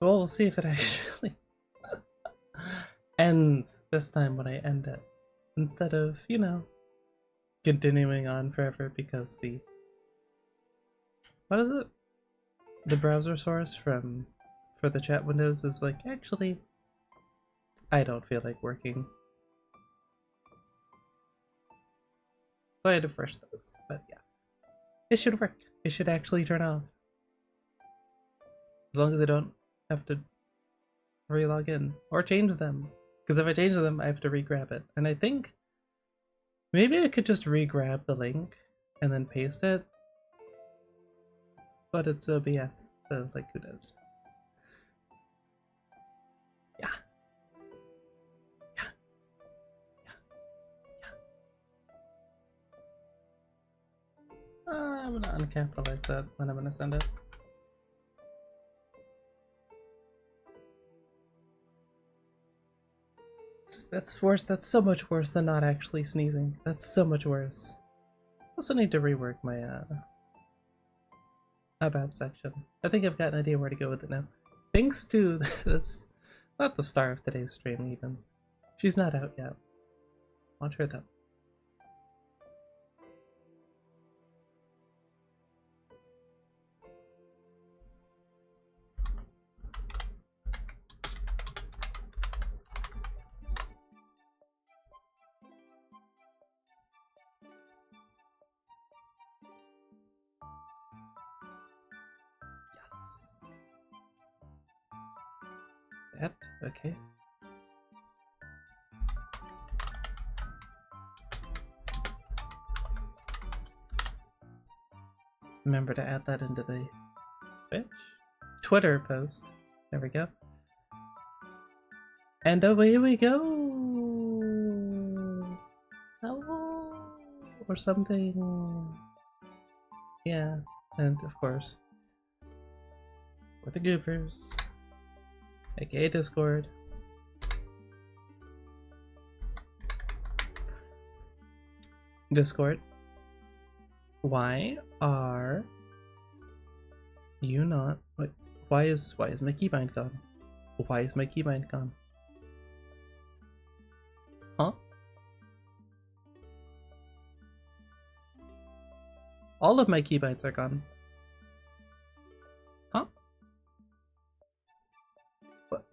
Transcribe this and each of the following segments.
Well, we'll see if it actually ends this time when I end it. Instead of, continuing on forever because what is it? The browser source for the chat windows is like, actually, I don't feel like working. So I had to force those, but yeah. It should work. It should actually turn off. As long as I don't have to re-log in or change them. Because if I change them, I have to re-grab it. And I think maybe I could just re-grab the link and then paste it. But it's OBS, so like who does? Yeah. Yeah. I'm gonna uncapitalize that when I'm gonna send it. That's worse. That's so much worse than not actually sneezing. That's so much worse. I also need to rework my about section. I think I've got an idea where to go with it now. Thanks to this, not the star of today's stream even. She's not out yet. Want her though. That, okay. Remember to add that into the Twitter post. There we go. And away we go! Oh, or something. Yeah, and of course, for the goopers, aka Discord. Discord. Why are you not? Wait, why is my keybind gone? Why is my keybind gone? Huh? All of my keybinds are gone. Huh? What?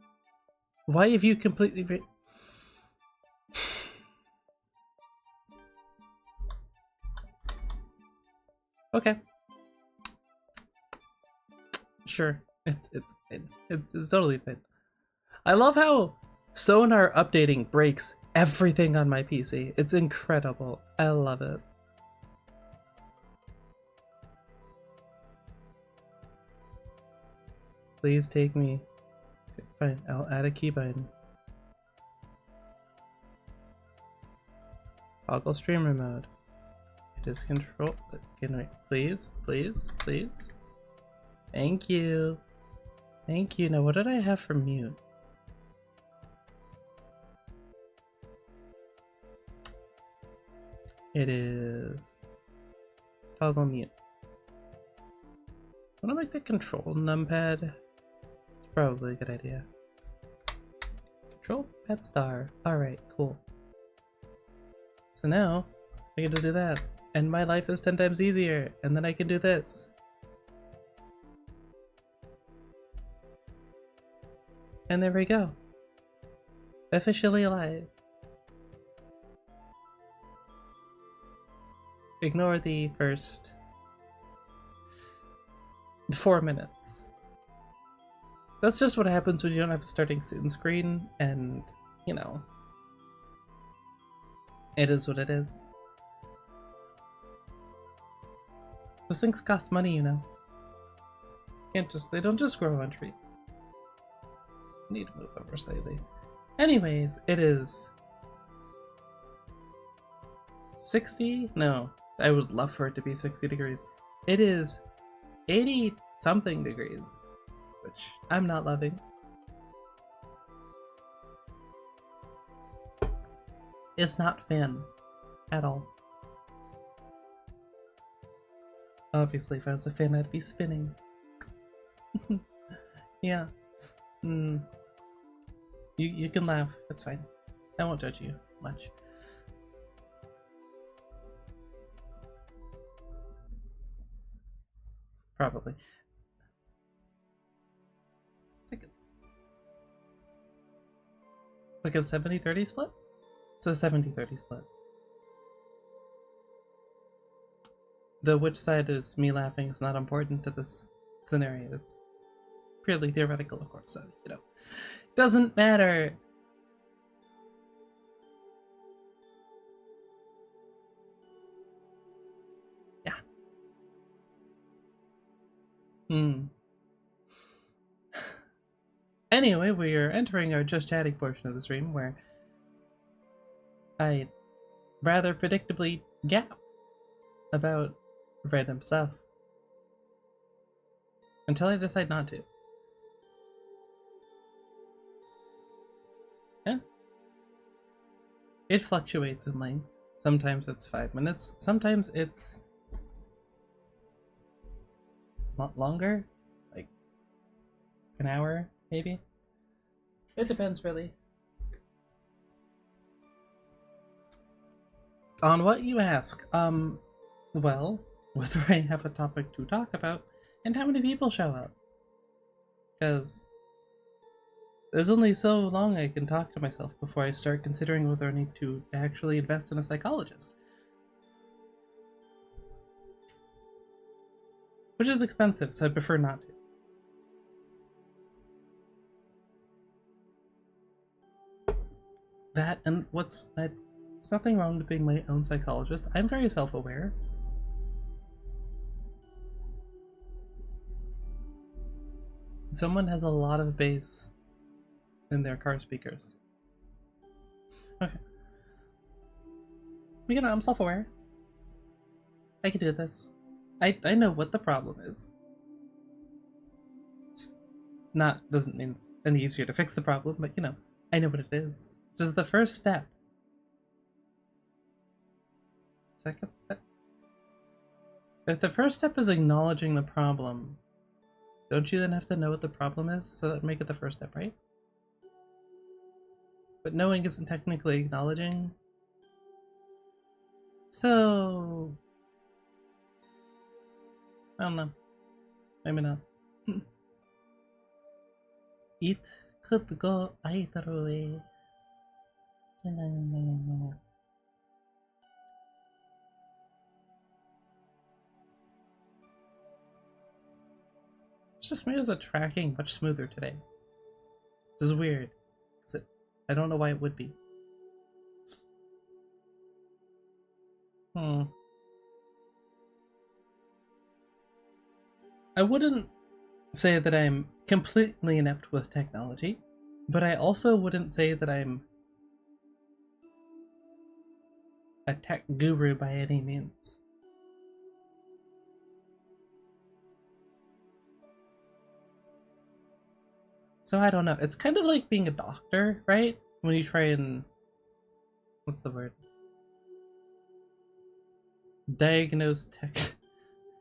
Why have you completely Okay. Sure. It's fine. It's totally fine. I love how Sonar updating breaks everything on my PC. It's incredible. I love it. Please take me. Okay, fine, I'll add a keybind. Toggle streamer mode. It is control. Can we please? Thank you. Thank you. Now what did I have for mute? It is toggle mute. I want to make the control numpad. It's probably a good idea. Control pet star. Alright, cool. So now I get to do that. And my life is 10 times easier. And then I can do this. And there we go. Officially live. Ignore the first 4 minutes. That's just what happens when you don't have a starting soon screen, and, it is what it is. Those things cost money, they don't just grow on trees. I need to move over slightly. Anyways, it is 60? No, I would love for it to be 60 degrees. It is 80 something degrees, which I'm not loving. It's not fan at all. Obviously, if I was a fan, I'd be spinning. Yeah. Hmm. You can laugh. It's fine. I won't judge you much. Probably. Like a 70-30 split? It's a 70-30 split. Though which side is me laughing is not important to this scenario. It's purely theoretical, of course, so, you know. Doesn't matter! Yeah. Anyway, we are entering our just chatting portion of the stream where I rather predictably gap about random stuff until I decide not to. Yeah. It fluctuates in length. Sometimes it's 5 minutes, sometimes it's a lot longer, like an hour, maybe. It depends, really. On what you ask, well, whether I have a topic to talk about, and how many people show up. Because there's only so long I can talk to myself before I start considering whether I need to actually invest in a psychologist. Which is expensive, so I prefer not to. That, and there's nothing wrong with being my own psychologist. I'm very self-aware. Someone has a lot of bass in their car speakers. Okay. You know, I'm self-aware. I can do this. I know what the problem is. It's doesn't mean it's any easier to fix the problem, but you know, I know what it is. Just the first step. Second step. If the first step is acknowledging the problem, don't you then have to know what the problem is so that make it the first step, right? But knowing isn't technically acknowledging. So I don't know. Maybe not. It could go either way. It's just made the tracking much smoother today. Which is weird. I don't know why it would be. I wouldn't say that I'm completely inept with technology, but I also wouldn't say that I'm a tech guru by any means. So I don't know. It's kind of like being a doctor, right? When you try and... what's the word? Diagnose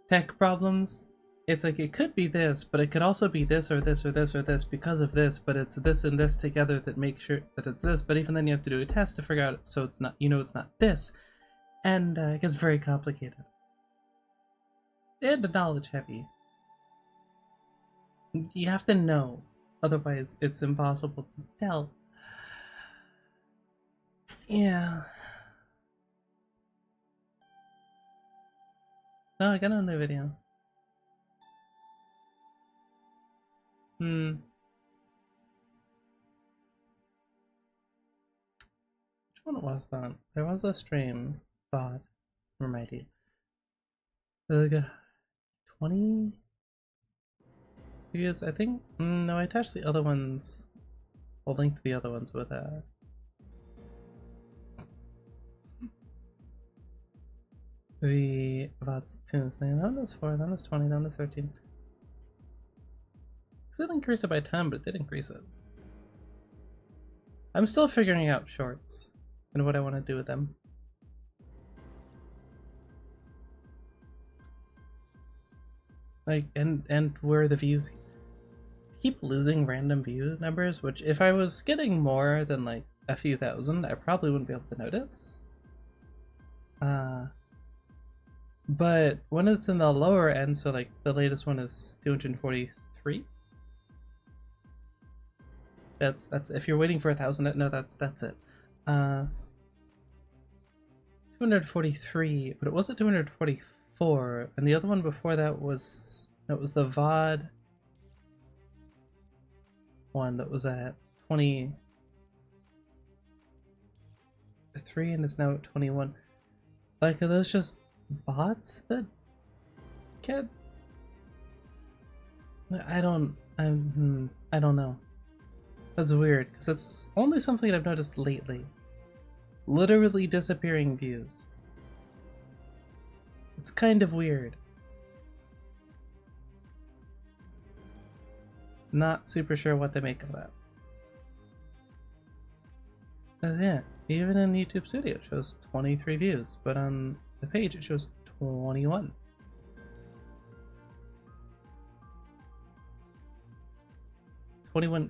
tech problems. It's like, it could be this, but it could also be this or this or this or this because of this, but it's this and this together that makes sure that it's this, but even then you have to do a test to figure out so it's not, you know, it's not this. And it gets very complicated. And knowledge heavy. You have to know, otherwise it's impossible to tell. Yeah. No, I got another video. Which one was that? There was a stream thought from ID. Like 20 videos, I think? No, I attached the other ones. I'll link to the other ones with the VODs tunes. That one is 4, that one is 20, that one is 13. It didn't increase it by 10, but it did increase it. I'm still figuring out shorts and what I want to do with them. Like, and where the views keep losing random view numbers, which if I was getting more than like a few thousand, I probably wouldn't be able to notice. But when it's in the lower end, so like the latest one is 243. That's if you're waiting for 1,000. No, that's it. 243, but it wasn't 244, and the other one before that was the VOD one that was at 23 and is now at 21. Like, are those just bots that get? I don't know. That's weird, because it's only something I've noticed lately. Literally disappearing views. It's kind of weird. Not super sure what to make of that. But yeah, even in YouTube Studio it shows 23 views, but on the page it shows 21.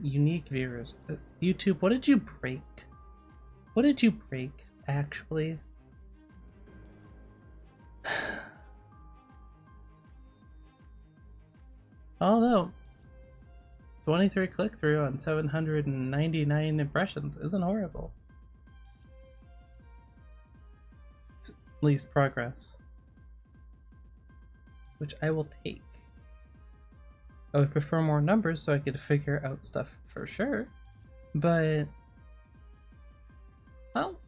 Unique viewers. YouTube, what did you break? What did you break, actually? Although, 23 click-through on 799 impressions isn't horrible. It's at least progress. Which I will take. I would prefer more numbers so I could figure out stuff for sure, but well,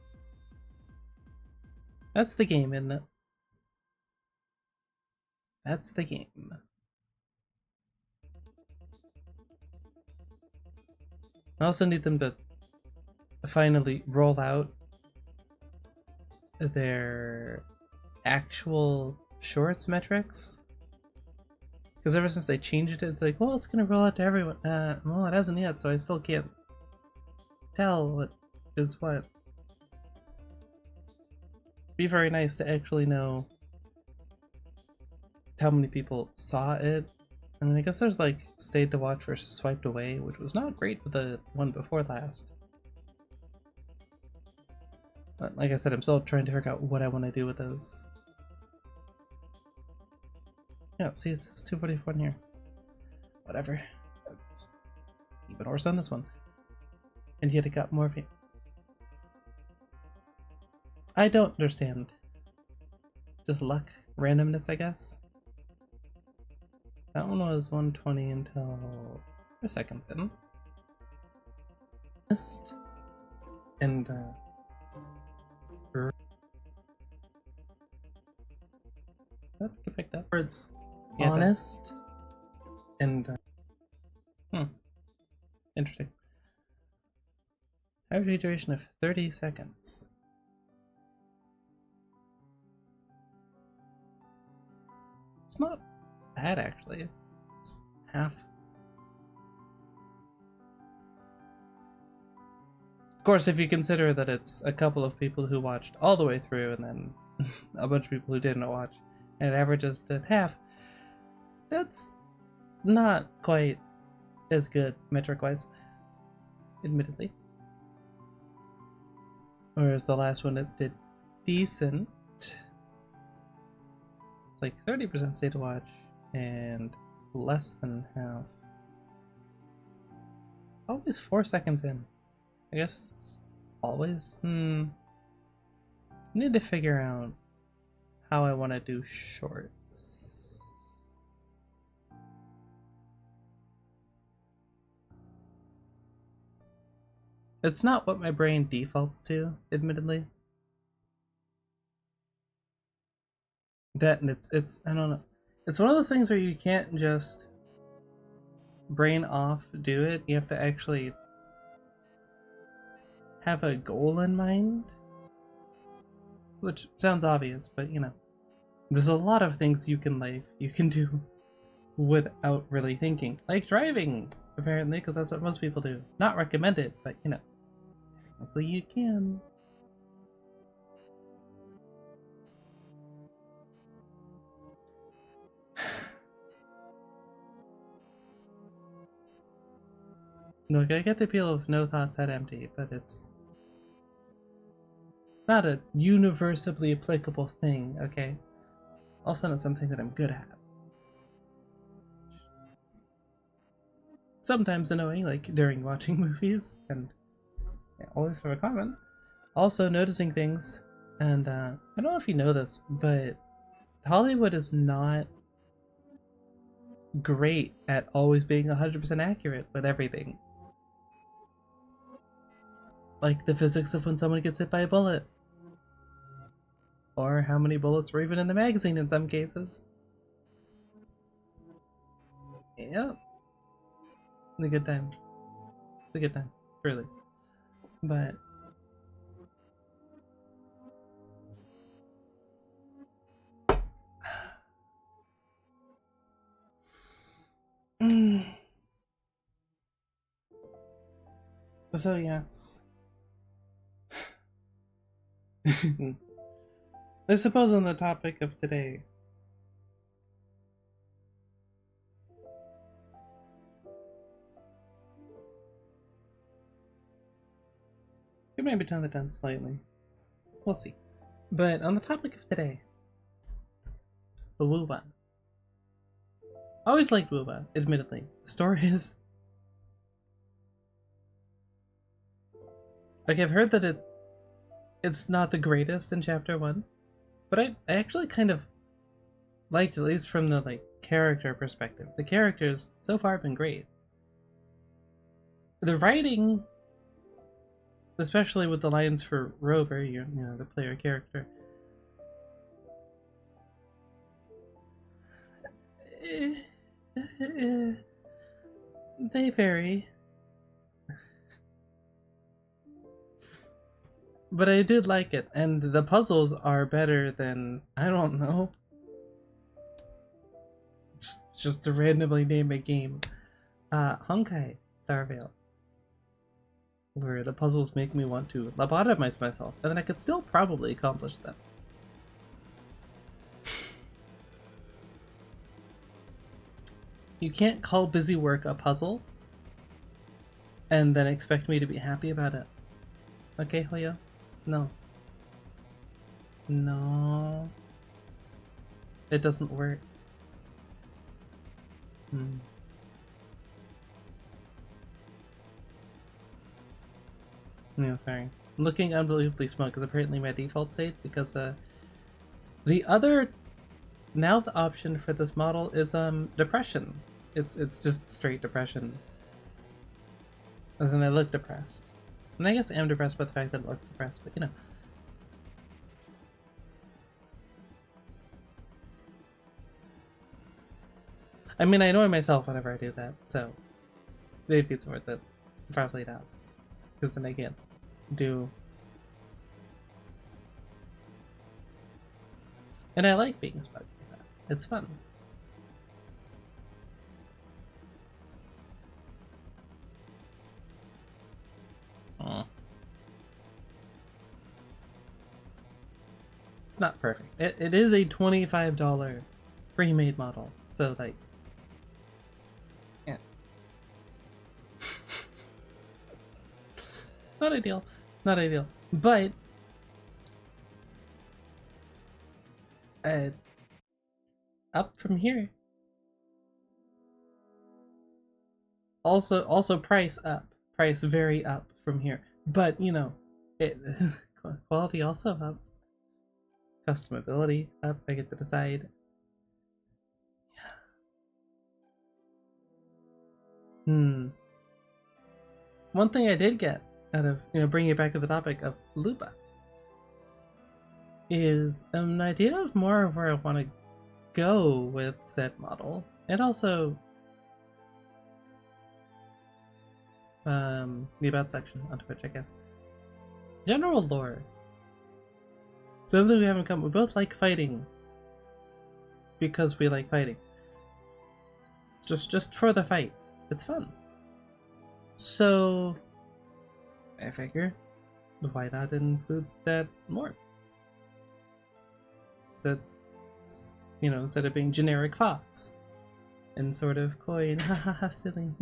that's the game, isn't it? That's the game. I also need them to finally roll out their actual shorts metrics. Because ever since they changed it, it's like, well, it's going to roll out to everyone. Well, it hasn't yet, so I still can't tell what is what. Be very nice to actually know how many people saw it. I mean, I guess there's like stayed to watch versus swiped away, which was not great with the one before last. But like I said, I'm still trying to figure out what I want to do with those. Yeah, see, it says 244 in here. Whatever. Even worse on this one. And yet it got more of it. I don't understand. Just luck. Randomness, I guess. That one was 120 until 4 seconds in. And get picked up. Words. Yeah, honest. And interesting. Average duration of 30 seconds. It's not bad, actually. It's half. Of course, if you consider that it's a couple of people who watched all the way through and then a bunch of people who didn't watch, and it averages to half, that's not quite as good metric-wise, admittedly. Whereas the last one, it did decent. It's like 30% stay to watch and less than half. Always 4 seconds in. I guess always. I need to figure out how I want to do shorts. It's not what my brain defaults to, admittedly. That and it's I don't know. It's one of those things where you can't just brain off do it. You have to actually have a goal in mind. Which sounds obvious, but you know. There's a lot of things you can do without really thinking. Like driving, apparently, because that's what most people do. Not recommended, but you know. Technically you can. Look, I get the appeal of no thoughts head empty, but it's not a universally applicable thing, okay? Also not something that I'm good at. It's sometimes annoying, like during watching movies, and yeah, always for a comment. Also noticing things, and I don't know if you know this, but Hollywood is not great at always being 100% accurate with everything. Like the physics of when someone gets hit by a bullet. Or how many bullets were even in the magazine in some cases. Yep. It's a good time. It's a good time, truly. But so yes. I suppose on the topic of today. Could maybe tone it down slightly. We'll see. But on the topic of today, the WuWa. I always liked WuWa, admittedly. The story is like I've heard that it's not the greatest in chapter 1, but I actually kind of liked, at least from the like character perspective. The characters so far have been great. The writing, especially with the lines for Rover, you know, the player character, they vary. But I did like it, and the puzzles are better than, I don't know, just to randomly name a game. Honkai Star Rail, where the puzzles make me want to lobotomize myself, and then I could still probably accomplish them. You can't call busy work a puzzle and then expect me to be happy about it. Okay, Hoyo? No. No. It doesn't work. No, sorry. I'm looking unbelievably smug because apparently my default state, because the other mouth option for this model is depression. It's just straight depression. As in I look depressed. And I guess I am depressed by the fact that it looks depressed, but you know. I mean, I annoy myself whenever I do that, so maybe it's worth it. Probably not. Because then I can't do. And I like being smug like that. It's fun. It's not perfect. It is a $25 pre-made model, so like, yeah. Not ideal. Not ideal. But up from here. Also price up. Price very up from here. But you know, it quality also up. Customability up. I get to decide. One thing I did get out of, you know, bringing it back to the topic of Lupa is an idea of more of where I want to go with said model, and also the about section on Twitch, I guess. General lore. Something we haven't come. We both like fighting because we like fighting. Just for the fight. It's fun. So I figure, why not include that more? So, you know, instead of being generic fox and sort of coy and hahaha silly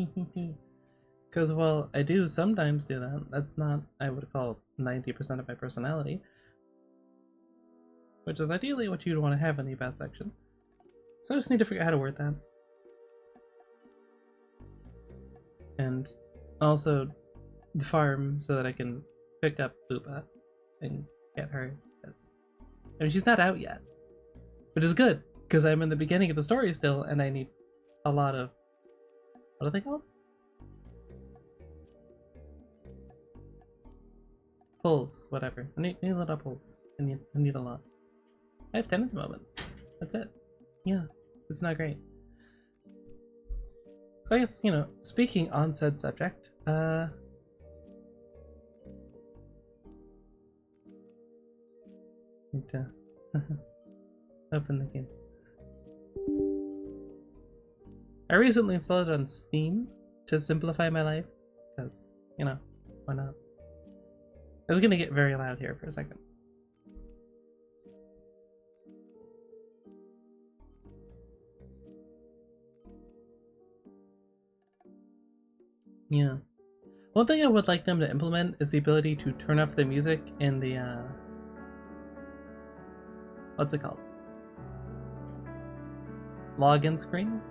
Because, well, I do sometimes do that. That's not, I would call 90% of my personality. Which is ideally what you'd want to have in the about section. So I just need to figure out how to word that. And also the farm so that I can pick up Lupa and get her. I mean, she's not out yet, which is good because I'm in the beginning of the story still, and I need a lot of, what are they called? Pulls, whatever. I need a lot of pulls. I need a lot. I have 10 at the moment. That's it. Yeah, it's not great. So I guess, you know, speaking on said subject, need to open the game. I recently installed it on Steam to simplify my life, because, you know, why not? It's gonna get very loud here for a second. Yeah. One thing I would like them to implement is the ability to turn off the music in the, what's it called? Login screen?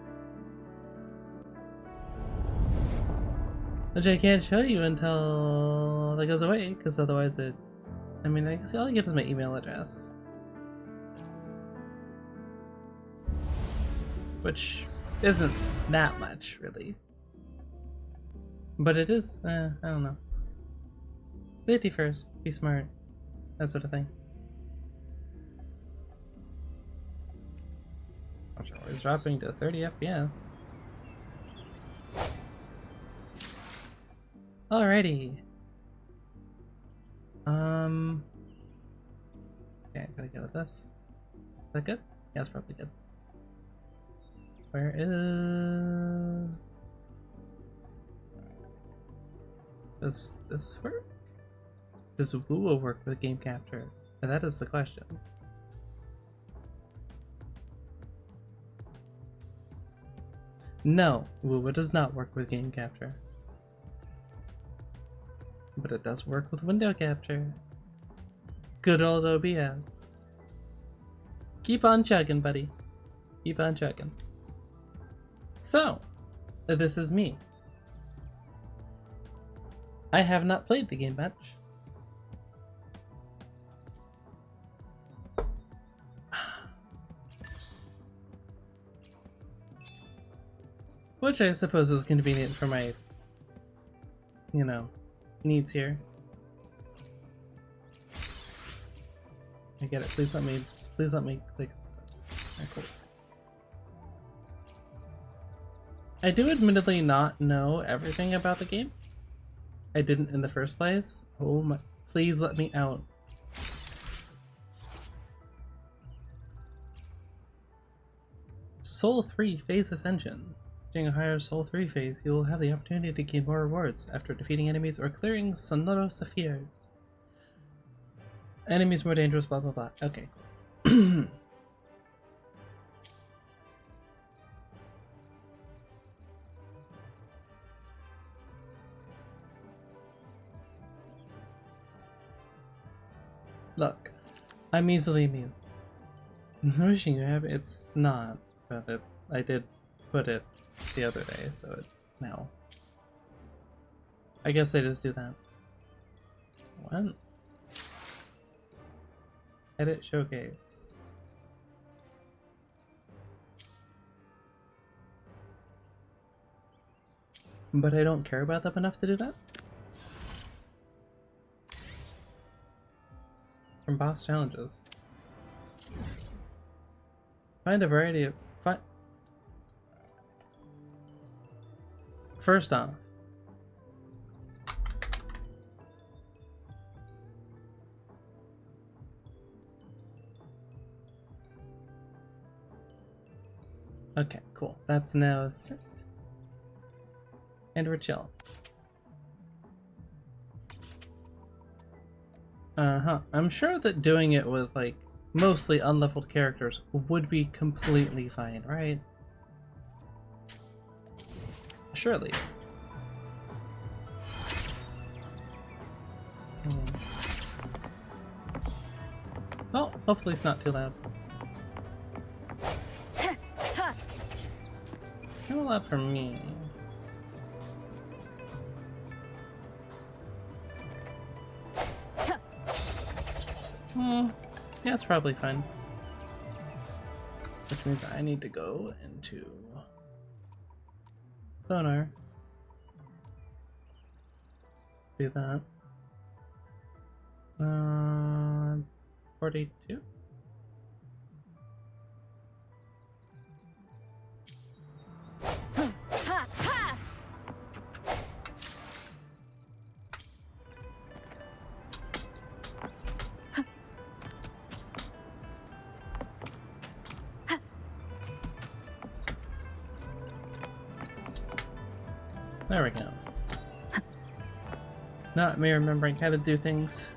Which I can't show you until that goes away, because otherwise it... I mean, I guess all you get is my email address. Which isn't that much, really. But it is, I don't know. Safety first, be smart, that sort of thing. It's dropping to 30 FPS. Alrighty. Okay, gotta go with this. Is that good? Yeah, it's probably good. Where is... Does this work? Does WuWa work with game capture? And that is the question. No, WuWa does not work with game capture. But it does work with window capture. Good old OBS. Keep on chugging, buddy. Keep on chugging. So, this is me. I have not played the game much. Which I suppose is convenient for my, you know, needs here. I get it. Please let me click and stuff. Alright, cool. I do admittedly not know everything about the game. I didn't in the first place. Oh my, please let me out. Soul 3 Phase Ascension. During a higher Soul 3 phase, you will have the opportunity to gain more rewards after defeating enemies or clearing Sonoro Sapphires. Enemies more dangerous, blah blah blah. Okay, cool. Look, I'm easily amused. Wishing you have it's not, but I did put it the other day, so it now. I guess they just do that. What? Edit showcase. But I don't care about them enough to do that? From boss challenges. Find a variety of... First off, okay, cool. That's now set. And we're chill. I'm sure that doing it with, like, mostly unleveled characters would be completely fine, right? Surely. Well, hopefully it's not too loud. Too loud for me. Yeah, it's probably fine. Which means I need to go into sonar. Do that. 42? There we go. Not me remembering how to do things.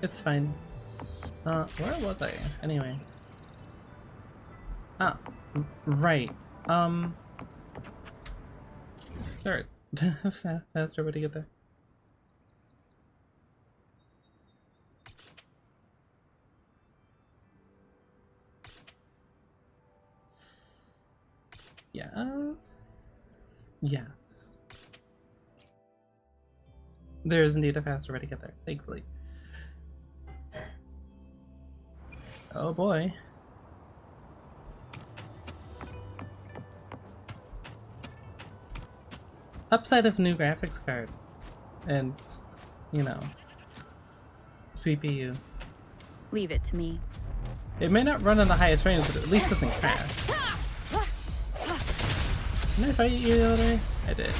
It's fine. Where was I? Anyway. Ah, right. There. Faster way to get there. Yes. Yes. There is indeed a faster way to get there, thankfully. Oh boy. Upside of new graphics card. And, you know, CPU. Leave it to me. It may not run on the highest range, but at least doesn't crash. Didn't I fight you the other day? I did.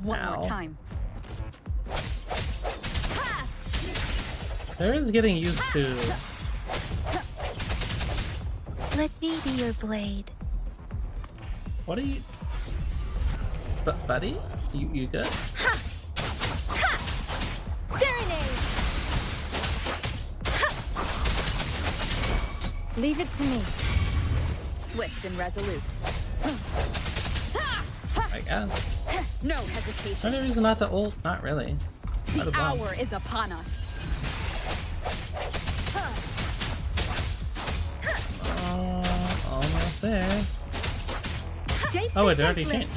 One more time. There is getting used to. Let me be your blade. What are you? Buddy? You good? Serenade! Leave it to me. Swift and resolute. I guess. No hesitation. Any reason not to ult? Not really. The hour is upon us. Almost there. Oh, it already changed.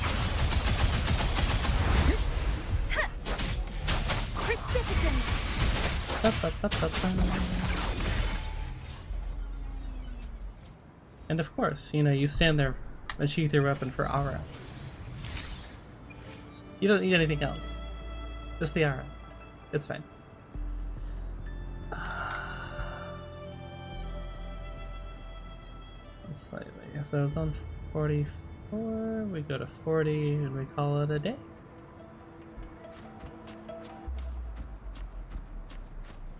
And of course, you know, you stand there and sheath your weapon for aura. You don't need anything else. Just the aura. It's fine. Slightly. So I was on 44, we go to 40, and we call it a day.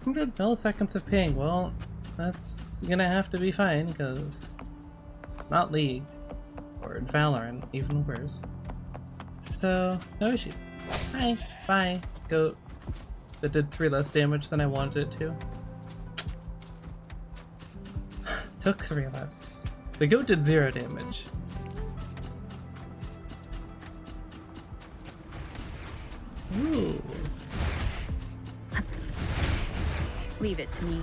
100 milliseconds of ping. Well, that's gonna have to be fine, because it's not League, or Valorant, even worse. So, no issues. Hi, bye, goat. That did 3 less damage than I wanted it to. Took 3 less. The goat did 0 damage. Ooh. Leave it to me.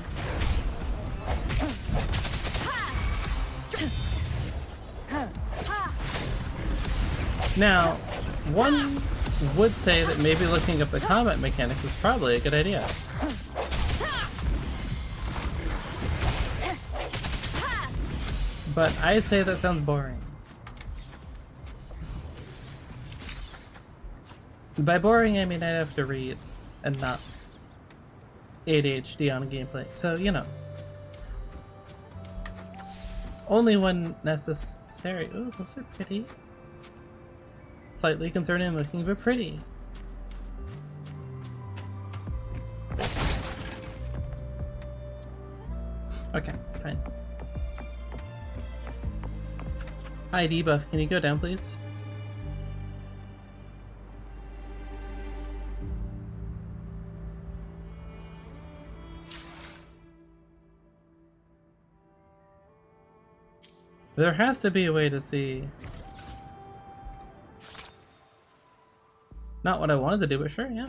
Now, one would say that maybe looking up the combat mechanics is probably a good idea. But I'd say that sounds boring. By boring, I mean I'd have to read and not ADHD on gameplay. So, you know. Only when necessary. Ooh, those are pretty. Slightly concerning looking, but pretty. Okay, fine. Hi, debuff. Can you go down, please? There has to be a way to see. Not what I wanted to do, but sure, yeah.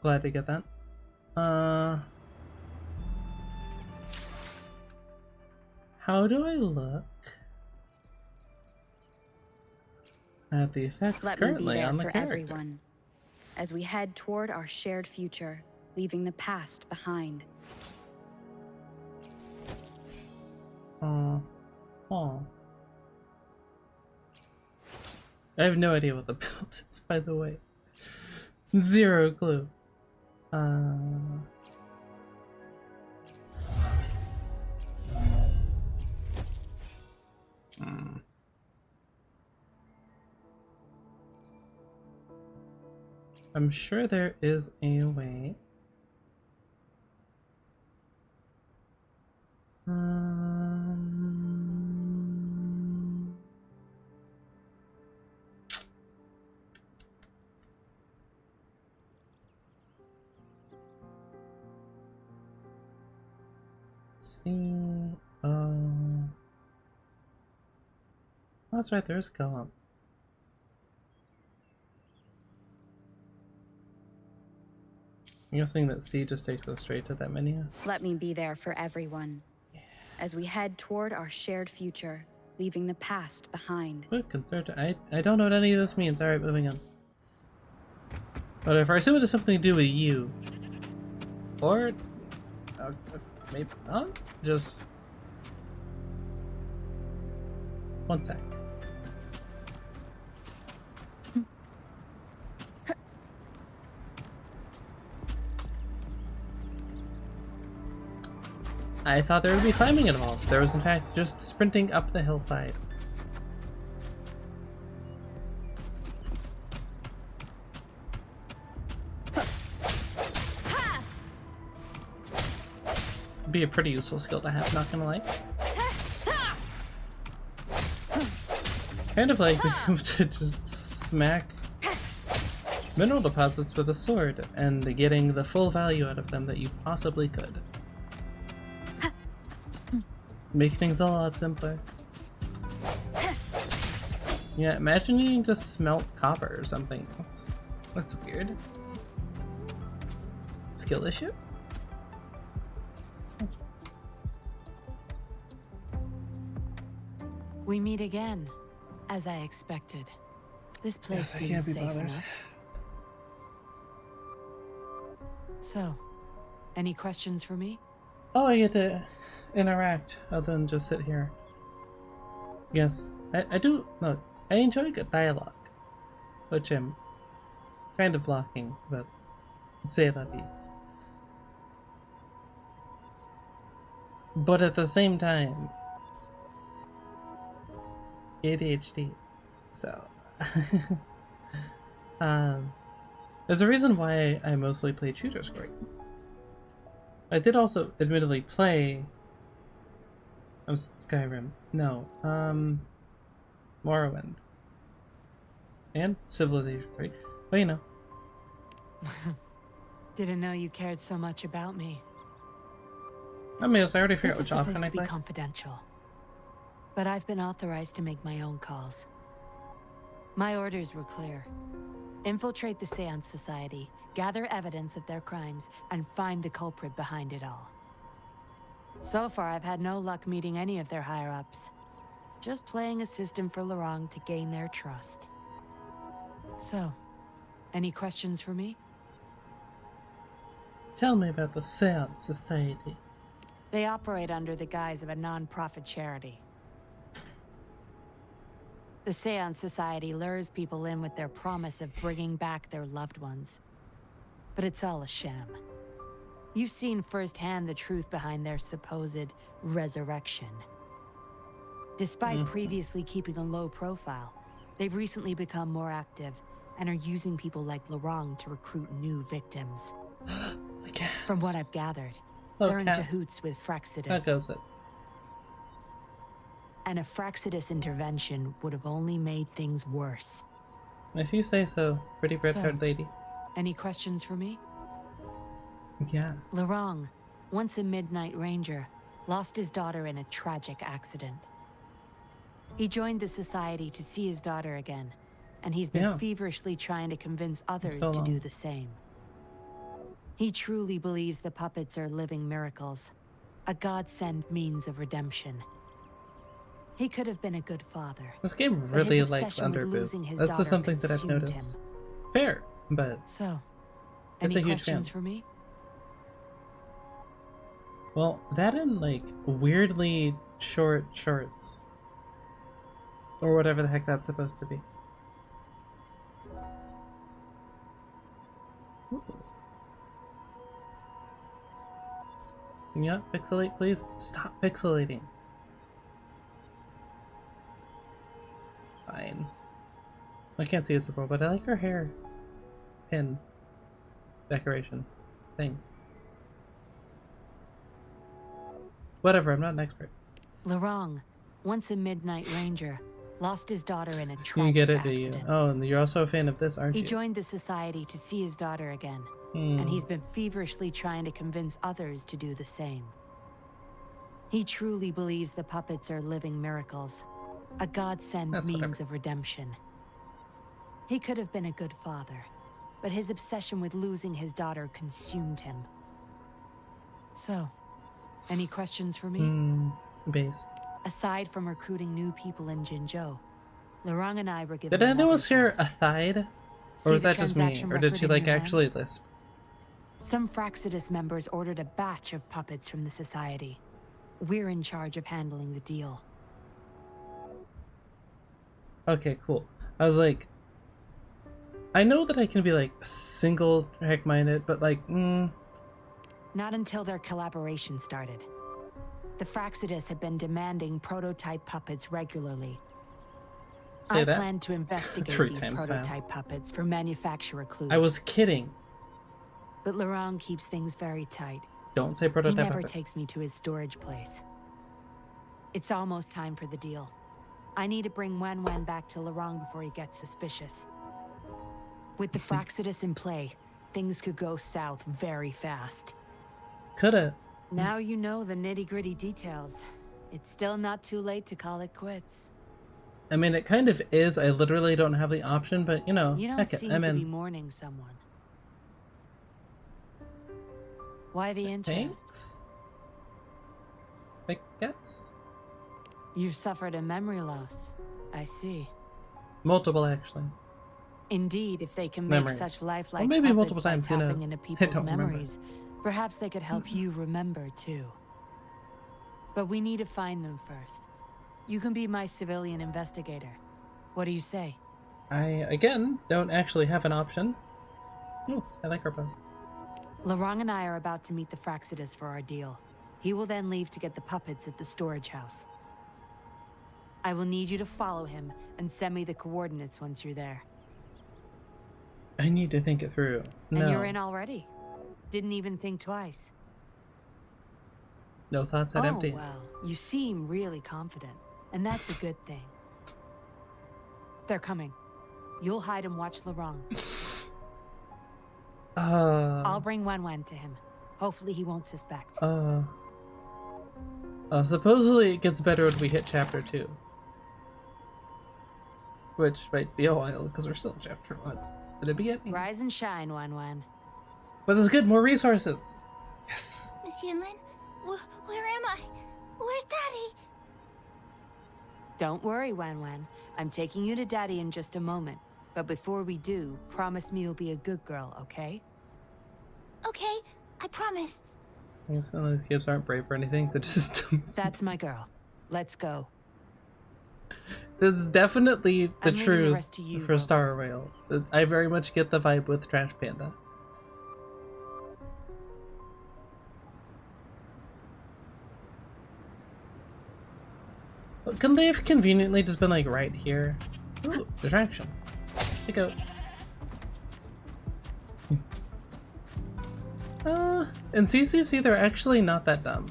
Glad to get that. How do I look at the effects Let me be currently there on the for character? everyone as we head toward our shared future, leaving the past behind. Oh. I have no idea what the build is, by the way. Zero clue. I'm sure there is a way. See, that's right. There's Golem. I'm guessing that C just takes us straight to that menu. Let me be there for everyone as we head toward our shared future, leaving the past behind. What concert? I don't know what any of this means. Alright, moving on. Whatever. I assume it has something to do with you. Or maybe not. Just one sec. I thought there would be climbing involved. There was in fact just sprinting up the hillside. Be a pretty useful skill to have, not gonna lie. Kind of like being able to just smack mineral deposits with a sword and getting the full value out of them that you possibly could. Make things a lot simpler. Yeah, imagine needing to smelt copper or something. That's weird. Skill issue? We meet again, as I expected. This place seems safe enough. So, any questions for me? Oh, I get to interact other than just sit here. Yes, I do. Look, I enjoy good dialogue, which I'm kind of blocking, but say that be. But at the same time, ADHD. So, there's a reason why I mostly played shooters great. I did also, admittedly, play Skyrim. No, Morrowind. And Civilization 3. But you know. Didn't know you cared so much about me. I mean, I already figured out This which is option supposed I to be play. confidential, but I've been authorized to make my own calls. My orders were clear. Infiltrate the Seance Society, gather evidence of their crimes, and find the culprit behind it all. So far, I've had no luck meeting any of their higher-ups. Just playing a system for Lorang to gain their trust. So, any questions for me? Tell me about the Seance Society. They operate under the guise of a non-profit charity. The Seance Society lures people in with their promise of bringing back their loved ones. But it's all a sham. You've seen firsthand the truth behind their supposed resurrection. Despite previously keeping a low profile, they've recently become more active and are using people like Lorang to recruit new victims. From what I've gathered, they're in cahoots with Fraxidus. How goes it? And a Fraxidus intervention would have only made things worse. If you say so, pretty red-haired lady. Any questions for me? Yeah. Lorang, once a Midnight Ranger, lost his daughter in a tragic accident. He joined the society to see his daughter again, and he's been feverishly trying to convince others to do the same. He truly believes the puppets are living miracles, a godsend means of redemption. He could have been a good father. This game but his really likes obsession with underboob. losing his That's just daughter something that I've consumed noticed. him. Fair, but So, it's any a huge questions fan. for me? Well, that and like weirdly short shorts. Or whatever the heck that's supposed to be. Ooh. Can you not pixelate, please? Stop pixelating. Fine. I can't see it's a girl, but I like her hair pin decoration thing. Whatever, I'm not an expert. Lorong, once a midnight ranger, lost his daughter in a You tragic get it, do you? accident. Oh, and you're also a fan of this, aren't He you? joined the society to see his daughter again, Hmm. and he's been feverishly trying to convince others to do the same. He truly believes the puppets are living miracles, a godsend That's means whatever. of redemption. He could have been a good father, but his obsession with losing his daughter consumed him. So, any questions for me? Based. Aside from recruiting new people in Jinzhou, Lorong and I were given Did anyone another hear a task. thide? Or See was the that just me? transaction Or did she record in like your actually hands? lisp? Some Fraxidus members ordered a batch of puppets from the Society. We're in charge of handling the deal. Okay, cool. I was like, I know that I can be like single track minded, but like, Not until their collaboration started. The Fraxidus had been demanding prototype puppets regularly. say I that. planned to investigate 3 these times prototype fast. puppets for manufacturer clues. I was kidding. But Lorong keeps things very tight. Don't say He prototype never puppets. takes me to his storage place. It's almost time for the deal. I need to bring Wen Wen back to Lorong before he gets suspicious. With the Fraxidus in play, things could go south very fast. Coulda. Now you know the nitty-gritty details. It's still not too late to call it quits. I mean, it kind of is. I literally don't have the option, but you know, You don't heck it, seem I'm to in. be mourning someone. Why the interest? Thanks. I guess. You've suffered a memory loss. I see. Multiple, actually. Indeed, if they can make Memories. such lifelike Or maybe puppets multiple by times, who tapping knows? into I people's don't remember. memories, perhaps they could help you remember too. But we need to find them first. You can be my civilian investigator. What do you say? I, again, don't actually have an option. Ooh, I like our bow. Lorong and I are about to meet the Fraxidus for our deal. He will then leave to get the puppets at the storage house. I will need you to follow him and send me the coordinates once you're there. I need to think it through. No. And you're in already. Didn't even think twice. No thoughts at empty. Well, you seem really confident, and that's a good thing. They're coming. You'll hide and watch Lorong. I'll bring Wen Wen to him. Hopefully he won't suspect. Supposedly it gets better when we hit chapter 2. Which might be a while, because we're still in chapter 1 at the beginning. Rise and shine, Wen Wen. But it's good, more resources! Yes! Miss Yinlin, where am I? Where's Daddy? Don't worry, Wen Wen. I'm taking you to Daddy in just a moment. But before we do, promise me you'll be a good girl, okay? Okay, I promise. I guess some of these kids aren't brave or anything, they're just dumb. That's my girl. Let's go. That's definitely the I'm leaving the truth rest to you, for Robo. Star Rail. I very much get the vibe with Trash Panda. Couldn't they have conveniently just been like right here? Ooh, distraction. Pick out. In CCC they're actually not that dumb.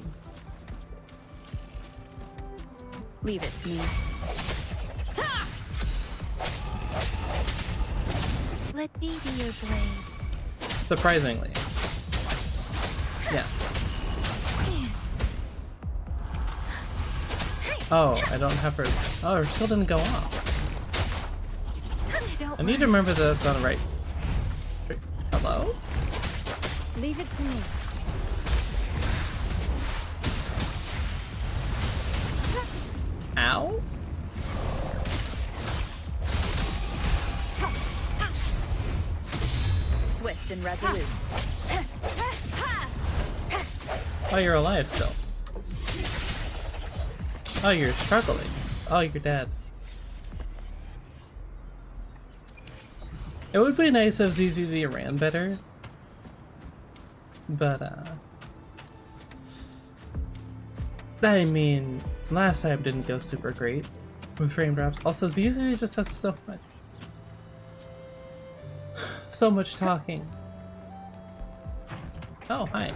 Leave it to me. Let me be your blade. Surprisingly. Yeah. Oh, I don't have her. Oh, her skill didn't go off. Don't I need to remember that that's on the right. Hello? Leave it to me. Ow? Swift and resolute. Oh, you're alive still. Oh, you're struggling. Oh, you're dead. It would be nice if ZZZ ran better. But, I mean, last time didn't go super great with frame drops. Also, ZZZ just has so much talking. Oh, hi.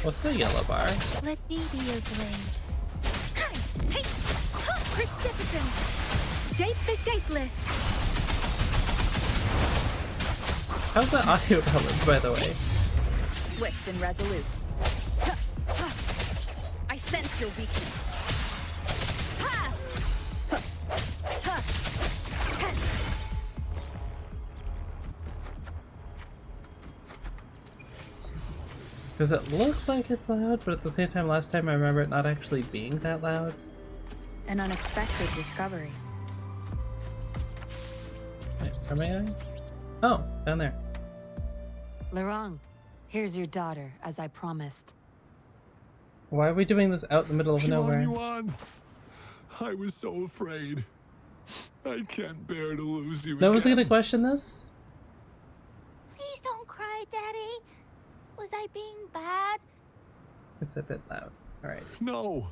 What's the yellow bar? Let me be your blade. Precipitant! Shape the shapeless! How's that audio colored, by the way? Swift and resolute. I sense your weakness. Because it looks like it's loud, but at the same time, last time I remember it not actually being that loud. An unexpected discovery. Wait, where am I going? Oh, down there. Lurong, here's your daughter, as I promised. Why are we doing this out in the middle of nowhere? Yuan. I was so afraid. I can't bear to lose you No one's again. gonna question this? Please don't cry, Daddy. Was I being bad? It's a bit loud. Alright. No.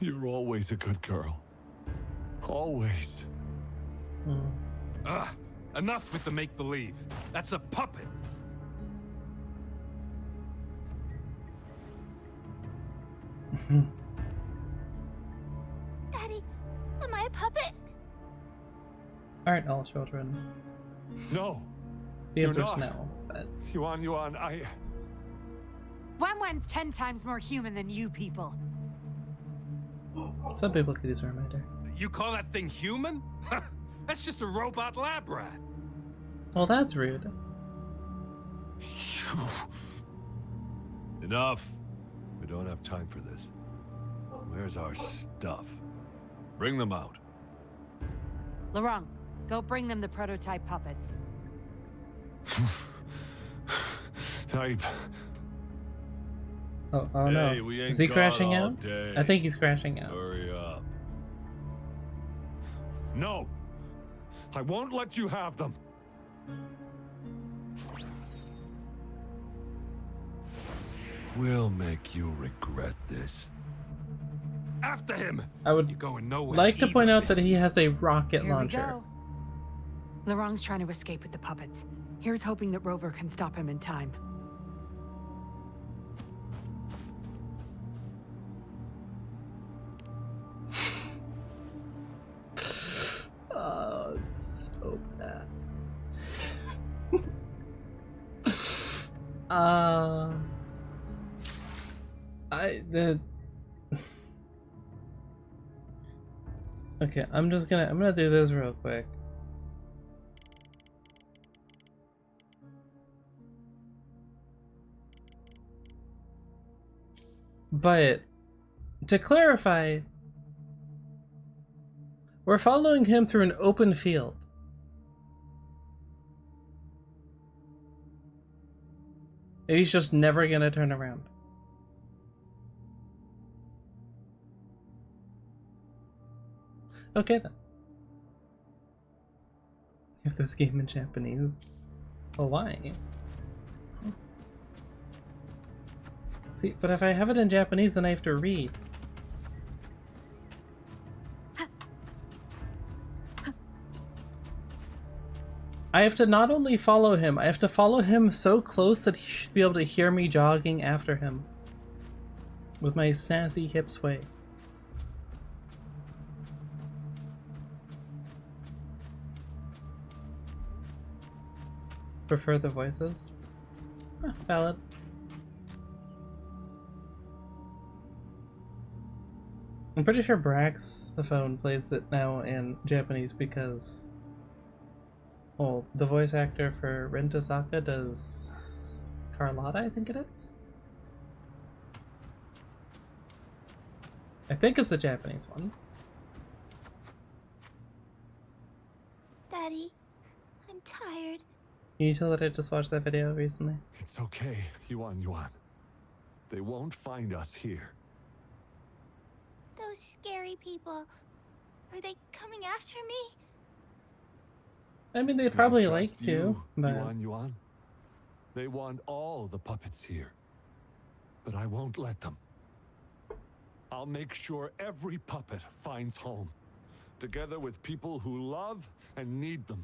You're always a good girl. Always. Ugh, enough with the make-believe. That's a puppet. Daddy, am I a puppet? Aren't all children? No. The You're answer's not. no, but Yuan, Wanwan's 10 times more human than you people. some people could use a reminder. You call that thing human? That's just a robot lab rat. Well, that's rude. Enough. We don't have time for this. Where's our stuff? Bring them out. Lurong, go bring them the prototype puppets. Oh Hey, no. we ain't Is he got crashing all out? day. I think he's crashing out. Hurry up. No. I won't let you have them. We'll make you regret this. After him. I would You're going nowhere. like to point either, out that he has a rocket Here launcher. we go. Lurong's trying to escape with the puppets. Here's hoping that Rover can stop him in time. Oh, it's so bad. Okay, I'm gonna do this real quick. But to clarify, we're following him through an open field. And he's just never gonna turn around. Okay then. If this game in Japanese. Well, why? See, but if I have it in Japanese, then I have to read. I have to not only follow him, I have to follow him so close that he should be able to hear me jogging after him. With my sassy hip sway. Prefer the voices? Huh, valid. I'm pretty sure Brax, the phone, plays it now in Japanese because, well, the voice actor for Rin Tosaka does Carlotta, I think it is. I think it's the Japanese one. Daddy, I'm tired. Can you tell that I just watched that video recently? It's okay, Yuan. They won't find us here. Those scary people. Are they coming after me? I mean, they'd Not probably just like to, you, but... Yuan. They want all the puppets here. But I won't let them. I'll make sure every puppet finds home, together with people who love and need them.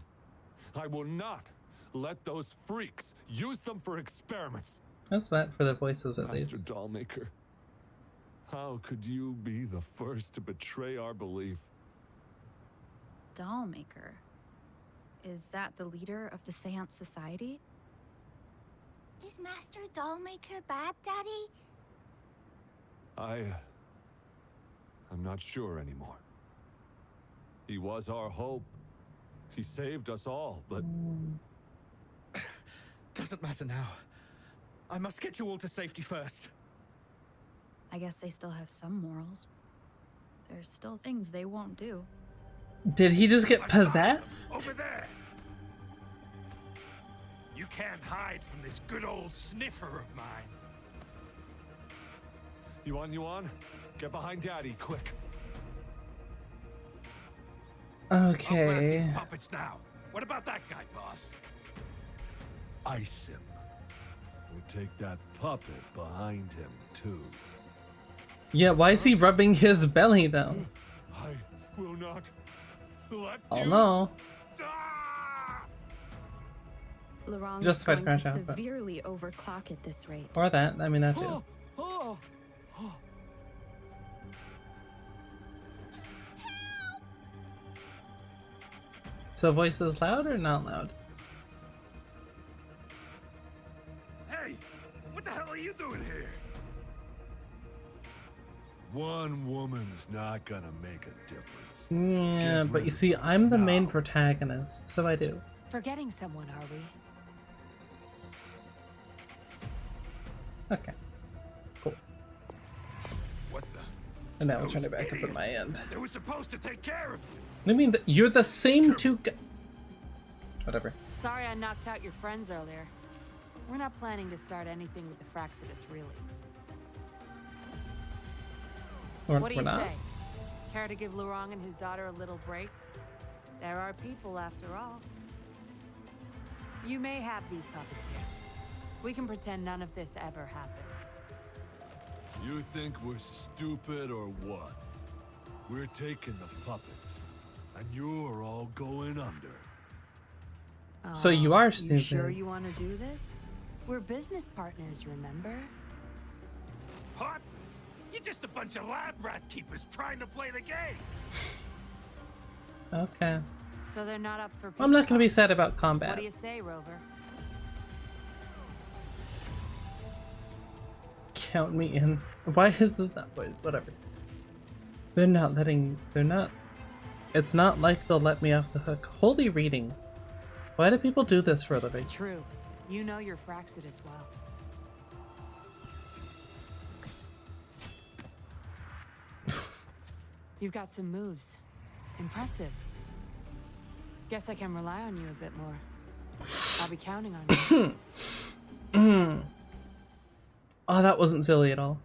I will not let those freaks use them for experiments. How's that for the voices, at Master least? Dollmaker, how could you be the first to betray our belief? Dollmaker. Is that the leader of the Seance Society? Is Master Dollmaker bad, Daddy? I'm not sure anymore. He was our hope. He saved us all, but... Doesn't matter now. I must get you all to safety first. I guess they still have some morals. There's still things they won't do. Did he just get possessed? Over there! You can't hide from this good old sniffer of mine. Yuan, get behind Daddy, quick. I'll grab Okay. these puppets now. What about that guy, boss? Ice him. We'll take that puppet behind him, too. Yeah, why is he rubbing his belly, though? I will not let Oh you... no. Ah! Laurent Justified is going crash to out, but- severely overclock at this rate. Or that, I mean that too. Oh, oh, oh. So voices loud or not loud? Hey! What the hell are you doing here? One woman's not gonna make a difference. Yeah, Get but you rid see, of I'm the now. main protagonist, so I do. Forgetting someone, are we? Okay. Cool. What the? And now I'll Those turn it back up at my idiots. end. They were supposed to take care of you. I mean, you're the same two guys. Whatever. Sorry I knocked out your friends earlier. We're not planning to start anything with the Fraxidus, really. What do We're you not. say? Care to give Laurent and his daughter a little break? There are people, after all. You may have these puppets here. We can pretend none of this ever happened. You think we're stupid or what? We're taking the puppets, and you're all going under. So you are You stupid. sure you want to do this? We're business partners, remember? Partners? You're just a bunch of lab rat keepers trying to play the game. Okay. So they're not up for I'm not gonna be peace sad about talks. combat. What do you say, Rover? Count me in. Why is this not voice? Whatever. They're not. It's not like they'll let me off the hook. Holy reading. Why do people do this for a living? True. You know your Fraxidus well. You've got some moves. Impressive. Guess I can rely on you a bit more. I'll be counting on you. Oh, that wasn't silly at all.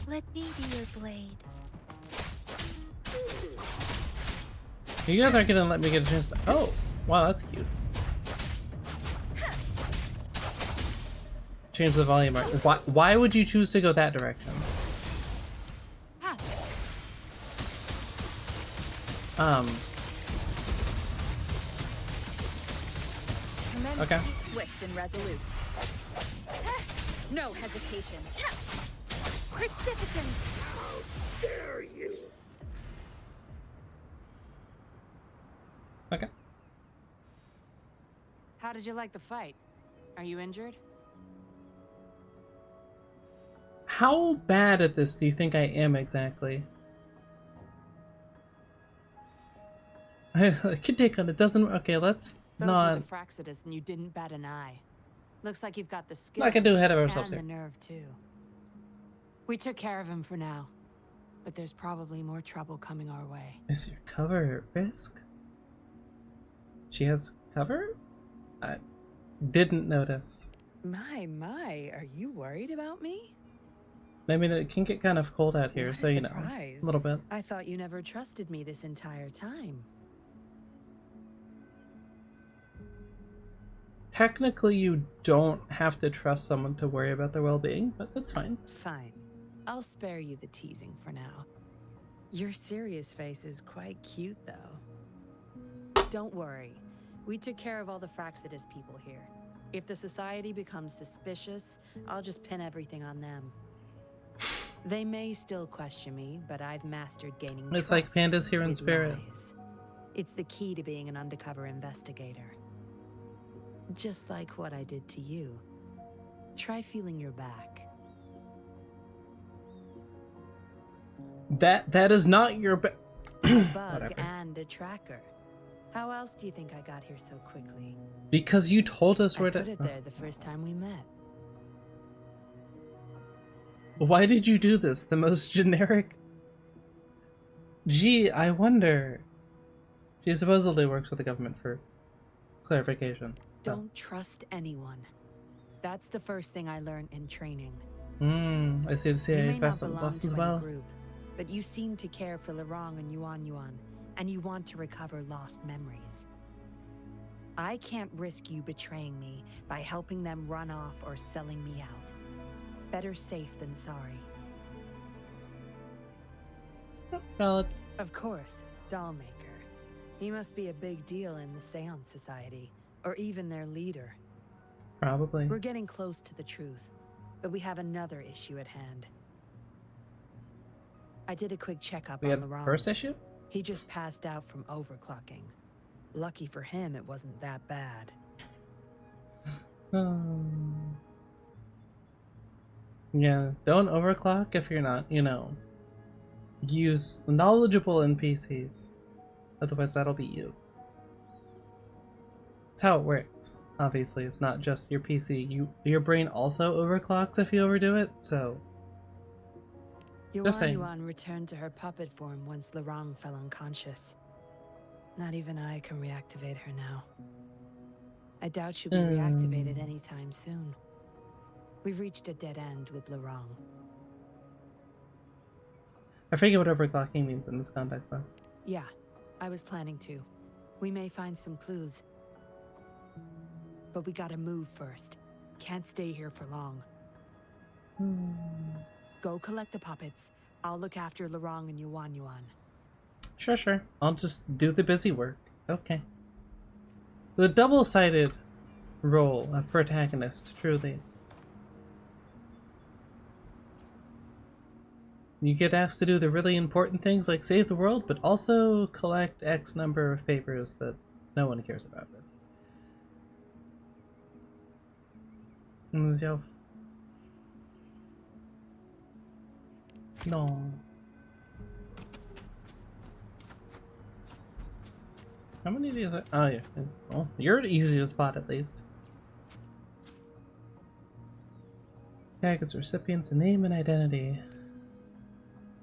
Let me be your blade. You guys aren't gonna let me get a chance to. Oh, wow, that's cute. Change the volume. Why would you choose to go that direction? Okay. Swift and resolute. No hesitation. Precipitant! Okay. How did you like the fight? Are you injured? How bad at this do you think I am exactly? I could take on it. Doesn't. Okay, let's Those not. were the Fraxidus, and you didn't bat an eye. Looks like you've got the skills Not gonna do ahead of ourselves and here. the nerve too. We took care of him for now, but there's probably more trouble coming our way. Is your cover at risk? She has cover? I didn't notice. My, are you worried about me? I mean, it can get kind of cold out here, What a so you know, surprise. a little bit. I thought you never trusted me this entire time. Technically, you don't have to trust someone to worry about their well-being, but that's fine. Fine. I'll spare you the teasing for now. Your serious face is quite cute, though. Don't worry. We took care of all the Fraxidus people here. If the society becomes suspicious, I'll just pin everything on them. They may still question me, but I've mastered gaining It's like trust pandas here in with spirit. lies. It's the key to being an undercover investigator. Just like what I did to you. Try feeling your back. That is not your Bug Whatever. and a tracker. How else do you think I got here so quickly? Because you told us I where put to. it there the first time we met. Why did you do this? The most generic. Gee, I wonder. She supposedly works for the government for clarification. Don't trust anyone. That's the first thing I learned in training. I see the You CIA may not lessons belong to any well. group, but you seem to care for Lurong and Yuan, and you want to recover lost memories. I can't risk you betraying me by helping them run off or selling me out. Better safe than sorry. Valid. Of course, Dollmaker. He must be a big deal in the Seance Society, or even their leader. Probably. We're getting close to the truth, but we have another issue at hand. I did a quick checkup We on have Lurong. first issue? He just passed out from overclocking. Lucky for him, it wasn't that bad. Yeah, don't overclock if you're not, use knowledgeable NPCs. Otherwise, that'll be you. That's how it works. Obviously, it's not just your PC. Your brain also overclocks if you overdo it, so... Just saying. Yuan returned to her puppet form once Lurong fell unconscious. Not even I can reactivate her now. I doubt she'll be reactivated anytime soon. We've reached a dead end with Lurong. I forget what overclocking means in this context, though. Yeah, I was planning to. We may find some clues. But we gotta move first. Can't stay here for long. Go collect the puppets. I'll look after Lurong and Yuan. Sure. I'll just do the busy work. Okay. The double-sided role of protagonist, truly. You get asked to do the really important things like save the world, but also collect X number of papers that no one cares about. No. How many of these are... Oh, yeah. Well, you're easy to spot, at least. Tag its recipients, a name and identity.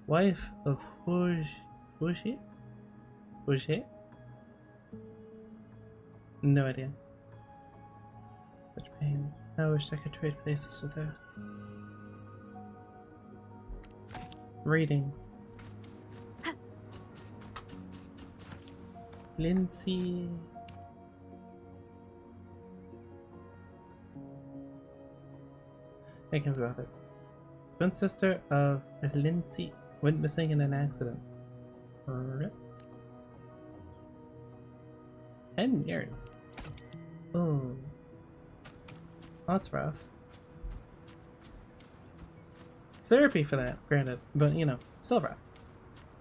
Wife of Fuji? No idea. Such pain. I wish I could trade places with her. Reading. Lindsay. I can't be bothered. Twin sister of Lindsay went missing in an accident. Rip. 10 years. Oh. That's rough. Therapy for that, granted, but still rough.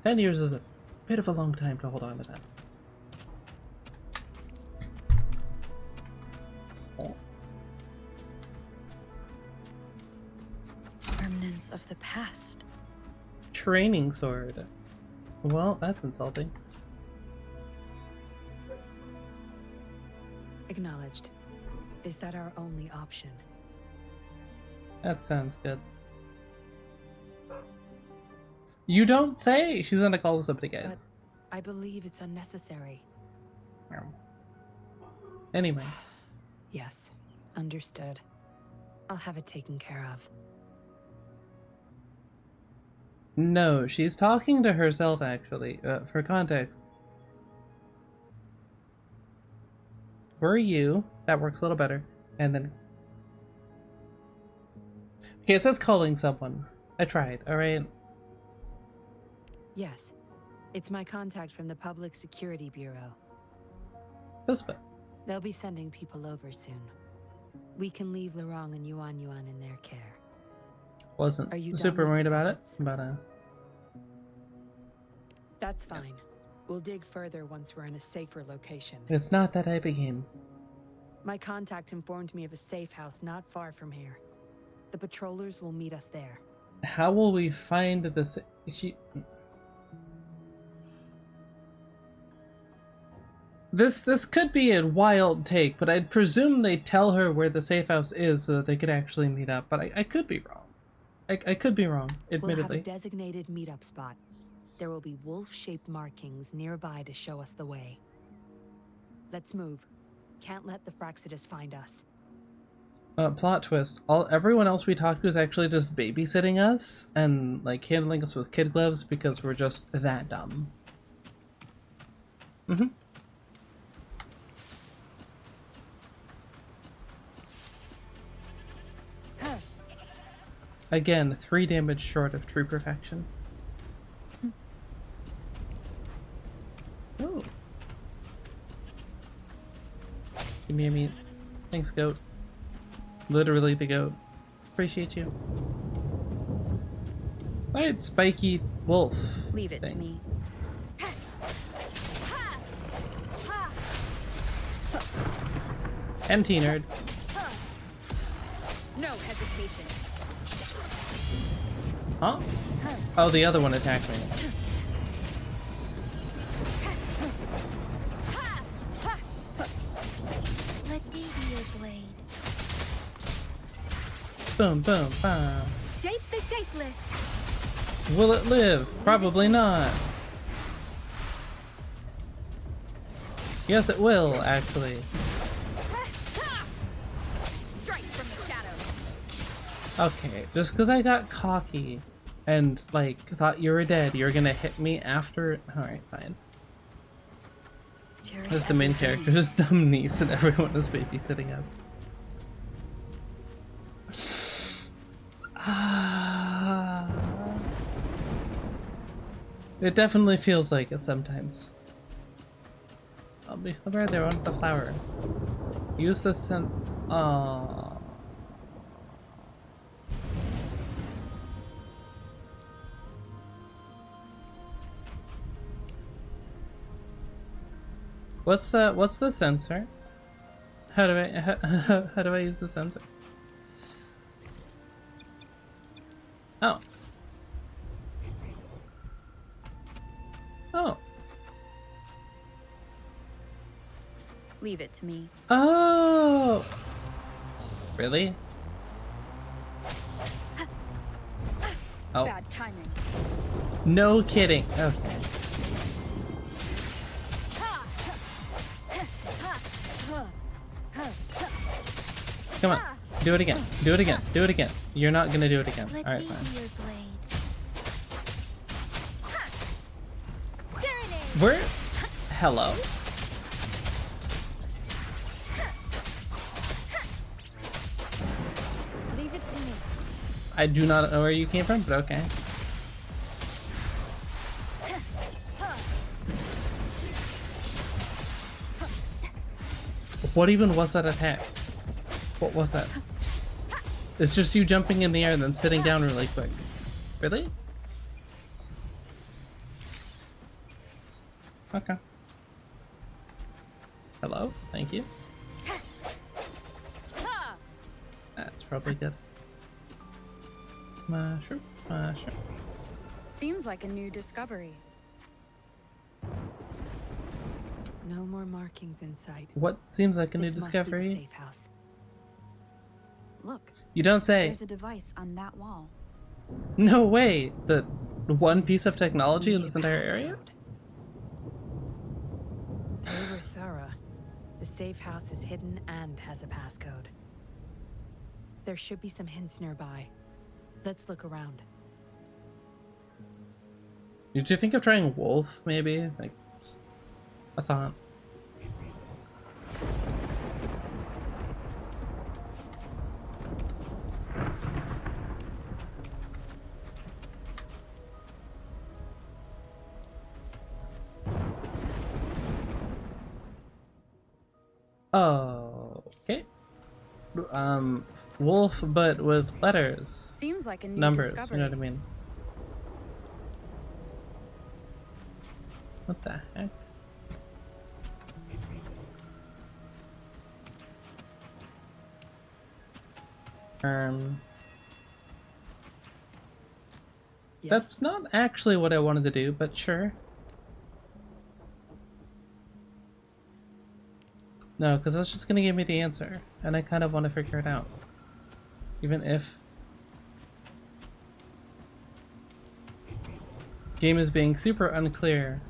10 years is a bit of a long time to hold on to that. Remnants of the past. Training sword. Well, that's insulting. Acknowledged. Is that our only option? That sounds good. You don't say! She's gonna call somebody, guys. But I believe it's unnecessary. Anyway. Yes, understood. I'll have it taken care of. No, she's talking to herself, actually. For context. Were you? That works a little better. And then... Okay, it says calling someone. I tried, alright? Yes, it's my contact from the Public Security Bureau. This way. They'll be sending people over soon. We can leave Lorong and Yuan Yuan in their care. Wasn't Are you super done with worried the about it, puppets? but That's fine. We'll dig further once we're in a safer location. it's not that type of game. My contact informed me of a safe house not far from here. The patrollers will meet us there. How will we find this? This could be a wild take, but I'd presume they tell her where the safe house is so that they could actually meet up. But I could be wrong. I could be wrong, admittedly. We'll have a designated meetup spot. There will be wolf-shaped markings nearby to show us the way. Let's move. Can't let the Fraxidus find us. Plot twist. Everyone else we talked to is actually just babysitting us and like handling us with kid gloves because we're just that dumb. Mm-hmm. Again, 3 damage short of true perfection. Oh. Give me a meat. Thanks, goat. Literally the goat. Appreciate you. Alright, spiky wolf. Leave it to thing. me. MT nerd. No hesitation. Huh? Oh, the other one attacked me. Let me be your blade. Boom, boom, bam. Shape the shapeless. Will it live? Probably not. Yes, it will, actually. Strike from the shadow. Okay, just because I got cocky and, like, thought you were dead, you're gonna hit me after? Alright, fine. There's the main character's dumb niece and everyone is babysitting us. It definitely feels like it sometimes. I'll be right there on the flower. Use the scent. Aww. What's the sensor? How do I use the sensor? Oh. Oh. Leave it to me. Oh. Really? Oh. Bad timing. No kidding. Okay. Come on. Do it again. Do it again. Do it again. You're not gonna do it again. Let Alright, me fine. be your blade. Serenade. We're... Hello? Leave it to me. I do not know where you came from, but okay. What even was that attack? What was that? It's just you jumping in the air and then sitting down really quick. Really? Okay. Hello? Thank you. That's probably good. Mushroom, mushroom. Seems like a new discovery. No more markings in sight. What seems like a new This must be the discovery? safe house. Look, You don't say. there's a device on that wall. No way! The one piece of technology We in need this a entire area? passcode. They were thorough. The safe house is hidden and has a passcode. There should be some hints nearby. Let's look around. Did you think of trying wolf, maybe? Like, just a thought. Oh, okay. Wolf, but with letters. Seems like a new Numbers, discovery. you know what I mean? What the heck? Yes. That's not actually what I wanted to do, but sure. No, because that's just gonna give me the answer, and I kind of want to figure it out. Even if game is being super unclear.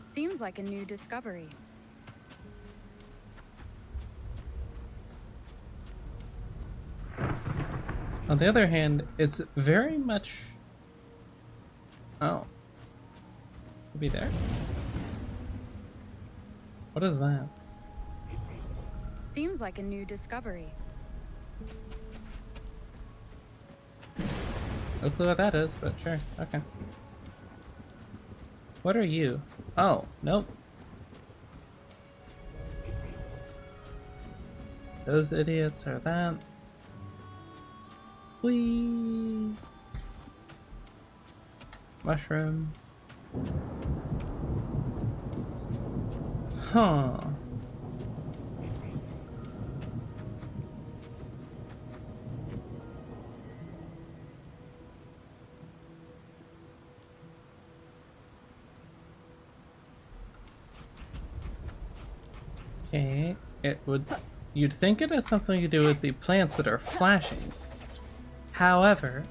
Seems like a new discovery. On the other hand, it's very much... Oh. Could be there? What is that? Seems like a new discovery. No clue what that is, but sure, okay. What are you? Oh, nope. Those idiots are that. Whee! Mushroom. Huh. Okay, it would... You'd think it has something to do with the plants that are flashing. However...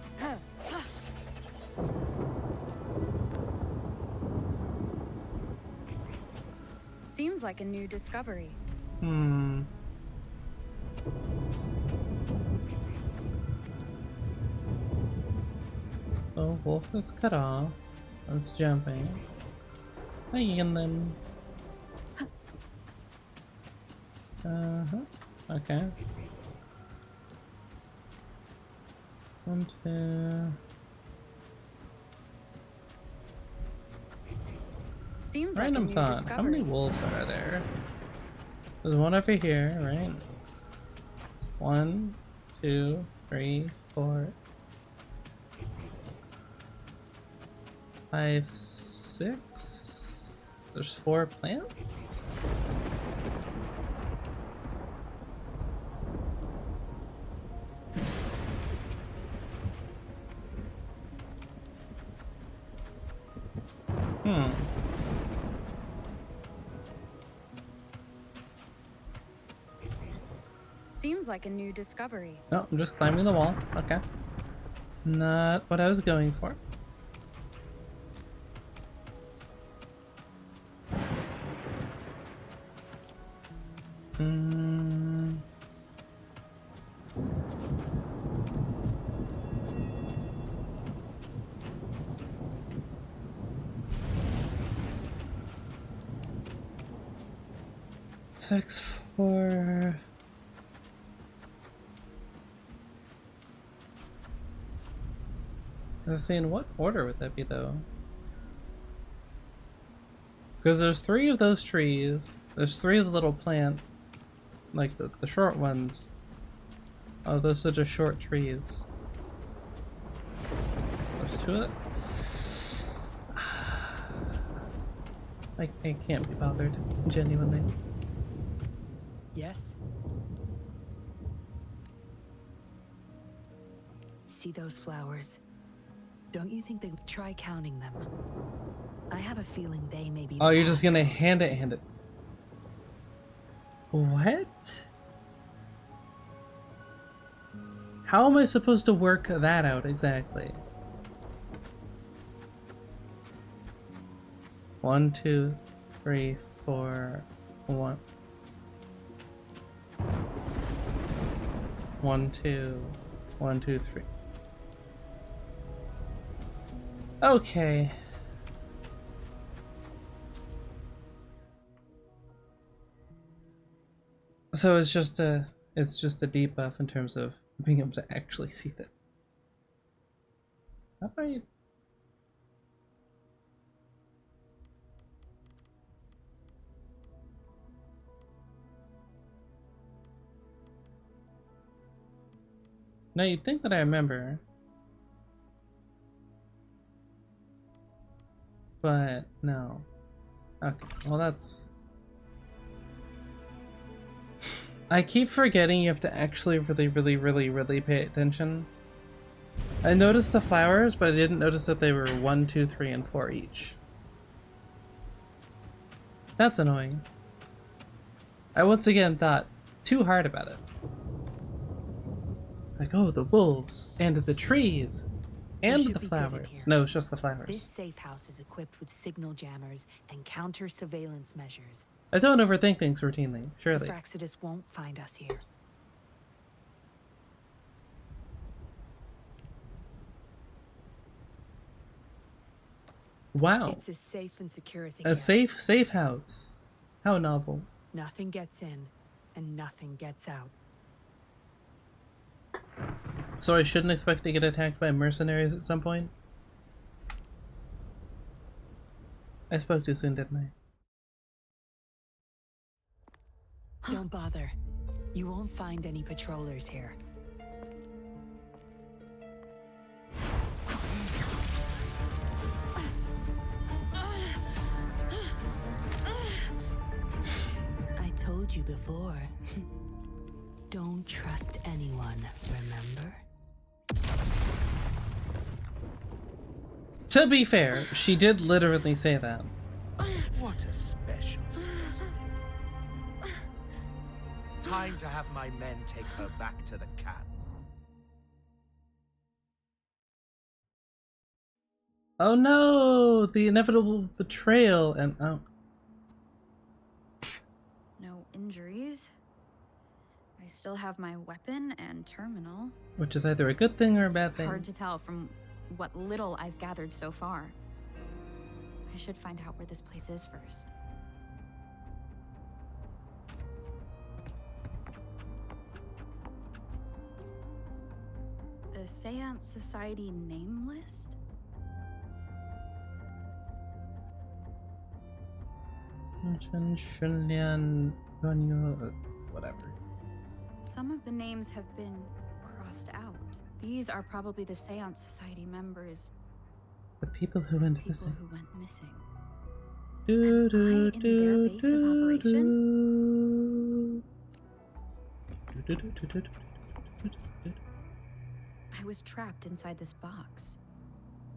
Seems like a new discovery. Hmm... So, wolf is cut off. It's jumping. And then... Okay. 1, 2... Seems like a Random new thought. discovery. How many wolves are there? There's one over here, right? 1, 2, 3, 4, 5, 6. There's 4 plants. Seems like a new discovery. No, I'm just climbing the wall. Okay. Not what I was going for. Six, 4. I was saying, what order would that be though? Because there's 3 of those trees. There's 3 of the little plant, like the short ones. Oh, those are just short trees. There's 2 of it. I can't be bothered, genuinely. Yes? See those flowers? Don't you think they'd try counting them? I have a feeling they may be Oh, the you're just gonna passcode. hand it. What? How am I supposed to work that out exactly? 1, 2, 3, 4, 1. 1, 2, 1, 2, 3. Okay. So it's just a debuff in terms of being able to actually see them. How do I... Now you'd think that I remember, but no. Okay, well that's... I keep forgetting you have to actually really pay attention. I noticed the flowers, but I didn't notice that they were 1, 2, 3, and 4 each. That's annoying. I once again thought too hard about it. Like, oh, the wolves, and the trees, and should the be good in flowers. here. No, it's just the flowers. This safe house is equipped with signal jammers and counter surveillance measures. I don't overthink things routinely, The surely. Fraxidus won't find us here. Wow. It's as safe and secure as it A gets. safe house. How novel. Nothing gets in, and nothing gets out. So I shouldn't expect to get attacked by mercenaries at some point? I spoke too soon, didn't I? Don't bother. You won't find any patrollers here. I told you before. Don't trust anyone, remember? To be fair, she did literally say that. What a special specimen. Time to have my men take her back to the camp. Oh no! The inevitable betrayal and oh. No injuries. I still have my weapon and terminal. Which is either a good thing or a bad thing. Hard to tell from what little I've gathered so far. I should find out where this place is first. The Seance Society name list? Whatever. Some of the names have been crossed out. These are probably the Seance Society members. The people who went People missing. who went missing. Do, Am I in their base of operation? I was trapped inside this box.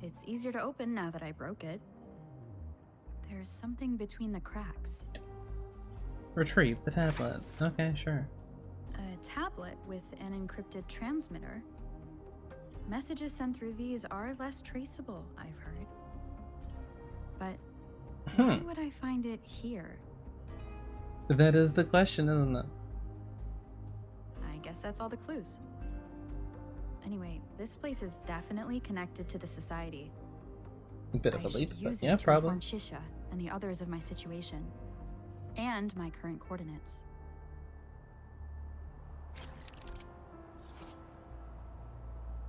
It's easier to open now that I broke it. There's something between the cracks. Retrieve the tablet. Okay, sure. A tablet with an encrypted transmitter. Messages sent through these are less traceable, I've heard. But why would I find it here? That is the question, isn't it? I guess that's all the clues. Anyway, this place is definitely connected to the society. A bit of I a leap, should but use yeah, it to probably. inform Shisha and the others of my situation. And my current coordinates.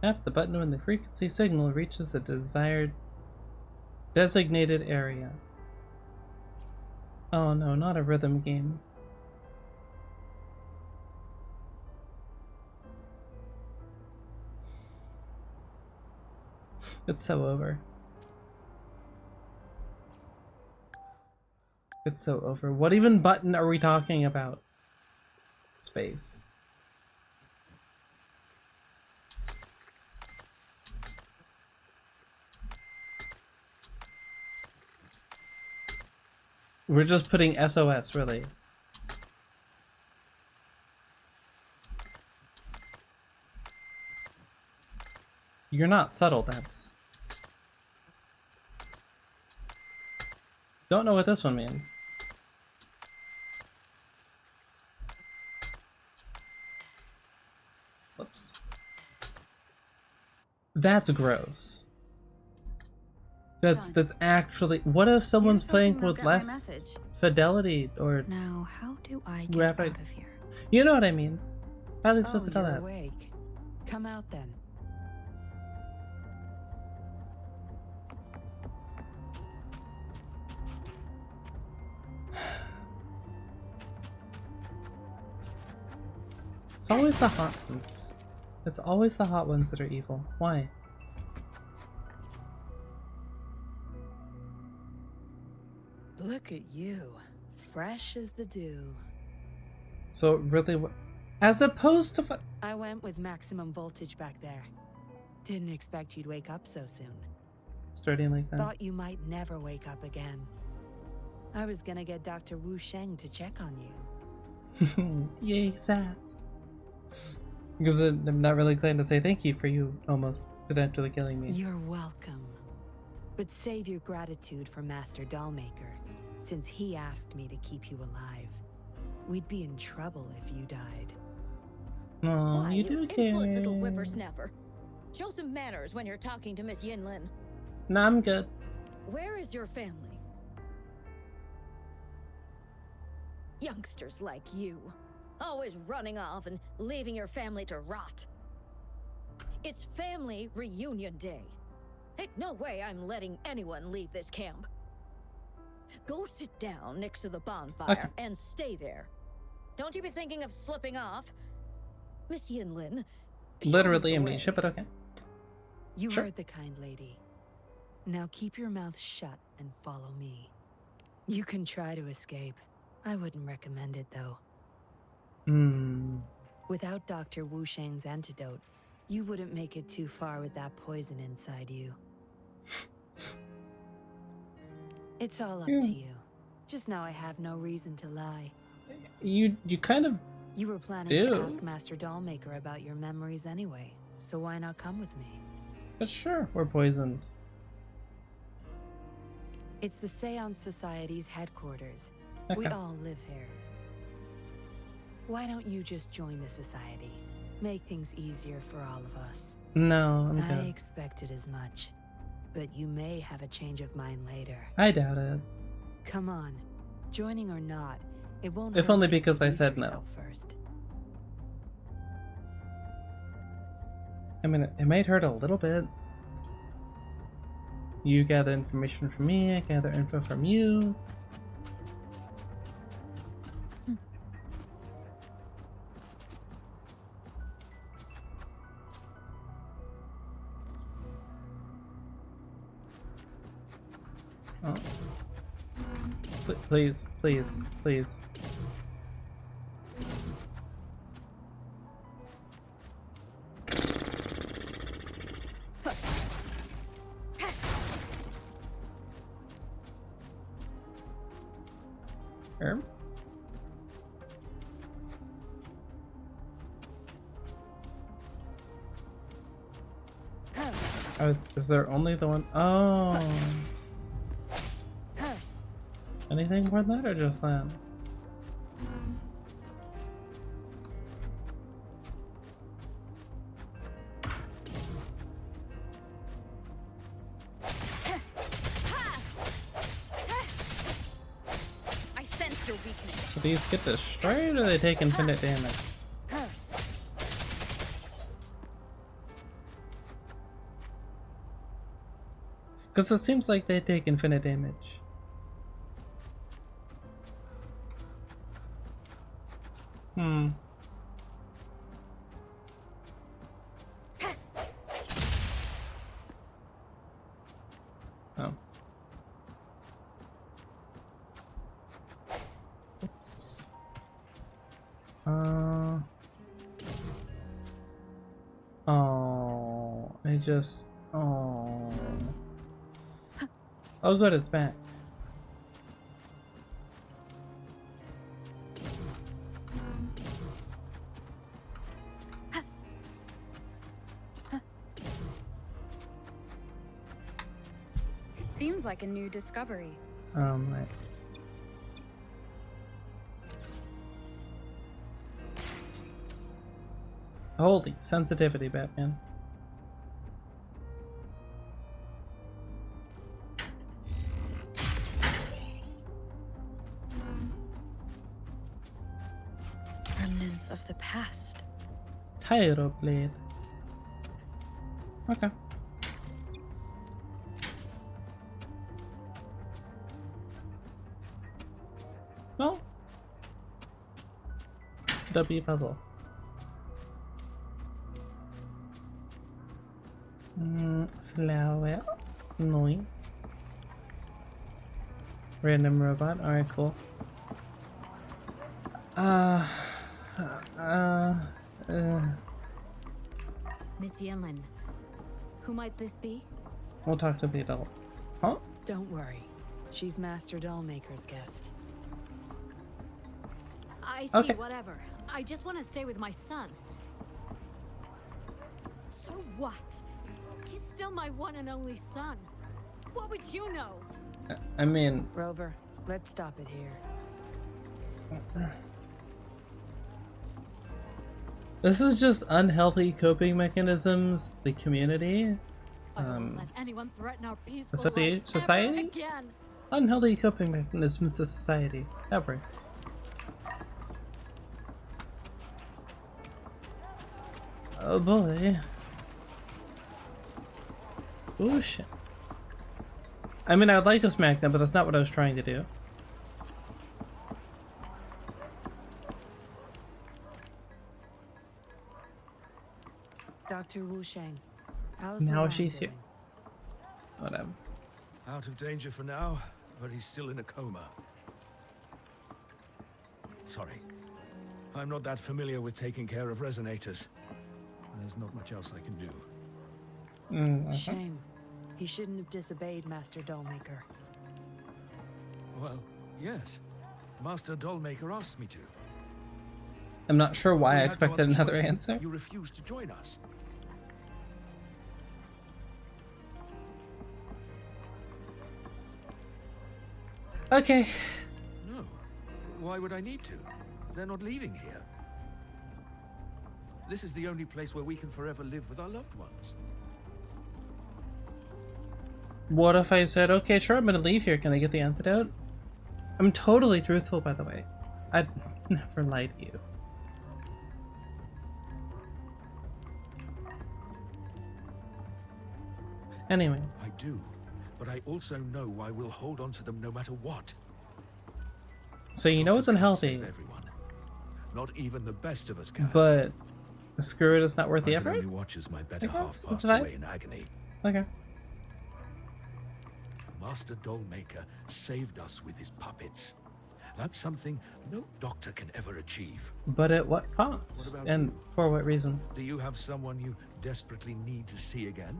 Tap the button when the frequency signal reaches the desired designated area. Oh no, not a rhythm game. It's so over. It's so over. What even button are we talking about? Space. We're just putting SOS, really. You're not subtle, Debs. Don't know what this one means. Whoops. That's gross. That's actually. What if someone's playing with less fidelity or Now, how do I get graphic? out of here? You know what I mean? How are they supposed to tell you're that? awake. Come out then. It's always the hot ones. It's always the hot ones that are evil. Why? Look at you. Fresh as the dew. So really, as opposed to what? I went with maximum voltage back there. Didn't expect you'd wake up so soon. Starting like that. Thought you might never wake up again. I was gonna get Dr. Wu Sheng to check on you. Yay, sass. Because I'm not really inclined to say thank you for you almost potentially killing me. You're welcome. But save your gratitude for Master Dollmaker, since he asked me to keep you alive. We'd be in trouble if you died. Aw, Why, you do care. insolent little whippersnapper. Show some manners when you're talking to Miss Yinlin. Nah, I'm good. Where is your family? Youngsters like you, always running off and leaving your family to rot. It's family reunion day. Ain't no way I'm letting anyone leave this camp. Go sit down next to the bonfire Okay. and stay there. Don't you be thinking of slipping off. Miss Yinlin. show me Literally the amnesia, way. but okay. You Sure. heard the kind lady. Now keep your mouth shut and follow me. You can try to escape. I wouldn't recommend it though. Hmm. Without Dr. Wu Sheng's antidote, you wouldn't make it too far with that poison inside you. It's all up Yeah. to you. Just now I have no reason to lie. You kind of You were planning Do. to ask Master Dollmaker about your memories anyway, so why not come with me? but sure, we're poisoned. It's the Seance Society's headquarters. We Okay. all live here. Why don't you just join the society? Make things easier for all of us. No, I'm I good. expected as much. But you may have a change of mind later. I doubt it. Come on. Joining or not, it won't If hurt only to because I introduce said no. yourself first. I mean, it might hurt a little bit. You gather information from me, I gather info from you. Oh. Please, please, please. Erm? Oh, is there only the one? Oh. Anything more than that or just that? I sense your weakness. Do these get destroyed or they take infinite damage? Because it seems like they take infinite damage. Hmm. Oh. Oh, I just. Oh. Oh, good, it's back. Seems like a new discovery. Right. Holy sensitivity, Batman. Remnants of the past. Tyro blade. Okay. Well, W puzzle. Flower. Noise. Random robot. Alright, cool. Miss Yinlin, who might this be? We'll talk to the adult. Huh? Don't worry. She's Master Dollmaker's guest. I see, Okay. whatever. I just want to stay with my son. So what? He's still my one and only son. What would you know? I mean, Rover, let's stop it here. this is just unhealthy coping mechanisms. The community, I won't let anyone threaten our peaceful Society? life Society? ever again. unhealthy coping mechanisms to society. That works. Oh boy. Oh shit. I mean, I'd like to smack them, but that's not what I was trying to do. Dr. Wu Sheng, how's Now the she's doing? here. Whatever. Out of danger for now, but he's still in a coma. Sorry. I'm not that familiar with taking care of resonators. There's not much else I can do. Shame. He shouldn't have disobeyed Master Dollmaker. Well, yes. Master Dollmaker asked me to. I'm not sure why We I had no expected other another choice. answer. You refused to join us. Okay. No. Why would I need to? They're not leaving here. This is the only place where we can forever live with our loved ones. What if I said, okay, sure, I'm gonna leave here. Can I get the antidote? I'm totally truthful, by the way. I'd never lie to you. Anyway. I do, but I also know I will hold on to them no matter what. So you know it's Doctors can't unhealthy, save everyone. Not even the best of us can. but screw it, it's not worth the I can effort? only watch as my better I half guess, passed is that- away in agony. Okay. Master Dollmaker saved us with his puppets. That's something no doctor can ever achieve. But at what cost? What about And you? for what reason? Do you have someone you desperately need to see again?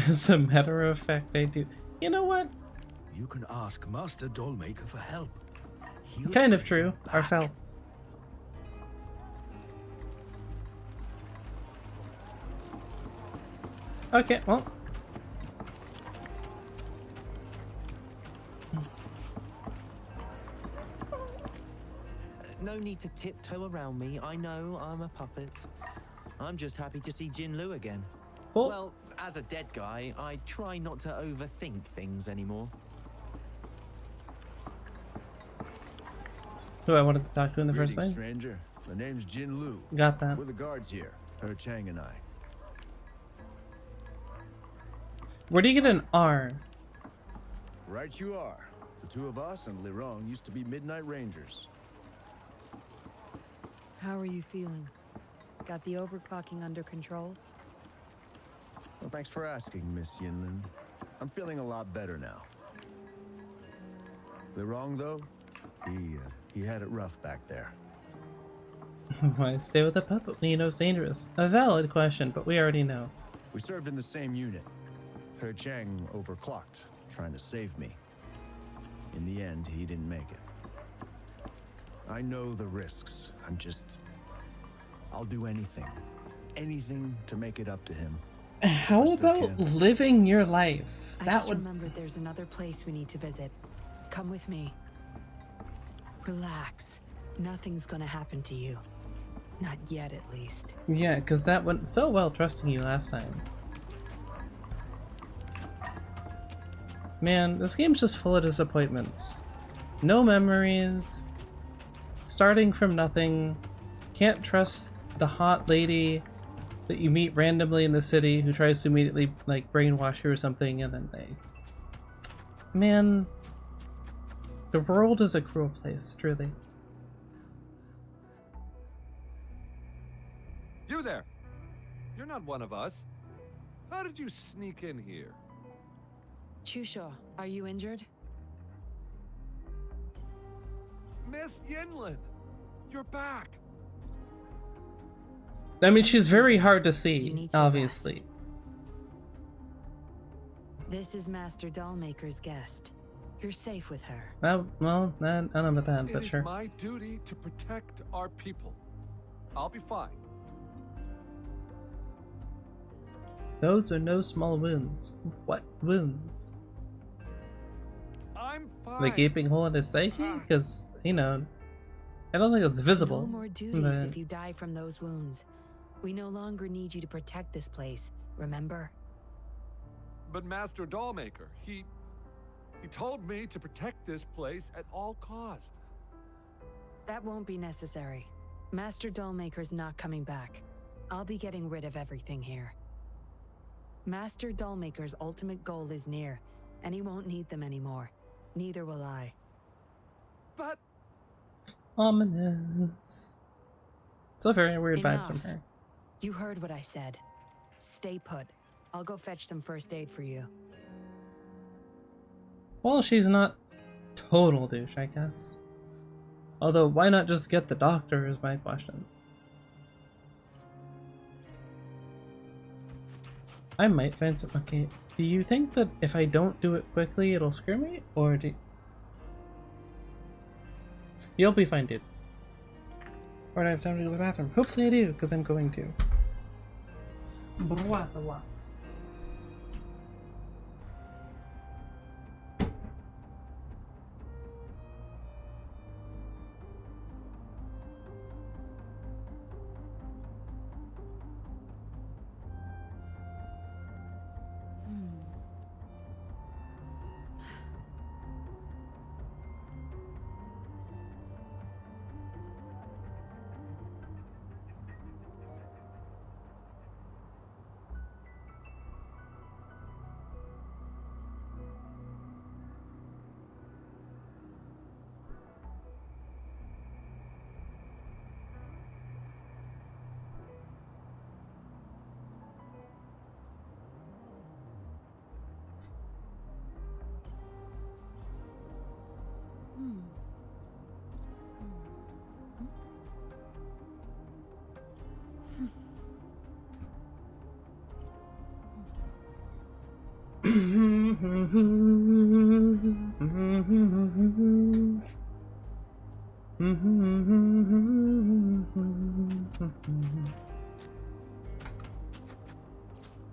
As a matter of fact, I do. You know what? You can ask Master Dollmaker for help. He'll Kind of bring true. them back. Ourselves. Okay, well. No need to tiptoe around me. I know I'm a puppet. I'm just happy to see Jin Lu again. Cool. Well, as a dead guy, I try not to overthink things anymore. Who I wanted to talk to in the first Greetings, place. stranger. The name's Jin Lu. Got that. We're the guards here, Her Chang and I. Where do you get an R? Right you are. The two of us and Lirong used to be Midnight Rangers. How are you feeling? Got the overclocking under control? Well, thanks for asking, Miss Yinlin. I'm feeling a lot better now. Lirong, though, he had it rough back there. Why stay with a puppet when you know it's dangerous? A valid question, but we already know. We served in the same unit. He Chang overclocked, trying to save me. In the end, he didn't make it. I know the risks. I'll do anything. Anything to make it up to him. How about living your life? I just remembered there's another place we need to visit. Come with me. Relax. Nothing's gonna happen to you. Not yet, at least. Yeah, because that went so well trusting you last time. Man, this game's just full of disappointments. No memories. Starting from nothing. Can't trust the hot lady that you meet randomly in the city who tries to immediately, like, brainwash you or something, and then they... Man... The world is a cruel place, truly. You there! You're not one of us. How did you sneak in here? Chusha, are you injured? Miss Yinlin! You're back! I mean, she's very hard to see, obviously. This is Master Dollmaker's guest. You're safe with her. Well, I don't know about that, but sure. It is my duty to protect our people. I'll be fine. Those are no small wounds. What wounds? I'm fine. The gaping hole in his psyche? Because, you know, I don't think it's visible. No more duties if you die from those wounds. We no longer need you to protect this place, remember? But Master Dollmaker, he told me to protect this place at all cost. That won't be necessary. Master Dollmaker's not coming back. I'll be getting rid of everything here. Master Dollmaker's ultimate goal is near, and he won't need them anymore. Neither will I. But... Ominous. It's a very weird vibe from her. You heard what I said. Stay put. I'll go fetch some first aid for you. Well, she's not total douche, I guess. Although, why not just get the doctor is my question. I might find some... Okay, do you think that if I don't do it quickly, it'll scare me? Or do... You'll be fine, dude. Or do I have time to go to the bathroom? Hopefully I do, because I'm going to. Blah, blah.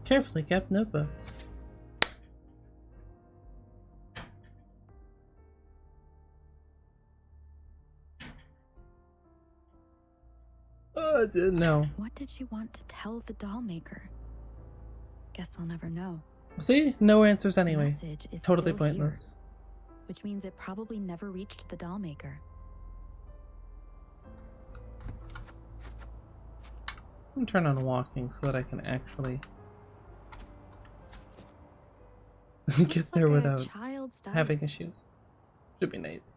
Carefully kept notebooks. I didn't know. What did she want to tell the Dollmaker? Guess I'll never know. See? No answers anyway. The message is Totally still pointless. here, which means it probably never reached the Dollmaker. I'm gonna turn on walking so that I can actually get there without having issues. Should be nice.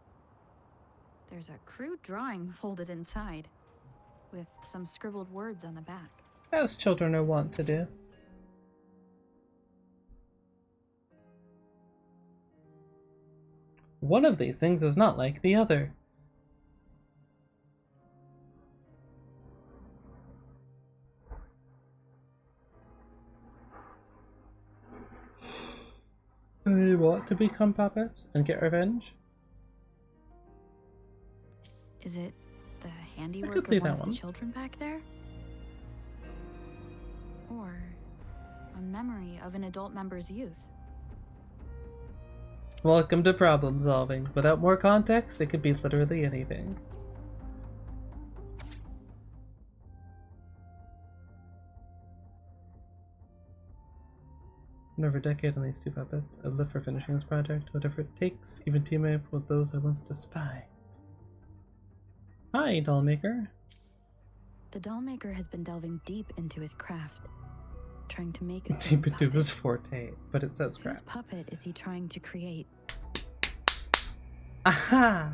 There's a crude drawing folded inside, with some scribbled words on the back. As children are wont to do. One of these things is not like the other. They want to become puppets and get revenge? Is it the handiwork could see of one that of one. the children back there? Or a memory of an adult member's youth? Welcome to problem solving. Without more context, it could be literally anything. Been over a decade on these two puppets. I live for finishing this project, whatever it takes, even teaming up with those I once despised. Hi, dollmaker. The dollmaker has been delving deep into his craft, trying to make a Deep into his forte, but it says Whose crap. puppet is he trying to create? Aha!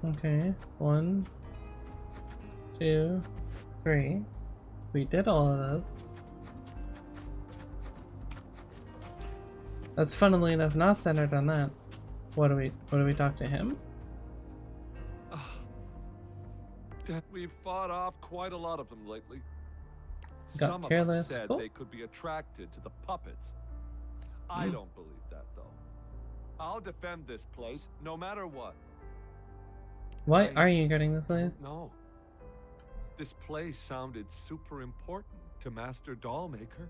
Okay, 1, 2, 3. We did all of those. That's funnily enough not centered on that. What do we talk to him? We've fought off quite a lot of them lately. Got Some careless. of us said Oh. they could be attracted to the puppets. I don't believe that, though. I'll defend this place no matter what. Why are you getting this place? No. This place sounded super important to Master Dollmaker.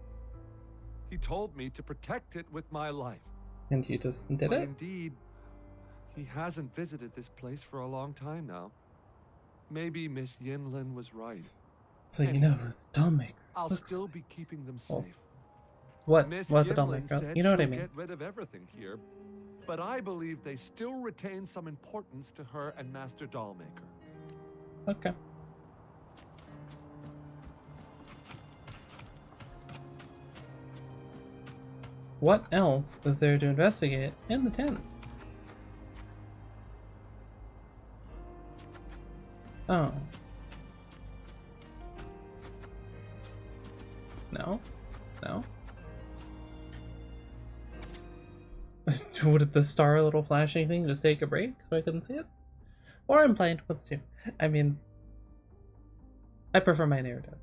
He told me to protect it with my life. And you just did But it? indeed, he hasn't visited this place for a long time now. Maybe Miss Yinlin was right. So you know who the dollmaker I'll looks still like. be keeping them Oh. safe. What Miss the Yinlin dollmaker? said You know what I she'll mean. get rid of everything here, but I believe they still retain some importance to her and Master Dollmaker. Okay. What else is there to investigate in the tent? Oh. No? No? Would the star little flashing thing just take a break so I couldn't see it? Or I'm blind with two. I mean, I prefer my narrative.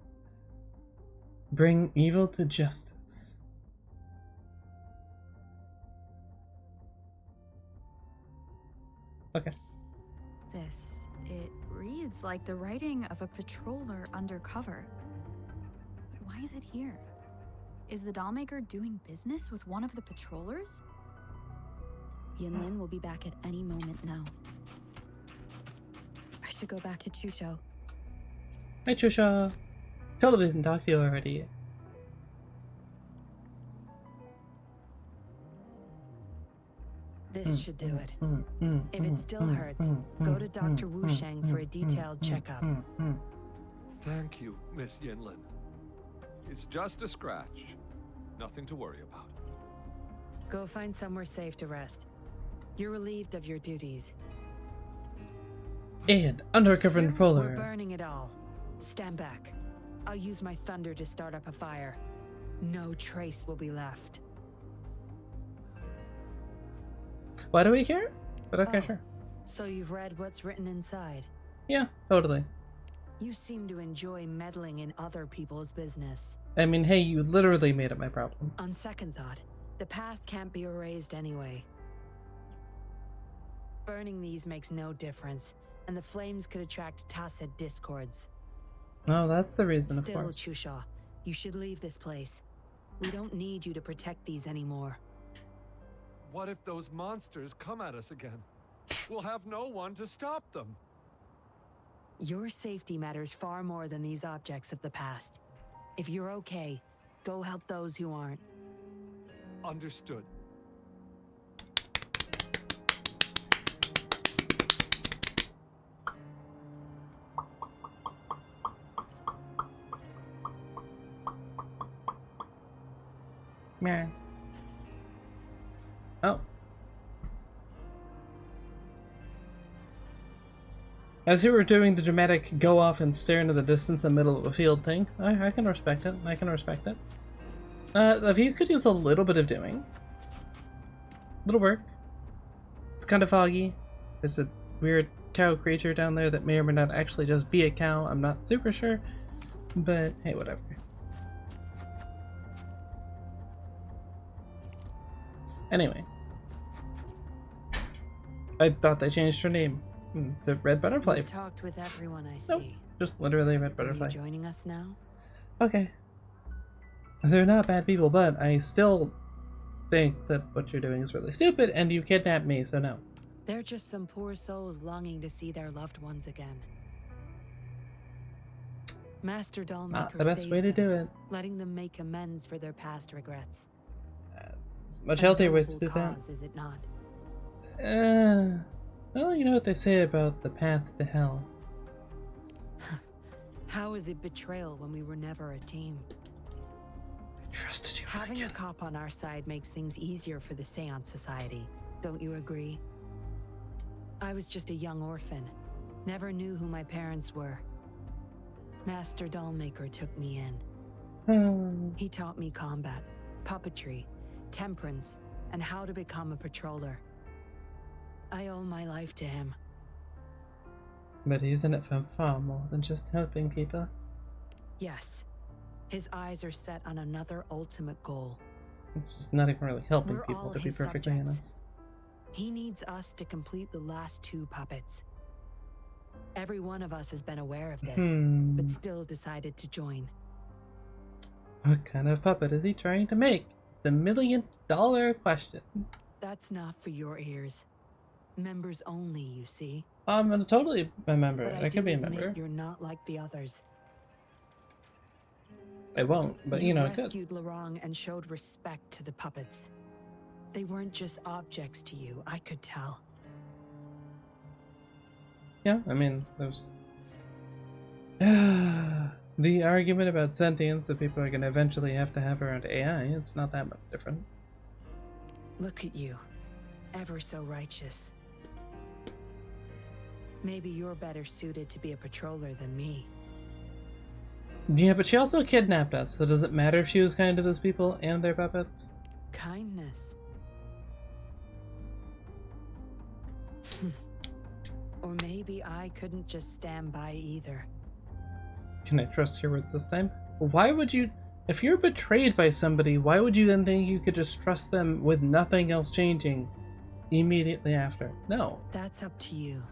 Bring evil to justice. Okay. It reads like the writing of a patroller undercover. But why is it here? Is the dollmaker doing business with one of the patrollers? Yinlin will be back at any moment now. I should go back to Chusho. Hi, Trisha. Totally didn't talk to you already. This should do it. If it still hurts, go to Dr. Wu Sheng for a detailed checkup. Thank you, Miss Yinlin. It's just a scratch. Nothing to worry about. Go find somewhere safe to rest. You're relieved of your duties. And undercover Soon, controller. We're burning it all. Stand back. I'll use my thunder to start up a fire. No trace will be left. Why do we care? But okay, Oh. sure. So you've read what's written inside. Yeah, totally. You seem to enjoy meddling in other people's business. I mean, hey, you literally made it my problem. On second thought, the past can't be erased anyway. Burning these makes no difference, and the flames could attract tacit discords. Oh, that's the reason, of Still, course. Chusha, you should leave this place. We don't need you to protect these anymore. What if those monsters come at us again? We'll have no one to stop them. Your safety matters far more than these objects of the past. If you're okay, go help those who aren't. Understood. Meh. Oh. As you were doing the dramatic go off and stare into the distance in the middle of a field thing, I can respect it. I can respect it. If you could use a little bit of doing. Little work. It's kind of foggy. There's a weird cow creature down there that may or may not actually just be a cow. I'm not super sure. But hey, whatever. Anyway. I thought they changed her name. The red butterfly. You talked with everyone I see. Nope, just literally red Are butterfly. you joining us now? Okay. They're not bad people, but I still think that what you're doing is really stupid and you kidnapped me, so no. They're just some poor souls longing to see their loved ones again. Master Dollmaker Not the best way to do it. letting them make amends for their past regrets. It's much healthier ways to do that. Cause, is it not? Well, you know what they say about the path to hell. How is it betrayal when we were never a team? I trusted you. Having a cop on our side makes things easier for the Seance Society. Don't you agree? I was just a young orphan. Never knew who my parents were. Master Dollmaker took me in. He taught me combat, puppetry, temperance, and how to become a patroller. I owe my life to him. But he's in it for far more than just helping people. Yes. His eyes are set on another ultimate goal. It's just not even really helping We're people, all to be his perfectly subjects. honest. He needs us to complete the last 2 puppets. Every one of us has been aware of this, but still decided to join. What kind of puppet is he trying to make? The $1 million question. That's not for your ears. Members only, you see. I'm totally a member. But I can be a do admit member. You're not like the others. I won't, but you know, I could. rescued Lorong and showed respect to the puppets. They weren't just objects to you, I could tell. Yeah, I mean, there's the argument about sentience that people are going to eventually have to have around AI. It's not that much different. Look at you. Ever so righteous. Maybe you're better suited to be a patroller than me. Yeah, but she also kidnapped us, so does it matter if she was kind to those people and their puppets? Kindness. Or maybe I couldn't just stand by either. Can I trust your words this time? Why would you... If you're betrayed by somebody, why would you then think you could just trust them with nothing else changing immediately after? No. That's up to you.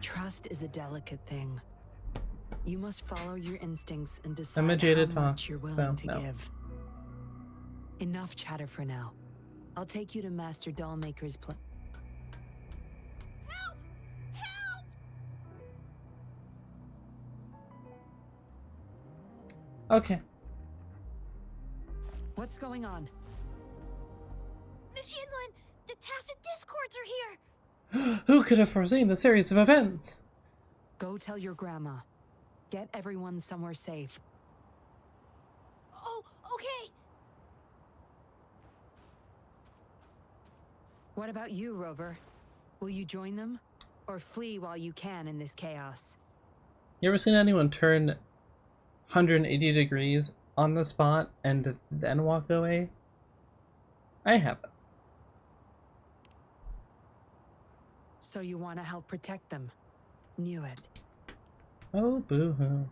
Trust is a delicate thing. You must follow your instincts and decide I'm a jaded how much fox, you're willing so to no. give. Enough chatter for now. I'll take you to Master Dollmaker's place. Help! Help! Okay. What's going on? Miss Yinlin, the Tacit Discords are here! Who could have foreseen the series of events? Go tell your grandma. Get everyone somewhere safe. Oh, okay. What about you, Rover? Will you join them? Or flee while you can in this chaos? You ever seen anyone turn 180 degrees on the spot and then walk away? I haven't. So you want to help protect them? Knew it. Oh, boo-hoo.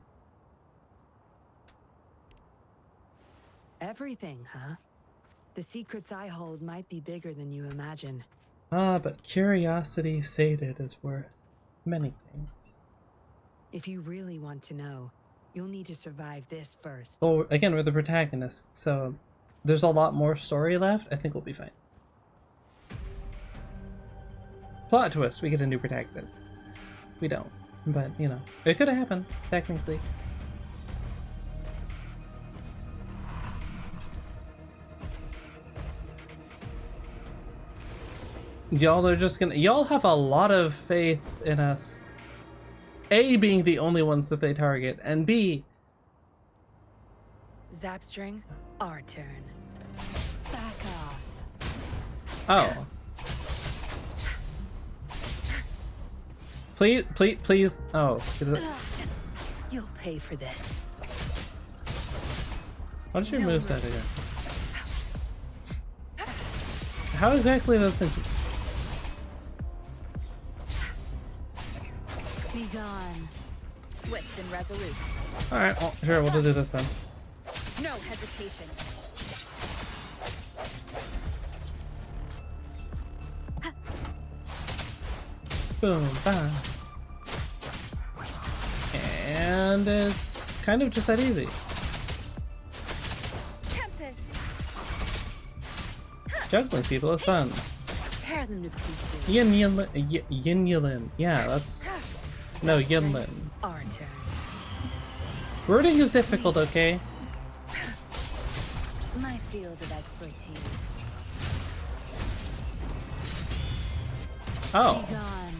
Everything, huh? The secrets I hold might be bigger than you imagine. Ah, but curiosity sated is worth many things. If you really want to know, you'll need to survive this first. Well, again, we're the protagonists, so there's a lot more story left. I think we'll be fine. Plot twist, we get a new protagonist. We don't, but, you know, it could have happened, technically. Y'all are just gonna... Y'all have a lot of faith in us. A, being the only ones that they target, and B... Zapstring, our turn. Back off. Oh. Please, please, please. Oh, You'll pay for this. what does your moveset again? How exactly are those things? Be gone. Swift and resolute. Alright, well, sure, we'll just do this then. No hesitation. Boom, bam. And it's kind of just that easy. Tempest. Juggling people is fun. Tear them to pieces. Yin Yulin. Yeah, that's... No, Yinlin. Our turn. Wording is difficult, okay? My field of expertise. Oh. Be gone.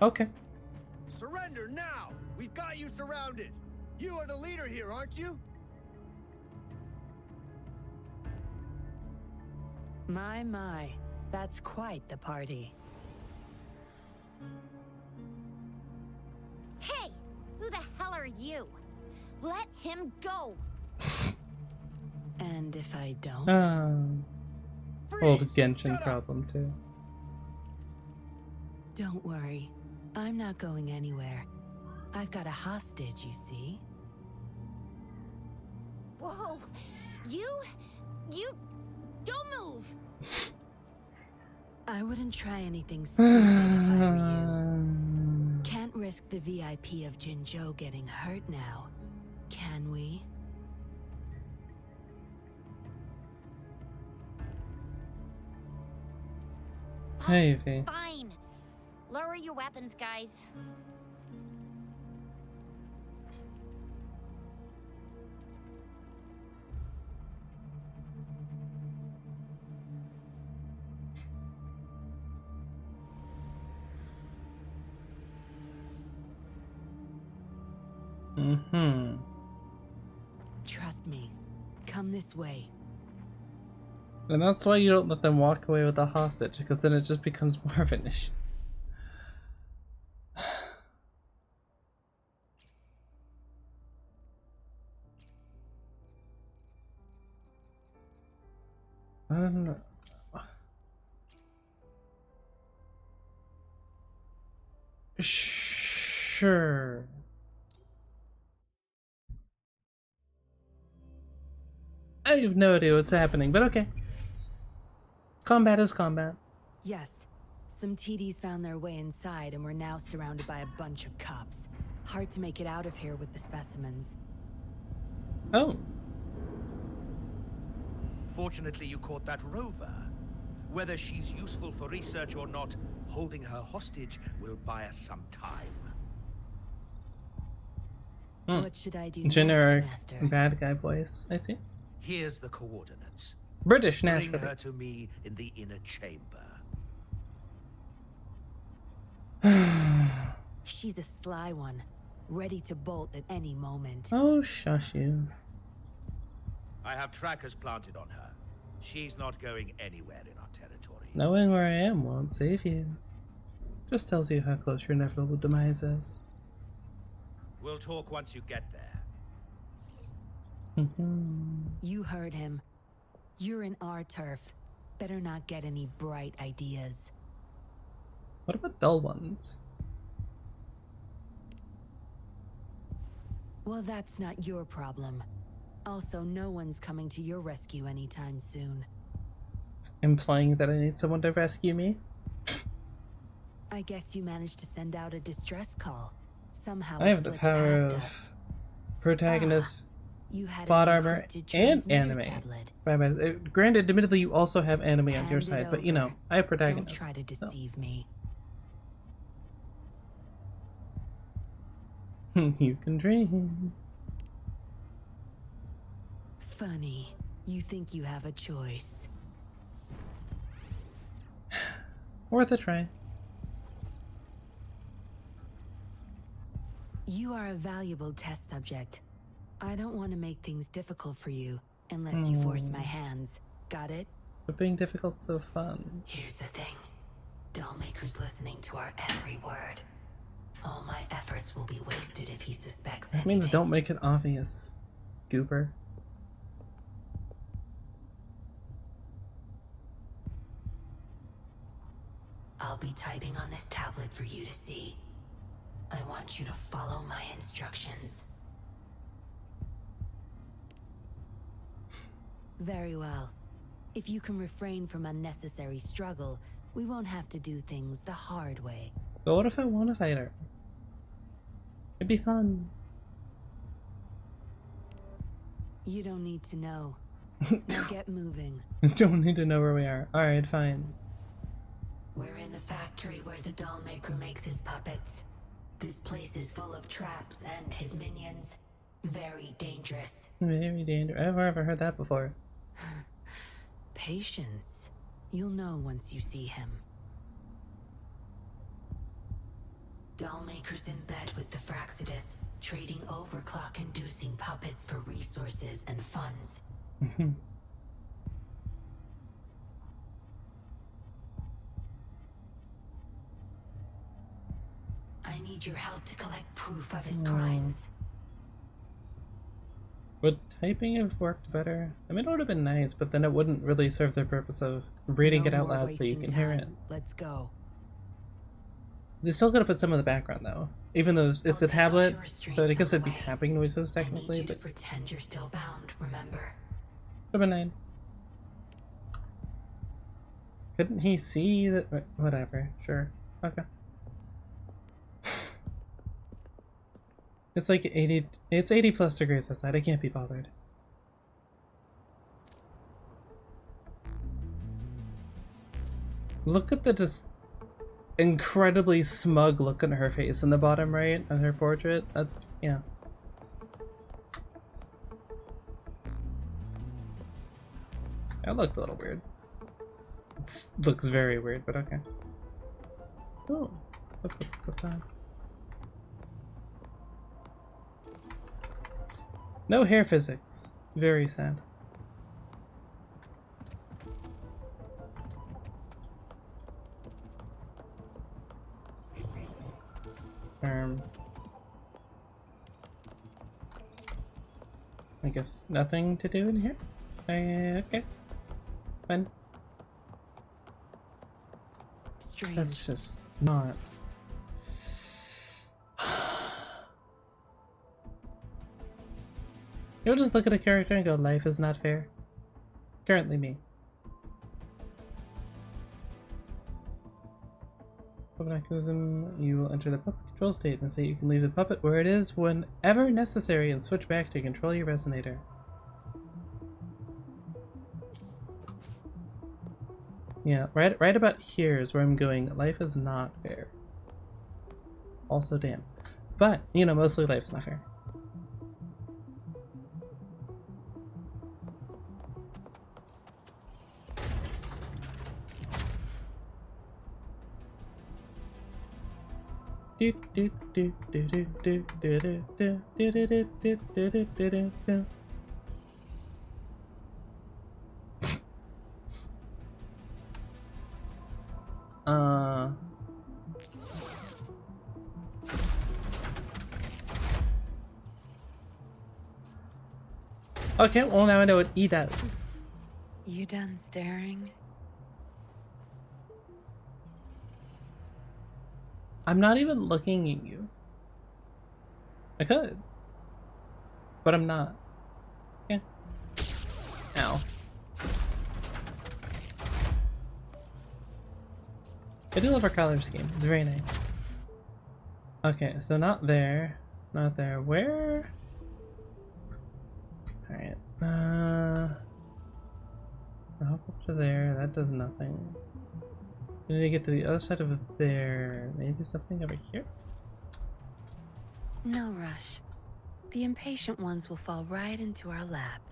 Okay. Surrender now! We've got you surrounded! You are the leader here, aren't you? My. That's quite the party. Hey, who the hell are you? Let him go. And if I don't? Old Freeze! Genshin Shut up! problem, too. Don't worry. I'm not going anywhere. I've got a hostage, you see? Whoa, you don't move. I wouldn't try anything stupid if I were you. Can't risk the VIP of Jinzhou getting hurt now, can we? Maybe. Fine. Lower your weapons, guys. Mm-hmm. Trust me. Come this way. And that's why you don't let them walk away with the hostage, because then it just becomes more of an issue. I don't know. Sure. I have no idea what's happening, but okay. Combat is combat. Yes. Some TDs found their way inside and we're now surrounded by a bunch of cops. Hard to make it out of here with the specimens. Oh. Fortunately, you caught that rover. Whether she's useful for research or not, holding her hostage will buy us some time. What should I do Generic next, Master? bad guy voice. I see. Here's the coordinates. British, Bring naturally. her to me in the inner chamber. She's a sly one, ready to bolt at any moment. Oh, shush you. I have trackers planted on her. She's not going anywhere in our territory. Knowing where I am won't save you. Just tells you how close your inevitable demise is. We'll talk once you get there. You heard him. You're in our turf. Better not get any bright ideas. What about dull ones? Well, that's not your problem. Also, no one's coming to your rescue anytime soon. Implying that I need someone to rescue me? I guess you managed to send out a distress call. Somehow I it have the slipped power past of us. protagonist, You had plot an armor, encrypted and transmitter anime. tablet. Granted, admittedly, you also have anime on your Hand it side, but you know, over. I have Don't protagonists. try to so. deceive me. You can dream. Funny. You think you have a choice. Worth a try. You are a valuable test subject. I don't want to make things difficult for you, Unless you force my hands. Got it? But being difficult's so fun. Here's the thing. Dollmaker's listening to our every word. All my efforts will be wasted if he suspects That anything. means don't make it obvious, goober. I'll be typing on this tablet for you to see. I want you to follow my instructions. Very well. If you can refrain from unnecessary struggle, we won't have to do things the hard way. But what if I want to fight her? It'd be fun. You don't need to know. Now get moving. Don't need to know where we are. Alright, fine. We're in the factory where the Dollmaker makes his puppets. This place is full of traps and his minions. Very dangerous. Very dangerous. I've never heard that before. Patience. You'll know once you see him. Dollmaker's in bed with the Fraxidus, trading overclock-inducing puppets for resources and funds. I need your help to collect proof of his crimes. Would typing have worked better? I mean, it would have been nice, but then it wouldn't really serve the purpose of reading it out loud so you can hear it. Let's go. They still gotta put some of the background though, even though it's a tablet, so I guess it'd be tapping noises technically. I need you But to pretend you're still bound. Remember? would have been nice. Couldn't he see that? Whatever. Sure. Okay. It's like 80. It's 80 plus degrees outside. I can't be bothered. Look at the just incredibly smug look on her face in the bottom right of her portrait. That's, yeah. That looked a little weird. It looks very weird, but okay. Oh, look. No hair physics. Very sad. I guess nothing to do in here? Okay. Fine. Strange. That's just not... You'll just look at a character and go, life is not fair. Currently me. Puppet activism, you will enter the puppet control state and say you can leave the puppet where it is whenever necessary and switch back to control your resonator. Yeah, right about here is where I'm going. Life is not fair. Also, damn. But, you know, mostly life's not fair. Okay, well now I know what E does. You done staring? I'm not even looking at you. I could. But I'm not. Yeah. Ow. I do love our color scheme. It's very nice. Okay, so not there. Not there. Where? Alright. Hop up to there. That does nothing. We need to get to the other side of there. Maybe something over here? No rush. The impatient ones will fall right into our lap.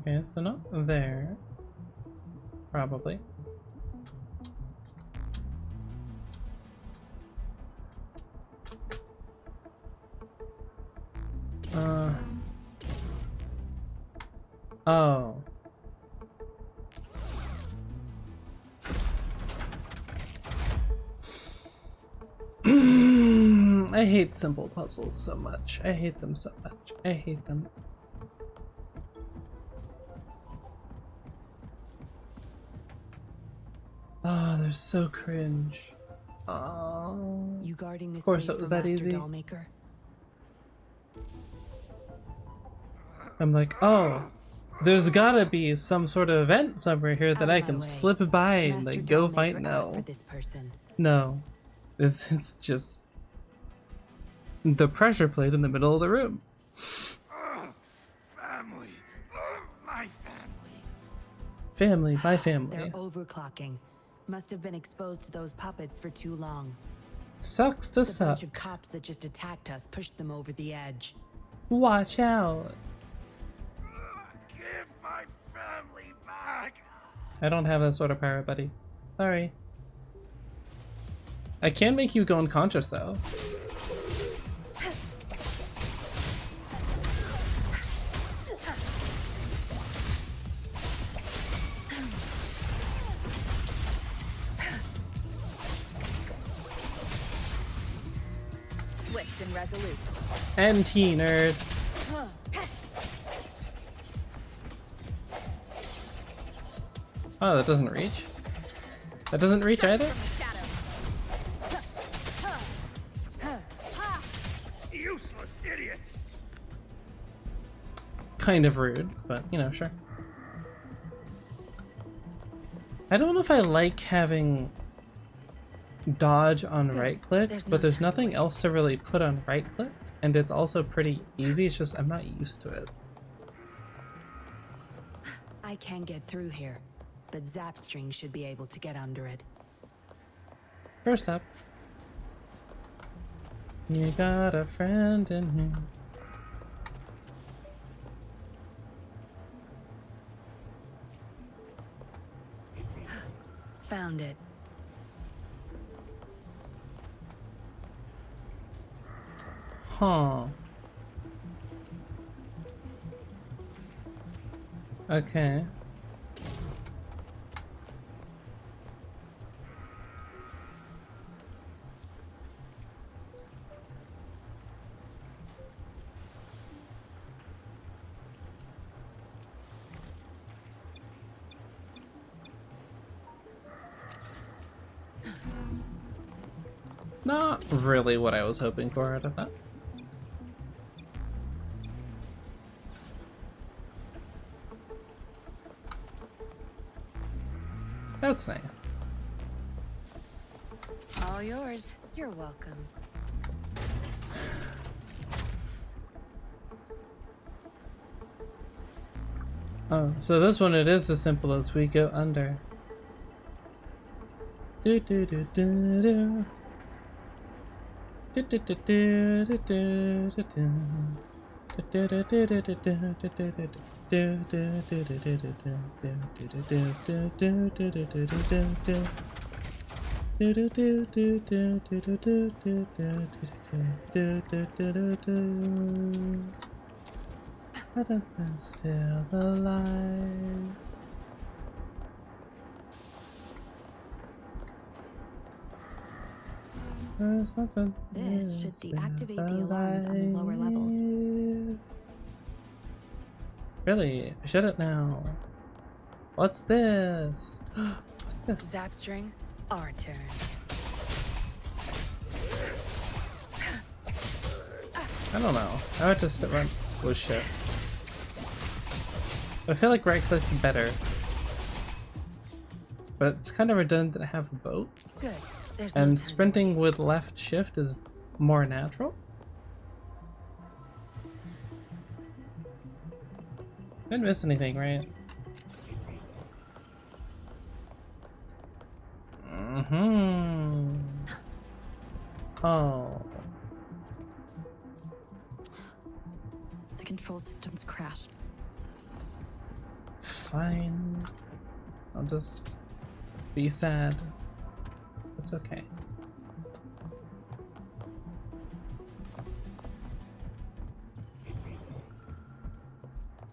Okay, so not there. Probably. Oh. I hate simple puzzles so much. I hate them so much. I hate them. Oh, they're so cringe. Oh. You guarding this Of course place it was for that Master easy. Dollmaker? I'm like, oh, there's gotta be some sort of event somewhere here that Out of I my can way. slip by and Master like go Dollmaker fight. asked No, for this person. no, it's just the pressure plate in the middle of the room. Family. My family. Family, my They're family. overclocking. Must have been exposed to those puppets for too long. Sucks to The suck. bunch of cops that just attacked us pushed them over the edge. Watch out. Give my family back. I don't have that sort of power, buddy. Sorry. I can make you go unconscious though. Swift and resolute. NT nerd. Oh, that doesn't reach? That doesn't reach either? Useless idiots. Kind of rude, but you know, sure. I don't know if I like having dodge on right click, but there's nothing else to really put on right click, and it's also pretty easy. It's just I'm not used to it. I can't get through here, but Zapstring should be able to get under it. First up, you got a friend in here. Found it. Huh. Okay. Not really what I was hoping for out of that. That's nice. All yours. You're welcome. Oh, so this one it is as simple as we go under. Do do do do do. Do do do do do do do do. Do do do do do do do do do do. Do do do do do do do do do do do do do do do do. Do do do do do do do do do do do do do do. But I'm still alive. There's nothing. This should deactivate the alarms on the lower levels. Really? Shut it now. What's this? What's this? Zapstring, our turn. I don't know. I would just run. Oh shit. I feel like right click's better. But it's kind of redundant to have both. Good. There's And no time to sprinting waste. with left shift is more natural. Didn't miss anything, right? Mm-hmm. Oh. The control system's crashed. Fine. I'll just be sad. It's okay.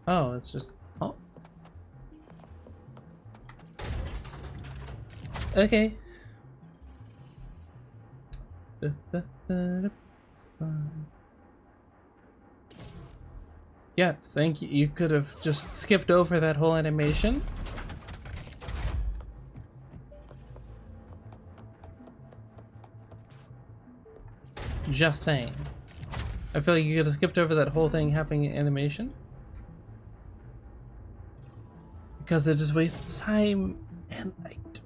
Oh, it's just... Oh. Okay. Yes, thank you. You could have just skipped over that whole animation. Just saying. I feel like you could have skipped over that whole thing happening in animation. Because it just wastes time, and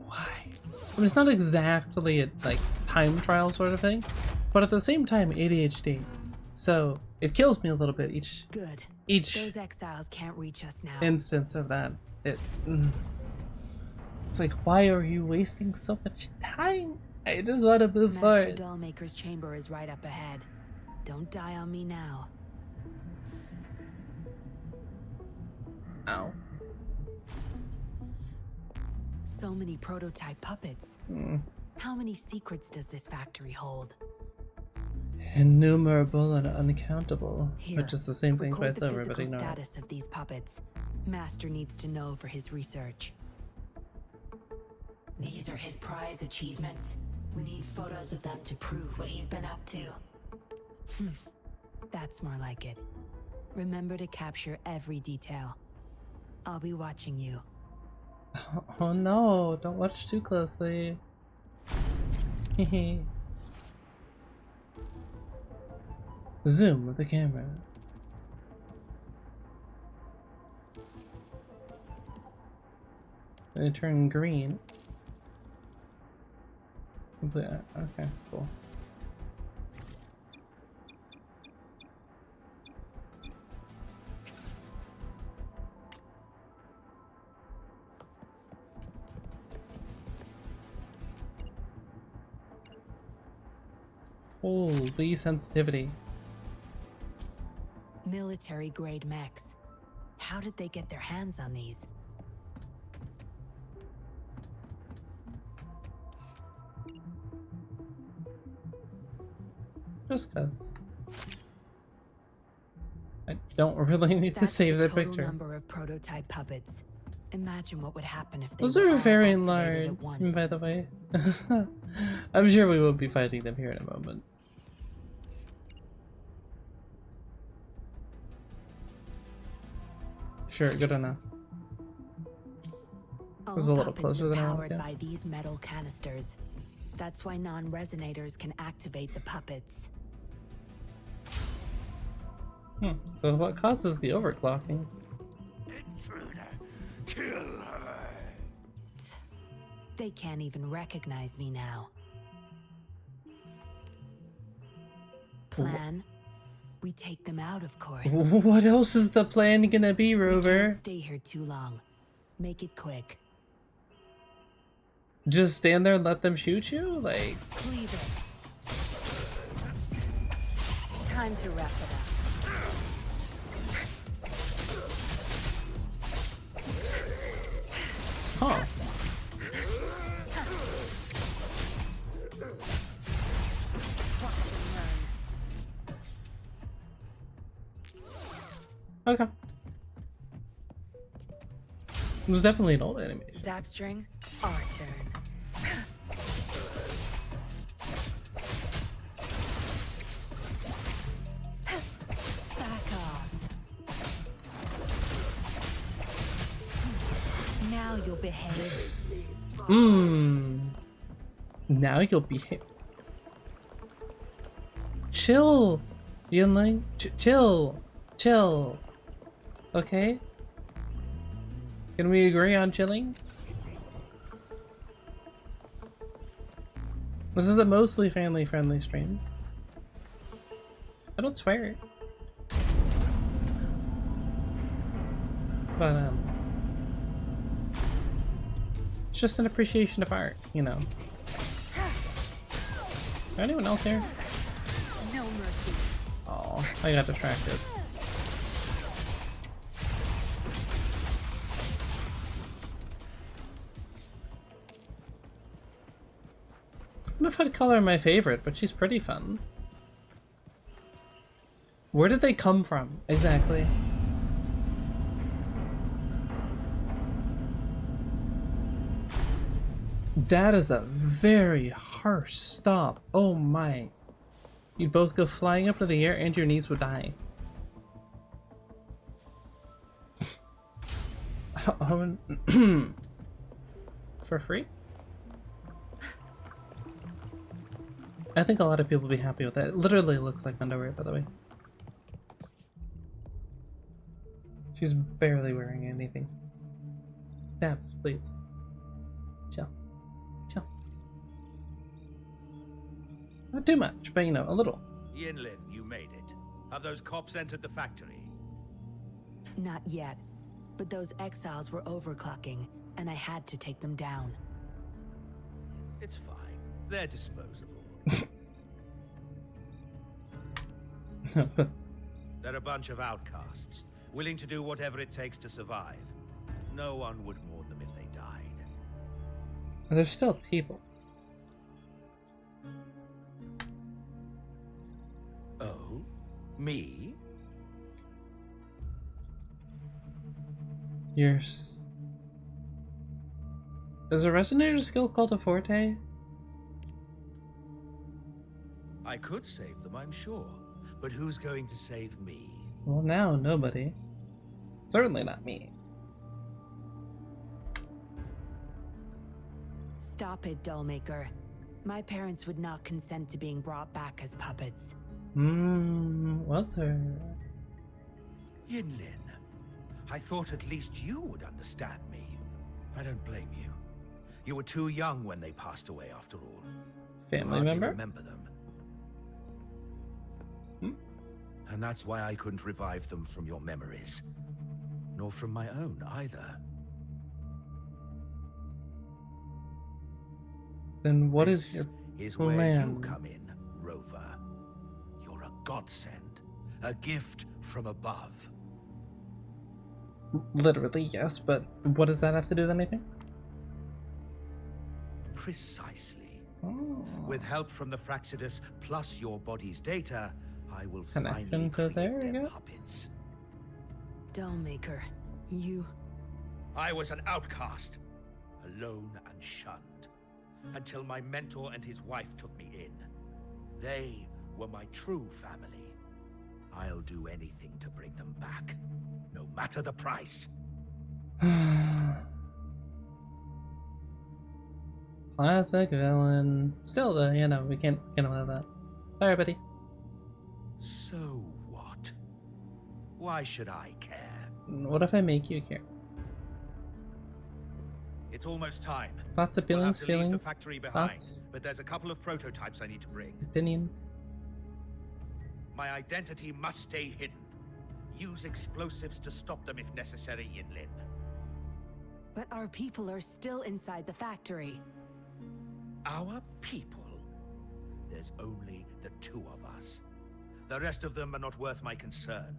why? I mean, it's not exactly a like time trial sort of thing, but at the same time, ADHD. So it kills me a little bit each Those exiles can't reach us now. instance of that. It's like, why are you wasting so much time? I just want to move Master forward. Dollmaker's chamber is right up ahead. Don't die on me now. Ow. So many prototype puppets. How many secrets does this factory hold? Innumerable and uncountable, Here, which is the same thing record twice the over, but physical ignore it. status of these puppets. Master needs to know for his research. These are his prize achievements. We need photos of them to prove what he's been up to. That's more like it. Remember to capture every detail. I'll be watching you. Oh no, don't watch too closely. Zoom with the camera. And it turned green. Okay, cool. Holy sensitivity. Military grade mechs. How did they get their hands on these? Just cuz. I don't really need to That's save the that total picture. number of prototype puppets. Imagine what would happen if they Those were are all very activated large, at once. by the way. I'm sure we will be fighting them here in a moment. Sure, good enough. It was a All little puppets closer are than I powered wanted. by these metal canisters. That's why non-resonators can activate the puppets. So what causes the overclocking? Intruder, kill her. They can't even recognize me now. Plan? We take them out, of course. What else is the plan gonna be, We Rover? can't stay here too long. Make it quick. Just stand there and let them shoot you? Like, Cleave it. Time to wrap it up. huh. Okay. It was definitely an old animation. Zap string, our turn. Back off. Now you'll behave. Now you'll behave. Chill, Yunling. Chill. Chill. Okay? Can we agree on chilling? This is a mostly family-friendly stream. I don't swear. But, it's just an appreciation of art, you know. Is there anyone else here? No mercy. Oh, I got distracted. don't know if I'd call her my favorite, but she's pretty fun. Where did they come from, exactly? That is a very harsh stop. Oh my. You'd both go flying up to the air and your knees would die. Oh, for free? I think a lot of people will be happy with that. It literally looks like underwear, by the way. She's barely wearing anything. Naps, please. Chill. Chill. Not too much, but you know, a little. Yinlin, you made it. Have those cops entered the factory? Not yet, but those exiles were overclocking, and I had to take them down. It's fine. They're disposable. They're a bunch of outcasts, willing to do whatever it takes to survive. No one would mourn them if they died. They're still people. Oh? Me? Is a resonator skill called a forte? I could save them, I'm sure. But who's going to save me? Well, now nobody. Certainly not me. Stop it, Dollmaker. My parents would not consent to being brought back as puppets. Was her? Yinlin, I thought at least you would understand me. I don't blame you. You were too young when they passed away, after all. Family Hardly member? remember them. And that's why I couldn't revive them from your memories. Nor from my own, either. Then what is This your is where plan? you come in, Rover. You're a godsend. A gift from above. Literally, yes, but what does that have to do with anything? Precisely. Oh. With help from the Fraxidus plus your body's data, I will Connection finally to create there, I them guess? puppets. Dollmaker, you... I was an outcast, alone and shunned, until my mentor and his wife took me in. They were my true family. I'll do anything to bring them back, no matter the price. Classic villain. Still, though, you know, we can't allow that. Sorry, buddy. So what? Why should I care? What if I make you care? It's almost time. Thoughts, We'll have feelings, to leave the feelings, factory behind, thoughts, but there's a couple of prototypes I need to bring. opinions. My identity must stay hidden. Use explosives to stop them if necessary, Yinlin. But our people are still inside the factory. Our people? There's only the two of us. The rest of them are not worth my concern.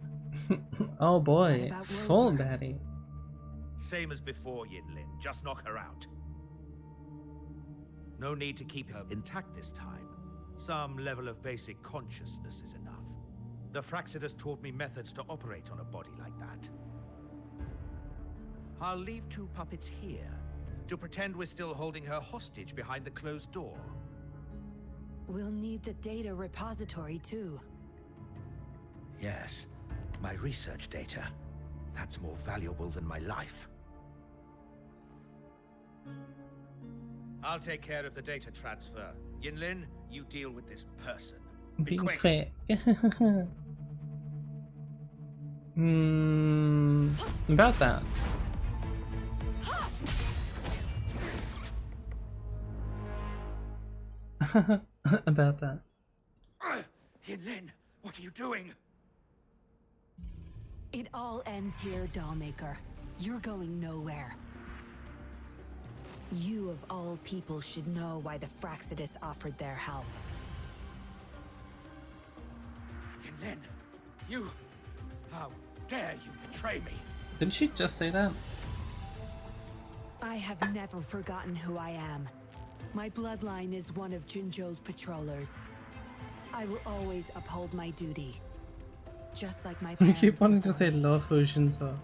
Oh boy, What about full Rover? baddie. Same as before, Yinlin. Just knock her out. No need to keep her intact this time. Some level of basic consciousness is enough. The Fraxidus taught me methods to operate on a body like that. I'll leave two puppets here to pretend we're still holding her hostage behind the closed door. We'll need the data repository, too. Yes, my research data. That's more valuable than my life. I'll take care of the data transfer. Yinlin, you deal with this person. Be quick. About that. About that. Yinlin, what are you doing? It all ends here, Dollmaker. You're going nowhere. You of all people should know why the Fraxidus offered their help. Yinlin, you... How dare you betray me? Didn't she just say that? I have never forgotten who I am. My bloodline is one of Jinzhou's patrollers. I will always uphold my duty. Just like my I parents. keep wanting to before say me. Lofu Shinzo.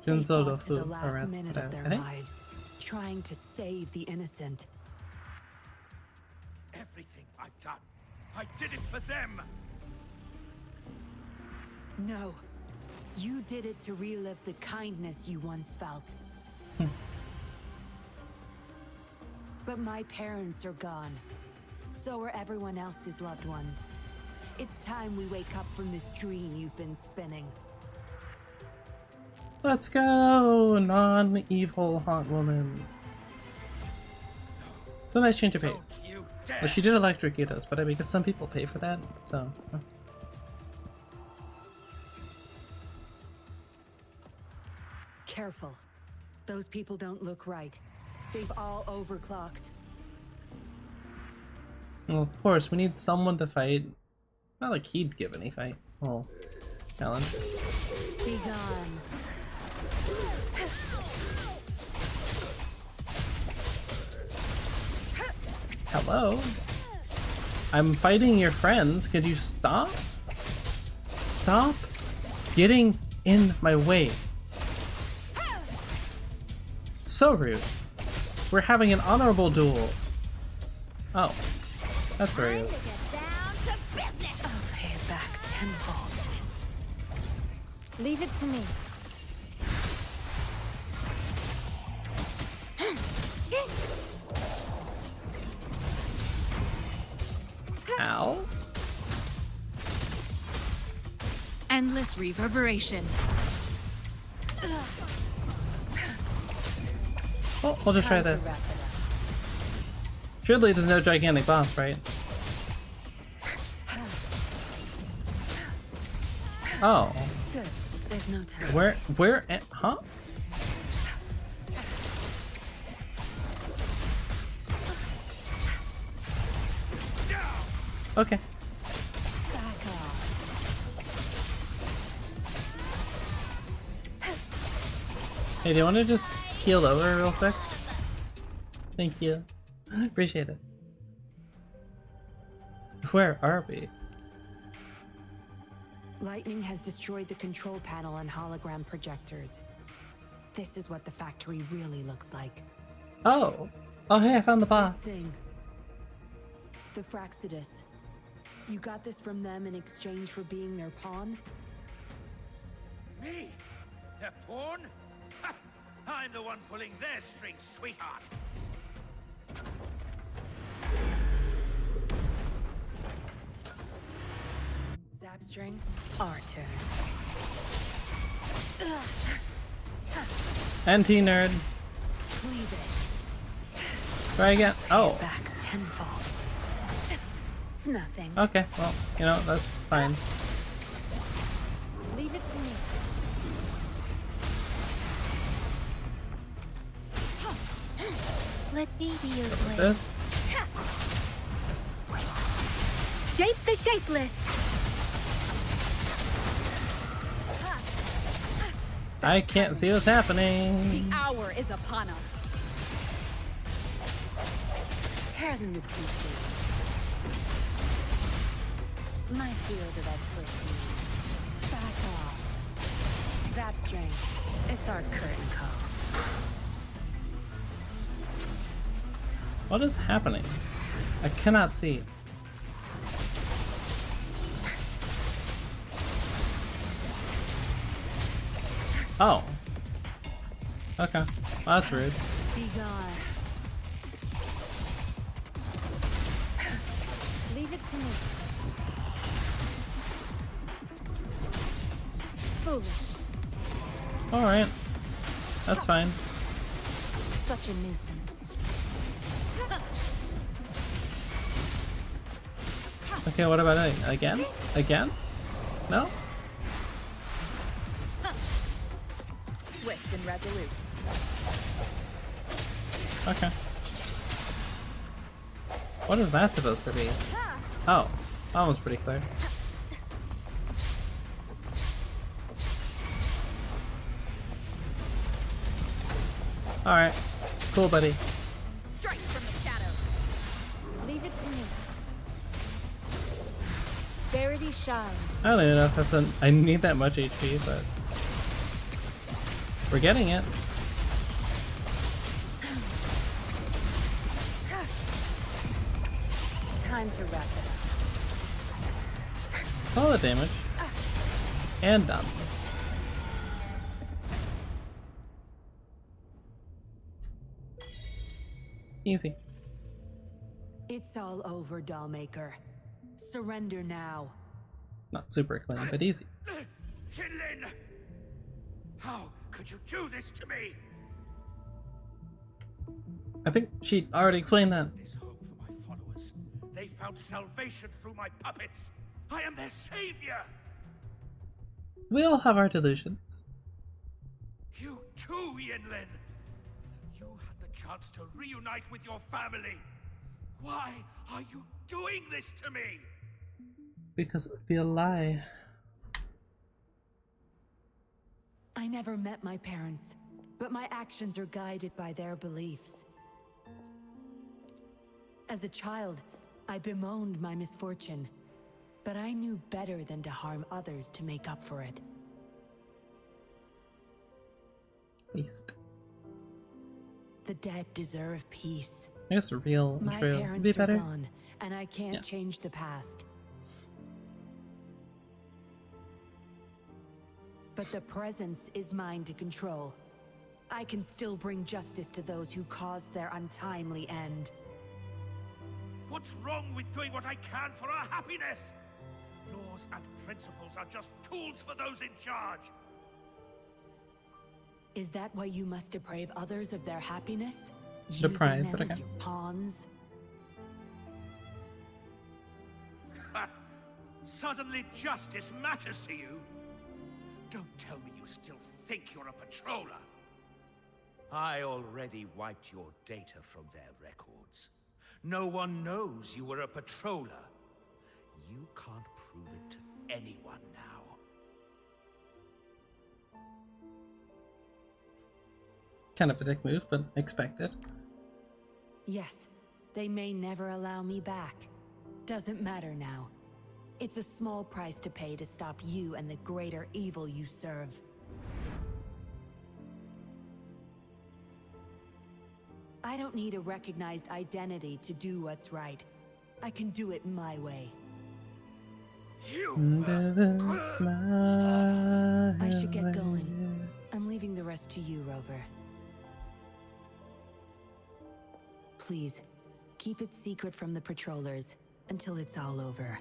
They Shinzo fought to the Lofu last around. minute But of their I think lives, trying to save the innocent. Everything I've done, I did it for them! No. You did it to relive the kindness you once felt. But my parents are gone. So are everyone else's loved ones. It's time we wake up from this dream you've been spinning. let's go, non-evil haunt woman. It's a nice change of pace. You Well, dare! she did electrocute us, but I mean, because some people pay for that, so. Careful. Those people don't look right. They've all overclocked. Well, of course, we need someone to fight. It's not like he'd give any fight. Oh, challenge. Be gone. Hello? I'm fighting your friends. Could you stop? Stop getting in my way. So rude. We're having an honorable duel. Oh, that's where he is. I'll pay it back tenfold. Leave it to me. Ow. Endless reverberation. Oh, we'll just try Time to this. wrap it up. Surely there's no gigantic boss, right? Oh, Good. There's no time. huh? Okay. Back off. Hey, do you want to just keel over real quick? Thank you. Appreciate it. Where are we? Lightning has destroyed the control panel and hologram projectors. This is what the factory really looks like. Oh! Oh, hey, I found the This boss. thing. The Fraxidus. You got this from them in exchange for being their pawn? Me? Their pawn? Ha! I'm the one pulling their strings, sweetheart! Zapstring, our turn. NT-nerd. Cleave it. Try again. Oh, Back tenfold. It's nothing. okay. Well, you know, that's fine. Leave it to me. Let me be your blade. This. Shape the shapeless. I can't see what's happening. The hour is upon us. Tear them to pieces. My field of expertise. Back off. Zapstring, it's our curtain call. What is happening? I cannot see. Oh. Okay. Well, that's rude. Be gone. Leave it to me. Foolish. Alright. That's fine. Such a nuisance. Okay, what about it? Again? Again? No? Swift and resolute. Okay. What is that supposed to be? Oh, that was pretty clear. Alright. Cool, buddy. Strike from the shadows. Opportunity shines. I don't even know if that's I need that much HP, but we're getting it. Time to wrap it up. All the damage. And done. Easy. It's all over, Dollmaker. Surrender now. Not super clean, but easy. Jinlin! How could you do this to me? I think she already explained that. This home for my followers. They found salvation through my puppets. I am their savior. We all have our delusions. You too, Yinlin. You had the chance to reunite with your family. Why are you doing this to me? Because it would be a lie. I never met my parents, but my actions are guided by their beliefs. As a child, I bemoaned my misfortune, but I knew better than to harm others to make up for it. Beast. The dead deserve peace. I guess real My trail would parents be are better. gone, and I can't change the past. But the presence is mine to control. I can still bring justice to those who caused their untimely end. What's wrong with doing what I can for our happiness? Laws and principles are just tools for those in charge. Is that why you must deprive others of their happiness? Deprive, Using but them as okay. your pawns? Suddenly justice matters to you? Don't tell me you still think you're a patroller. I already wiped your data from their records. No one knows you were a patroller. You can't prove it to anyone now. Kind of a dick move, but expected. Yes, they may never allow me back. Doesn't matter now. It's a small price to pay to stop you and the greater evil you serve. I don't need a recognized identity to do what's right. I can do it my way. I should get going. I'm leaving the rest to you, Rover. Please, keep it secret from the patrollers until it's all over.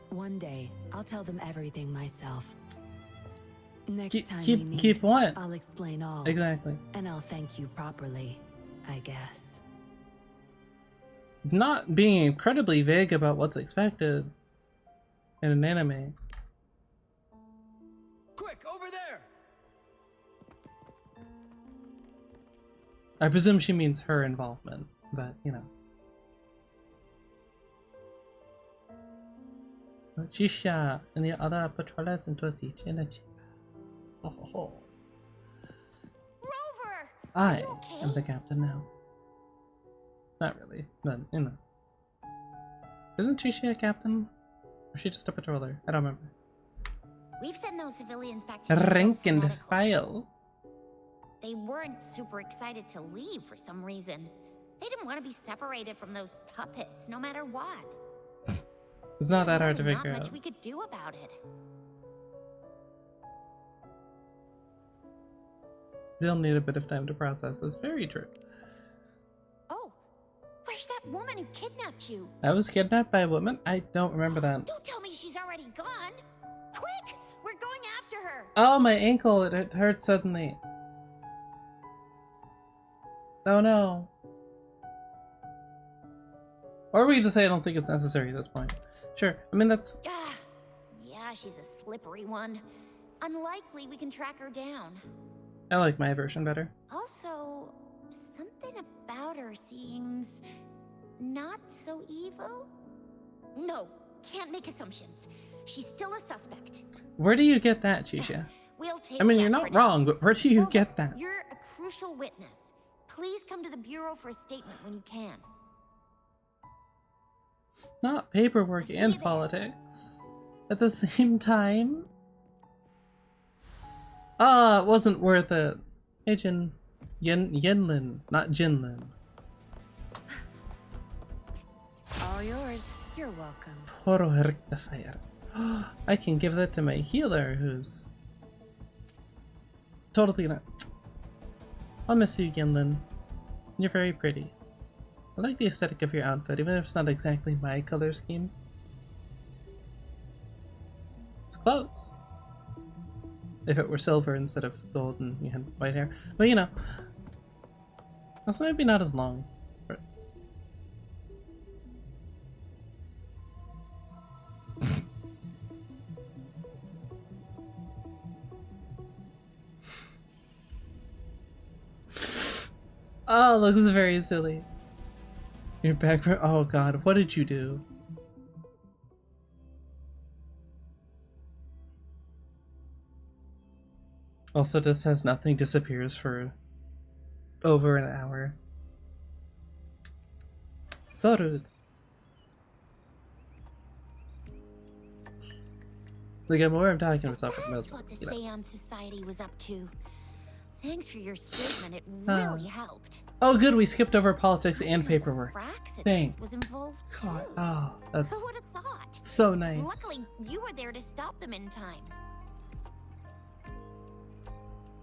One day, I'll tell them everything myself. Next time we meet, keep what? I'll explain all. Exactly. And I'll thank you properly, I guess. Not being incredibly vague about what's expected in an anime. Quick, over there! I presume she means her involvement, but you know. Chisha and the other patrollers into the energy. Oh. Rover! I okay? am the captain now. Not really, but you know. Isn't Chisha a captain? Or is she just a patroller? I don't remember. We've sent those civilians back to Rank and medicals. file. They weren't super excited to leave for some reason. They didn't want to be separated from those puppets, no matter what. It's not that hard to Really figure not much out. we could do about it. They'll need a bit of time to process. It's very true. Oh, where's that woman who kidnapped you? I was kidnapped by a woman? I don't remember that. Don't tell me she's already gone. Quick, we're going after her. Oh, my ankle, it hurt suddenly. Oh no. Or we could just say I don't think it's necessary at this point. Sure, I mean that's... Yeah, she's a slippery one. Unlikely we can track her down. I like my version better. Also, something about her seems not so evil? No, can't make assumptions. She's still a suspect. Where do you get that, Chisha? We'll take I mean, that you're for not now. wrong, but where do you get that? You're a crucial witness. Please come to the Bureau for a statement when you can. Not paperwork See you and there. politics. at the same time. Ah, it wasn't worth it. Hey Jin. Yinlin, not Jinlin. All yours. You're welcome. Toro rectifier. I can give that to my healer who's totally not. I'll miss you, Yinlin. You're very pretty. I like the aesthetic of your outfit, even if it's not exactly my color scheme. It's close. If it were silver instead of gold and you had white hair. But you know. Also maybe not as long. Oh, looks very silly. Your background. Oh god, what did you do? Also, this has nothing disappears for over an hour. So rude. The more I'm talking to myself, That's what the Seance Society was up to. Thanks for your statement. It really helped. Oh, good. We skipped over politics and paperwork. Dang. Was involved too. God. Oh, that's Who would have thought? so nice. Luckily, you were there to stop them in time.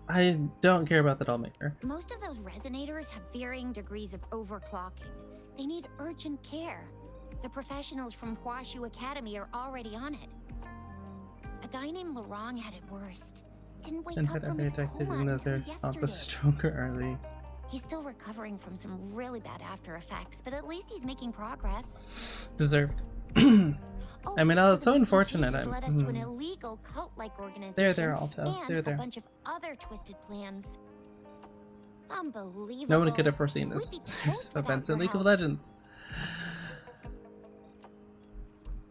I don't care about the dollmaker. Most of those resonators have varying degrees of overclocking. They need urgent care. The professionals from Huashu Academy are already on it. A guy named Lorong had it worst. Didn't wake up from his coma until yesterday. Stronger early. He's still recovering from some really bad after effects, but at least he's making progress. Deserved. Oh, I mean, it's so unfortunate. Led us to an illegal cult-like organization. There, Alto. And There. a bunch of other twisted plans. Unbelievable. No one could have foreseen this events in League of Legends.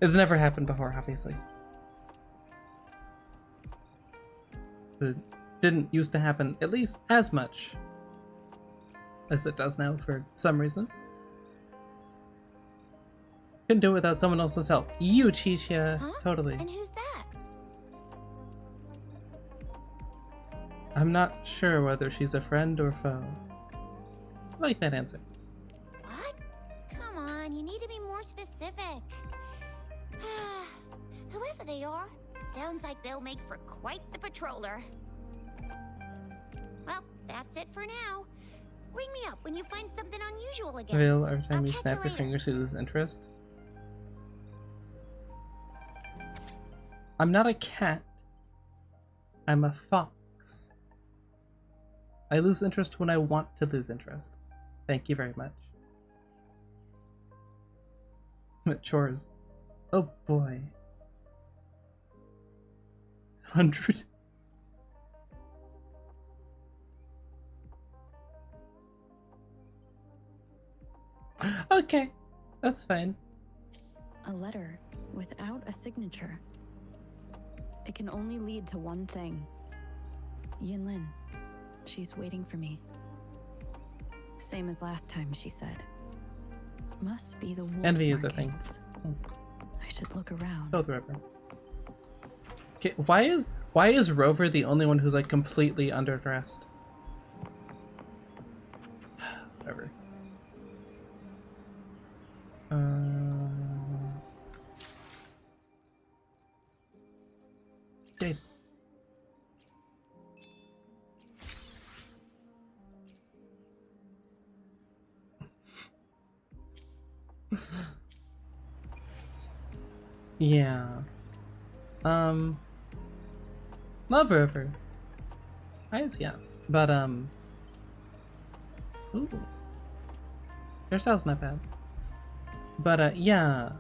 It's never happened before, obviously. It didn't used to happen at least as much as it does now for some reason. Couldn't do it without someone else's help. You, Chicha. Huh? Totally. And who's that? I'm not sure whether she's a friend or foe. I like that answer. What? Come on, you need to be more specific. Whoever they are, sounds like they'll make for quite the patroller. Well, that's it for now. Ring me up when you find something unusual again. Real every time you catch snap you your later. fingers, you lose interest. I'm not a cat. I'm a fox. I lose interest when I want to lose interest. Thank you very much. Chores. Oh boy. 100. Okay, that's fine. A letter without a signature. It can only lead to one thing. Yinlin. She's waiting for me. Same as last time, she said. Must be the wolf Envy is a thing. markings. I should look around. Oh, the river. Okay, why is Rover the only one who's like completely underdressed? Whatever. Okay. Yeah. Love Rover. Yes. But ooh. Your style's not bad. But yeah.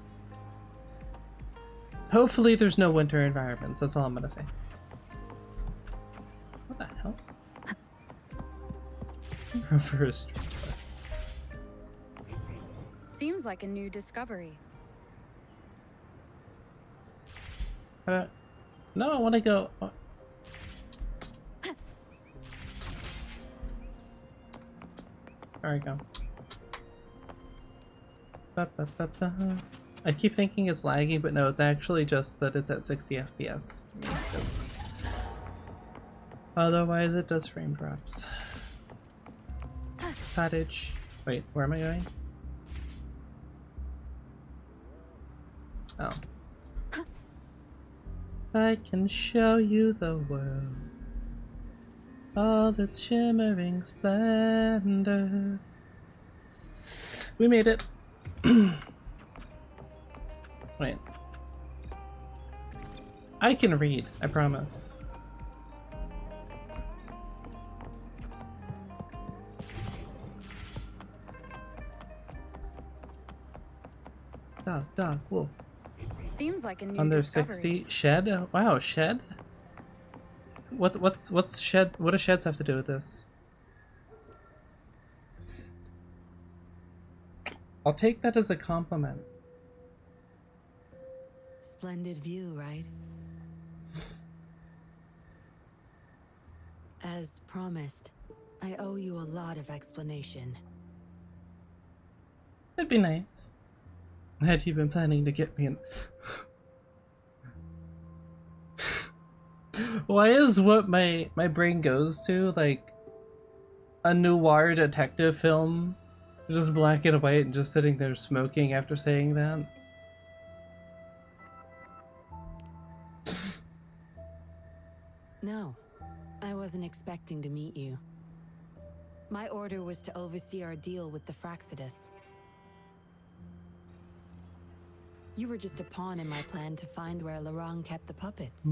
Hopefully there's no winter environments, that's all I'm gonna say. What the hell? Rover is streetless. Seems like a new discovery. No, I wanna go. Oh. There we go. I keep thinking it's lagging, but no, it's actually just that it's at 60 FPS. Because otherwise it does frame drops. Cottage. Wait, where am I going? Oh. I can show you the world, all its shimmering splendor. We made it. Wait. I can read, I promise. Dog, wolf. Seems like a new Under discovery. 60. Shed? Wow, shed? What's shed? What do sheds have to do with this? I'll take that as a compliment. Splendid view, right? As promised, I owe you a lot of explanation. That'd be nice. Had you been planning to get me in? Why is what my brain goes to like a noir detective film, just black and white and just sitting there smoking after saying that? No, I wasn't expecting to meet you. My order was to oversee our deal with the Fraxidus. You were just a pawn in my plan to find where Lorang kept the puppets.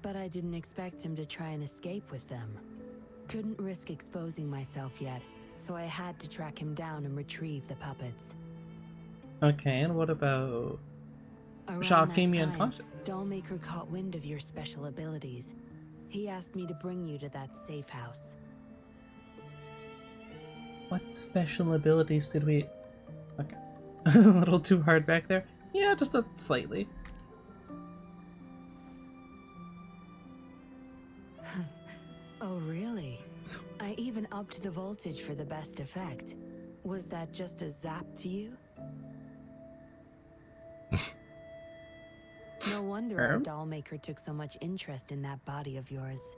But I didn't expect him to try and escape with them. Couldn't risk exposing myself yet, so I had to track him down and retrieve the puppets. Okay, and what about Around shocking that me time, unconscious? Dollmaker caught wind of your special abilities. He asked me to bring you to that safe house. What special abilities did we... Okay. A little too hard back there? Yeah, just a slightly. Oh, really? I even upped the voltage for the best effect. Was that just a zap to you? No wonder our dollmaker took so much interest in that body of yours.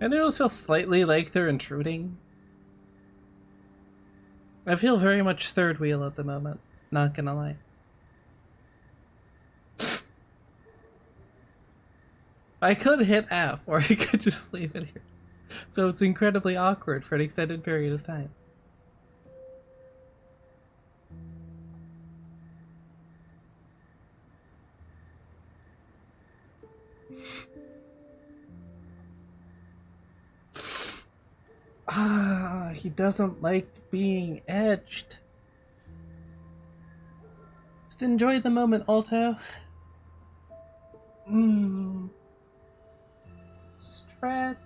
And it also feels slightly like they're intruding. I feel very much third wheel at the moment, not gonna lie. I could hit F, or I could just leave it here. So it's incredibly awkward for an extended period of time. Ah, he doesn't like being edged. Just enjoy the moment, Alto. Stretch.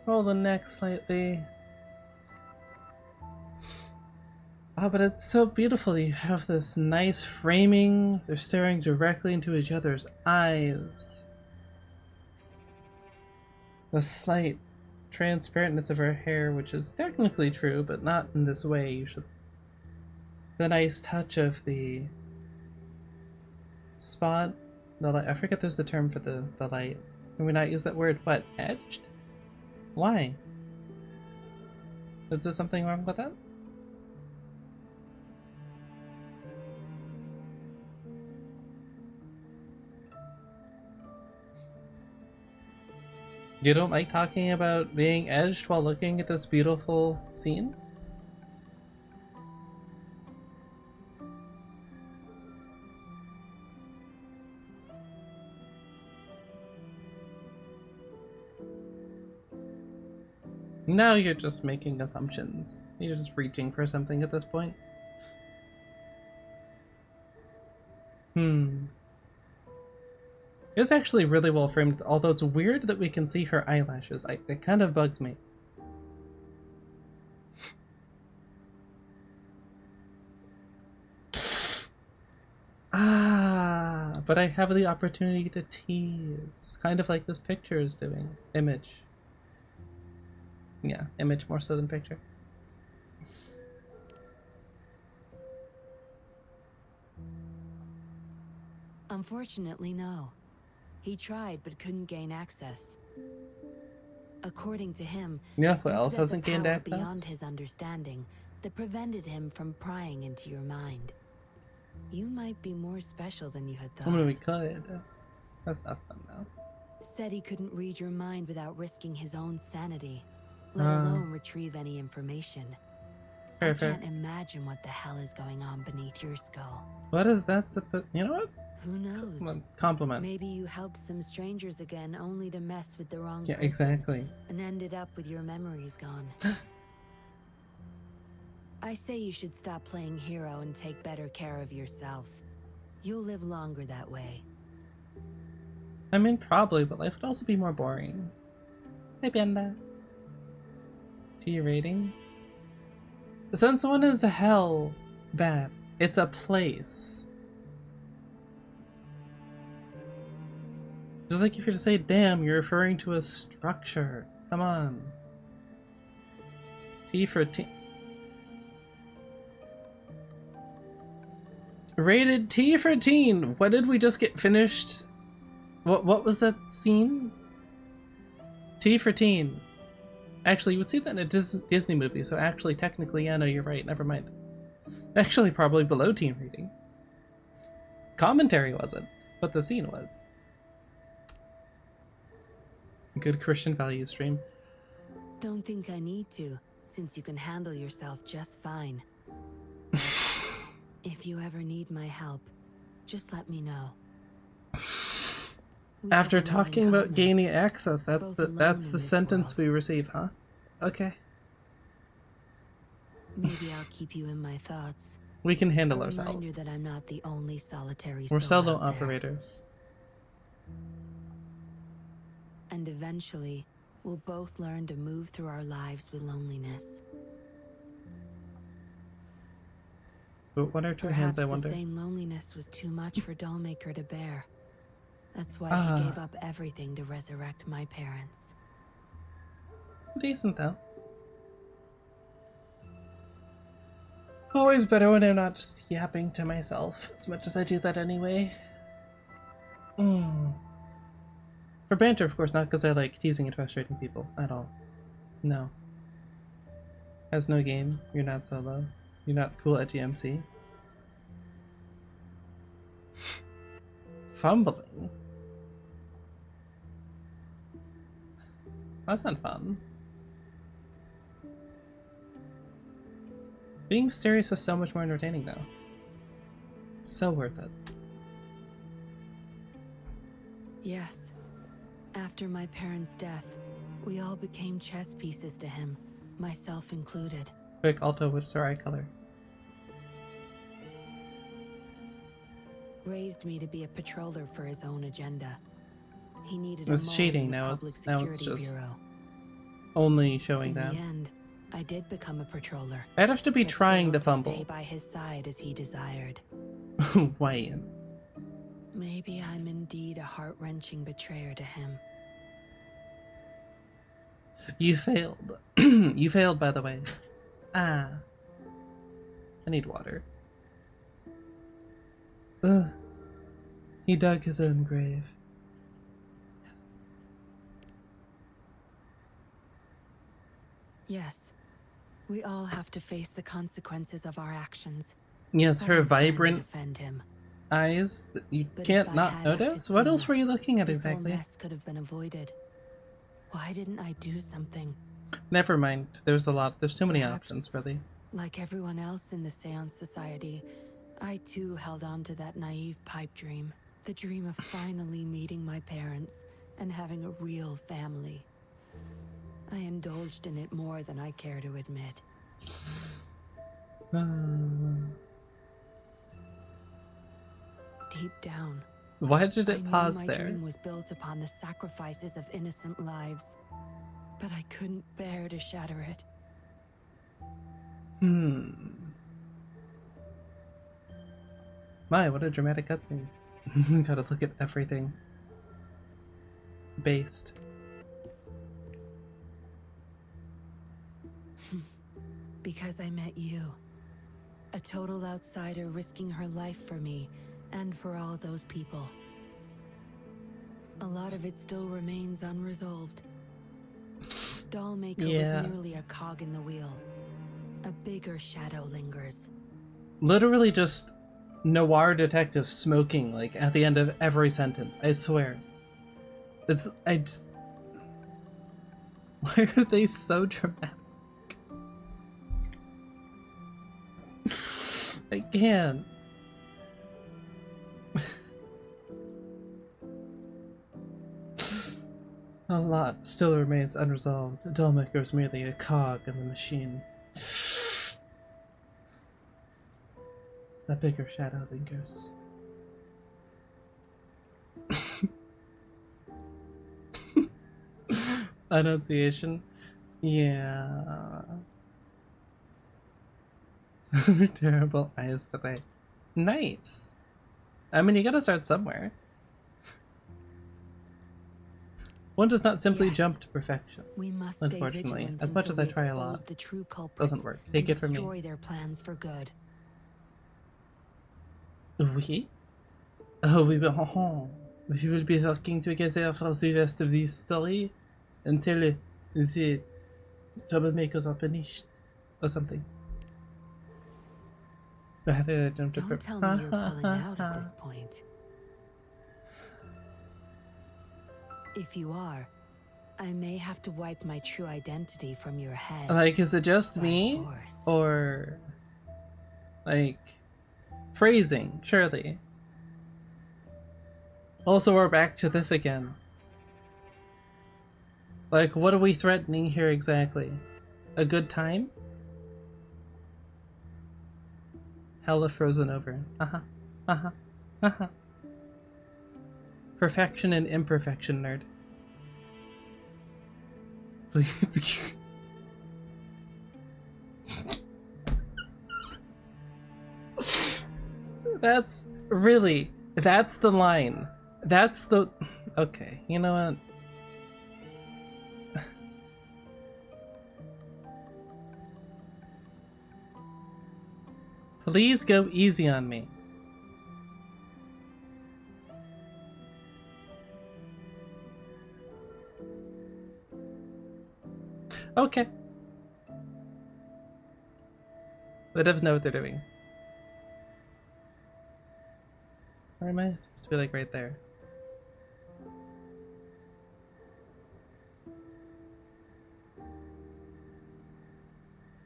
Roll the neck slightly. Oh, but it's so beautiful. You have this nice framing. They're staring directly into each other's eyes. The slight transparentness of her hair, which is technically true, but not in this way. You should. The nice touch of the spot. The light. I forget there's a term for the light. Can we not use that word? What? Edged? Why? Is there something wrong with that? You don't like talking about being edged while looking at this beautiful scene? No, you're just making assumptions. You're just reaching for something at this point. It's actually really well framed, although it's weird that we can see her eyelashes. It kind of bugs me. but I have the opportunity to tease. Kind of like this picture is doing. Image. Yeah, image more so than picture. Unfortunately, no. He tried but couldn't gain access. According to him, Yeah, what you else possess a hasn't gained power access? beyond his understanding that prevented him from prying into your mind. You might be more special than you had thought. I mean, we could. That's not fun though. Said he couldn't read your mind without risking his own sanity, let alone retrieve any information. I can't imagine what the hell is going on beneath your skull. What is that supposed? You know what? Who knows? Compliment. Maybe you helped some strangers again only to mess with the wrong Yeah, person exactly. and ended up with your memories gone. I say you should stop playing hero and take better care of yourself. You'll live longer that way. I mean, probably, but life would also be more boring. Maybe I'm that. T rating? Since when is hell bad? It's a place. Just like if you're to say damn, you're referring to a structure. Come on. T for teen. Rated T for teen. What did we just get finished? What was that scene? T for teen. Actually, you would see that in a Disney movie, so actually, technically, yeah, no, you're right. Never mind. Actually, probably below teen rating. Commentary wasn't, but the scene was. Good Christian values stream. Don't think I need to, since you can handle yourself just fine. If you ever need my help, just let me know. After talking about gaining access, that's the sentence we receive, huh? Okay. Maybe I'll keep you in my thoughts. We can handle A reminder ourselves. that I'm not the only solitary We're soul solo out there. operators. And eventually, we'll both learn to move through our lives with loneliness. But what are two hands, I wonder? The same loneliness was too much for Dollmaker to bear. That's why he gave up everything to resurrect my parents. Decent, though. Always better when I'm not just yapping to myself, as much as I do that anyway. For banter, of course, not because I like teasing and frustrating people at all. No. Has no game, you're not solo. You're not cool at GMC. Fumbling? That's not fun. Being mysterious is so much more entertaining though. So worth it. Yes. After my parents' death, we all became chess pieces to him, myself included. Quick, Alto, what's her eye color? Raised me to be a patroller for his own agenda. He needed It's cheating now. It's just only showing that. In the end, I did become a patroller. I'd have to be trying to fumble. Stay by his side as he desired. Why? Maybe I'm indeed a heart-wrenching betrayer to him. You failed. You failed, by the way. I need water. Ugh. He dug his own grave. Yes. Yes. We all have to face the consequences of our actions. Yes, her vibrant defend him. eyes that you can't not notice? What else were you looking at exactly? This whole mess could have been avoided. Why didn't I do something? Never mind. There's too many Perhaps, options, really. Like everyone else in the Seance Society, I too held on to that naive pipe dream. The dream of finally meeting my parents and having a real family. I indulged in it more than I care to admit. Deep down, why did it I pause knew my there? dream was built upon the sacrifices of innocent lives, but I couldn't bear to shatter it. My, what a dramatic cutscene. Gotta look at everything. Based. Because I met you. A total outsider risking her life for me, and for all those people. A lot of it still remains unresolved. Dollmaker was merely a cog in the wheel. A bigger shadow lingers. Literally just noir detective smoking, like, at the end of every sentence. I swear. I just... Why are they so dramatic? I can't. A lot still remains unresolved. Dollmaker is merely a cog in the machine. A bigger shadow lingers. Annunciation? Yeah. Some terrible eyes today. Nice! I mean, you gotta start somewhere. One does not simply jump to perfection. We must Unfortunately, as much as I try a lot, doesn't work. Take it from me. Destroy their plans for good. Oui? Oh, we will be working together for the rest of this story until the troublemakers are punished, or something. How did I jump to Don't tell me you're pulling out at this point. If you are, I may have to wipe my true identity from your head. Like, is it just me? Or, like, phrasing, surely. Also, we're back to this again. Like, what are we threatening here exactly? A good time? Hella frozen over. Perfection and imperfection, nerd. Please. That's really, that's the line. That's the, okay, you know what? Please go easy on me. Okay. The devs know what they're doing. Or am I supposed to be like right there?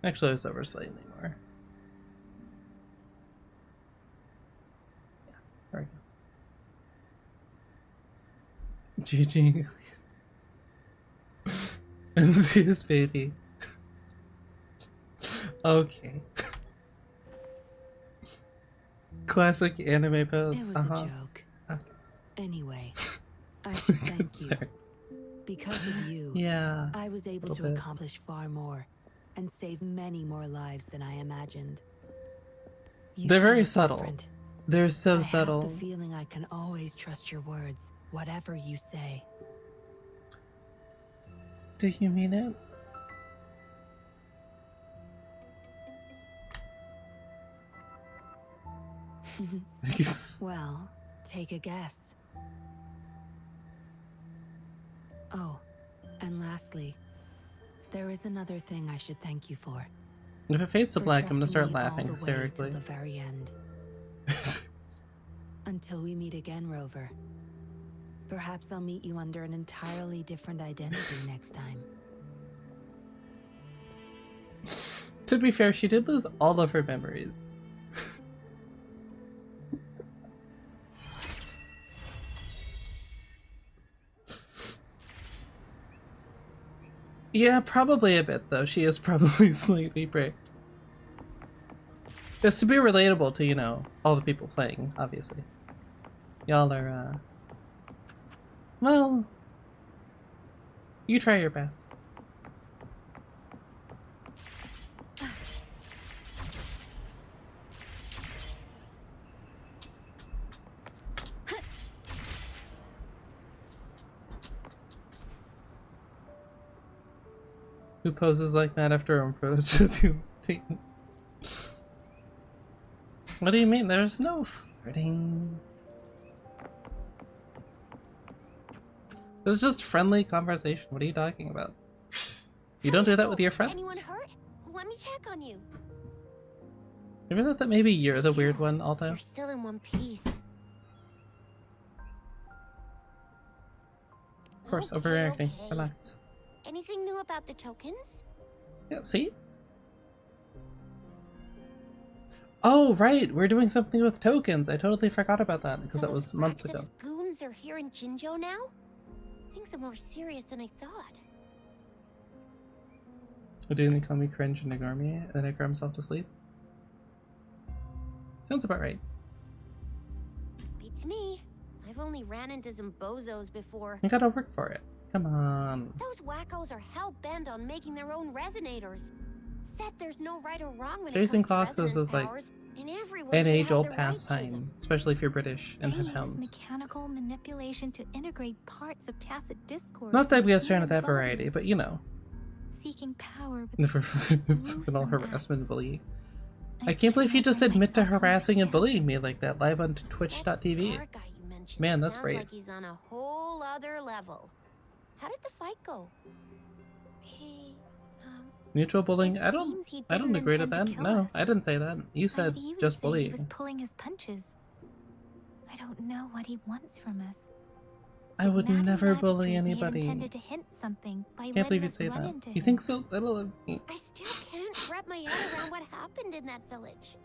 Actually, I was over slightly more. Yeah, there we go. GG. And see this baby. Okay. Classic anime pose. It was a joke. Okay. Anyway, I should thank you. Sorry. Because of you, I was able to accomplish far more and save many more lives than I imagined. They're very subtle. They're so subtle. I have the feeling I can always trust your words, whatever you say. Do you mean it? Well, take a guess. Oh, and lastly, there is another thing I should thank you for. If it fades to black, I'm gonna start laughing hysterically. The very end. Until we meet again, Rover. Perhaps I'll meet you under an entirely different identity next time. To be fair, she did lose all of her memories. Yeah, probably a bit though. She is probably slightly bricked. Just to be relatable to, you know, all the people playing, obviously. Y'all are, well, you try your best. Who poses like that after I'm approached with you? What do you mean? There's no flirting. There's just friendly conversation. What are you talking about? You don't do that with your friends? Anyone hurt? Let me check on you. Maybe that maybe you're the weird one, Alto? You're still in one piece. Of course, Okay, overreacting. okay. Relax. Anything new about the tokens? Yeah, see? Oh, right! We're doing something with tokens! I totally forgot about that, because So that was months ago. Those goons are here in Jinzhou now? Things are more serious than I thought. Or do they call me cringe and ignore me, and then I cry myself to sleep? Sounds about right. Beats me. I've only ran into some bozos before. You gotta work for it. Come on. Those wackos are hell-bent on making their own resonators. Said there's no right or wrong when Chasing it comes to clocks is like powers, and everyone an should have age-old the right to pastime, them. especially if you're British and They have use hounds. mechanical manipulation to integrate parts of tacit discord. Not that into we have trying human that variety, bodies, but you know. seeking power with Never gruesome all acts. harassment bullying. I can't believe you just admit to harassing and bullying me like that live on That twitch.tv. Scar guy you mentioned Man, that's sounds brave. like he's on a whole other level. How did the fight go? He, Mutual bullying? it I don't seems he agree to didn't intend that. to kill No, us. I didn't say that. You said But he would just say he was bullying. pulling his punches. I don't know what he wants from us. I would Madam never bully Magistrate may have anybody. intended to hint something by Can't letting believe you'd us say run that. into You him. think so little of me. I still can't wrap my head around what happened in that village.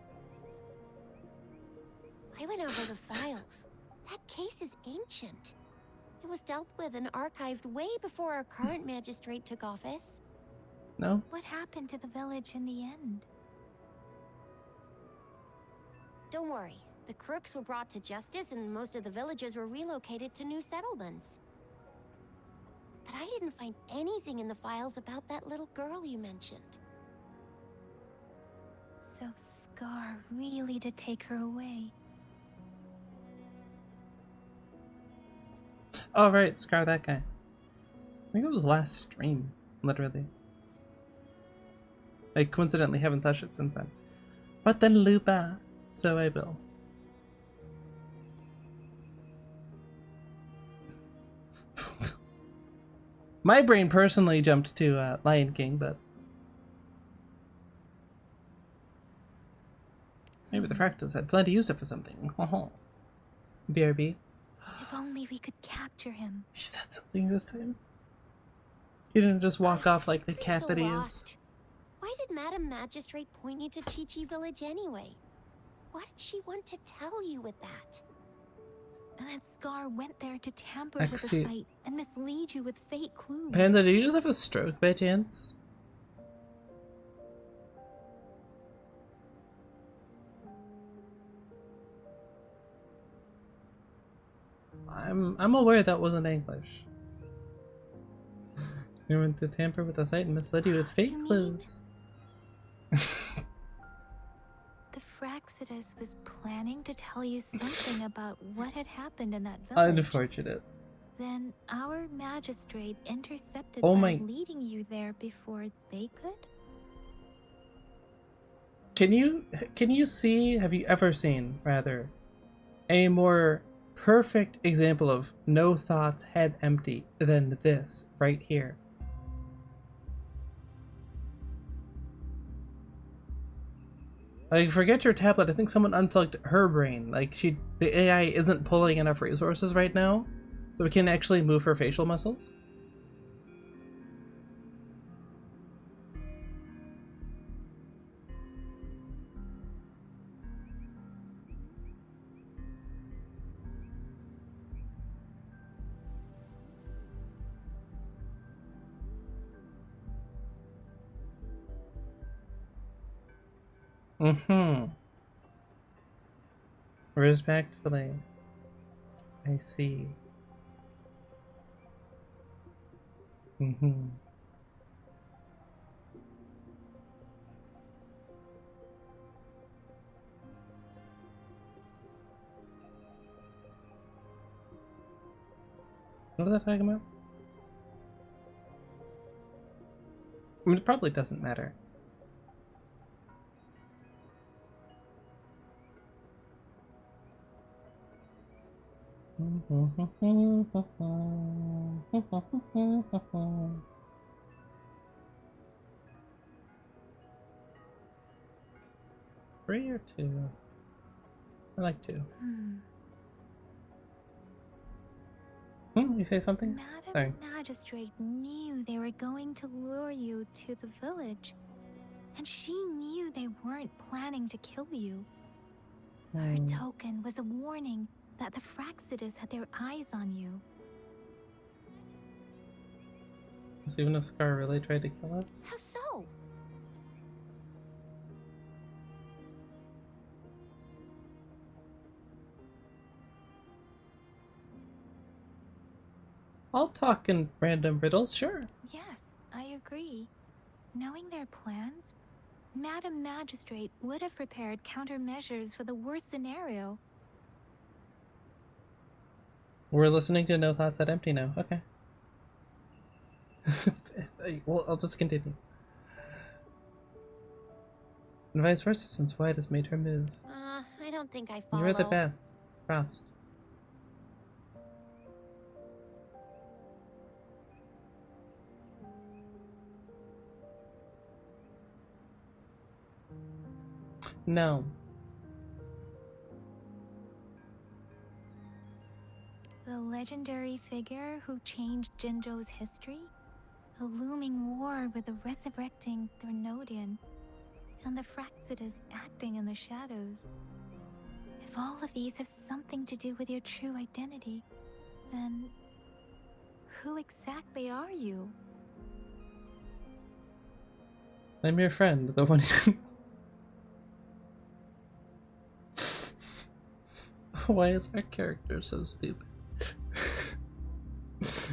I went over the files. That case is ancient. It was dealt with and archived way before our current magistrate took office. No? What happened to the village in the end? Don't worry. The crooks were brought to justice and most of the villagers were relocated to new settlements. But I didn't find anything in the files about that little girl you mentioned. So Scar really did take her away. Oh, right. Scar that guy. I think it was last stream, literally. I coincidentally haven't touched it since then. But then Lupa, so I will. My brain personally jumped to Lion King, but maybe the fractals had planned to use it for something. BRB. If only we could capture him. He said something this time. He didn't just walk off like the I'm cat so that he is. lost. Why did Madam Magistrate point you to Chi-Chi Village anyway? What did she want to tell you with that? And that Scar went there to tamper with the Actually- site and mislead you with fake clues. Panda, do you just have a stroke by chance? I'm aware that wasn't English. You went to tamper with the site and misled you with fake You mean- clues. The Fraxidus was planning to tell you something about what had happened in that village. Unfortunate. Then our magistrate intercepted Oh by my- leading you there before they could? Can you see, have you ever seen, rather, a more perfect example of no thoughts, head empty than this right here? Like, forget your tablet. I think someone unplugged her brain. Like, the AI isn't pulling enough resources right now, so we can actually move her facial muscles. Respectfully. I see. What are they talking about? I mean, it probably doesn't matter. Three or two? I like two. You say something? Sorry. Madam Magistrate knew they were going to lure you to the village, and she knew they weren't planning to kill you. Her token was a warning that the Fraxidas had their eyes on you. So even if Scar really tried to kill us? How so? I'll talk in random riddles, sure. Yes, I agree. Knowing their plans, Madam Magistrate would have prepared countermeasures for the worst scenario. We're listening to No Thoughts That Empty now. Okay. Well, I'll just continue. And vice versa, since White has made her move. I don't think I follow. You're the best. Frost. No. The legendary figure who changed Jinzhou's history? A looming war with the resurrecting Threnodian, and the Fraxidas acting in the shadows. If all of these have something to do with your true identity, then who exactly are you? I'm your friend, the one who... Why is our character so stupid? Yes,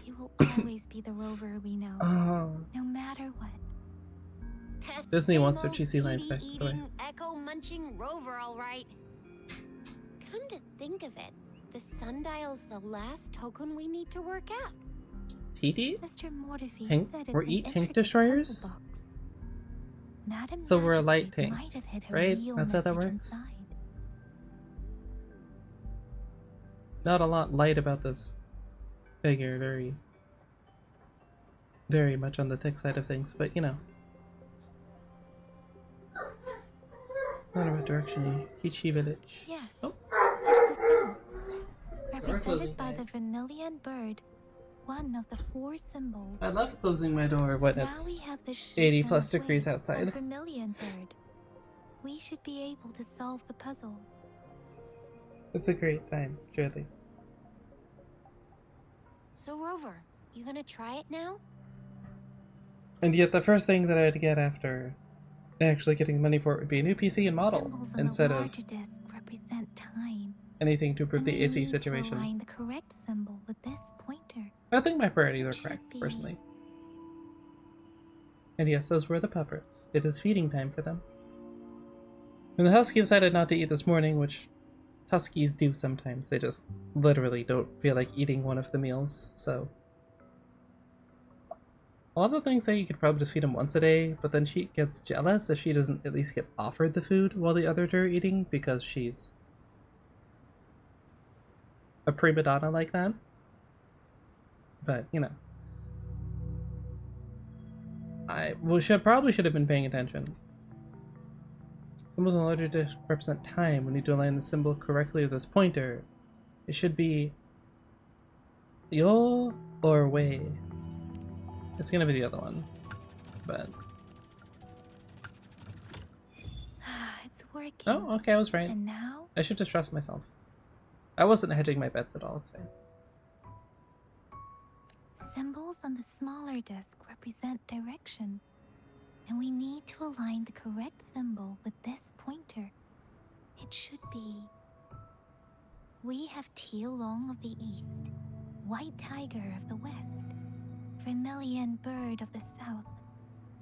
you will always be the rover we know, no matter what. That's Disney wants their old cheesy lines back, kitty by the way. eating, echo-munching rover, all right. Come to think of it, the sundial's the last token we need to work out. TD? Mr. Mortefi Tank? said We're it's an tank intricate destroyers? puzzle box. Madam So we're a light Magistrate tank, might have hid her right? real That's how that message works? inside. Not a lot light about this figure, very much on the thick side of things, but you know. I wonder what direction Kichi village. Yes, Oh, it's the same. closing Represented by time. the vermilion bird, one of the 4 symbols. I love closing my door when Now it's we have the 80 Shuchen plus degrees Wei, outside. a vermilion bird. We should be able to solve the puzzle. It's a great time, truly. So Rover, you gonna try it now? And yet the first thing that I'd get after actually getting money for it would be a new PC and model, Symbols on instead the of larger disc represent time. anything to improve And the we AC need to situation. align the correct symbol with this pointer. I think my priorities It are should correct, be- personally. And yes, those were the puppers. It is feeding time for them. And the husky decided not to eat this morning, which huskies do sometimes. They just literally don't feel like eating one of the meals, so... A lot of things say you could probably just feed them once a day, but then she gets jealous if she doesn't at least get offered the food while the other two are eating, because she's a prima donna like that. But, you know. Probably should have been paying attention. Symbols on the larger disc represent time. We need to align the symbol correctly with this pointer. It should be yo or way. It's gonna be the other one, but It's working. oh, okay, I was right. And now? I should just trust myself. I wasn't hedging my bets at all. It's fine. Symbols on the smaller disc represent direction. And we need to align the correct symbol with this pointer. It should be... We have teal long of the east, white tiger of the west, vermilion bird of the south,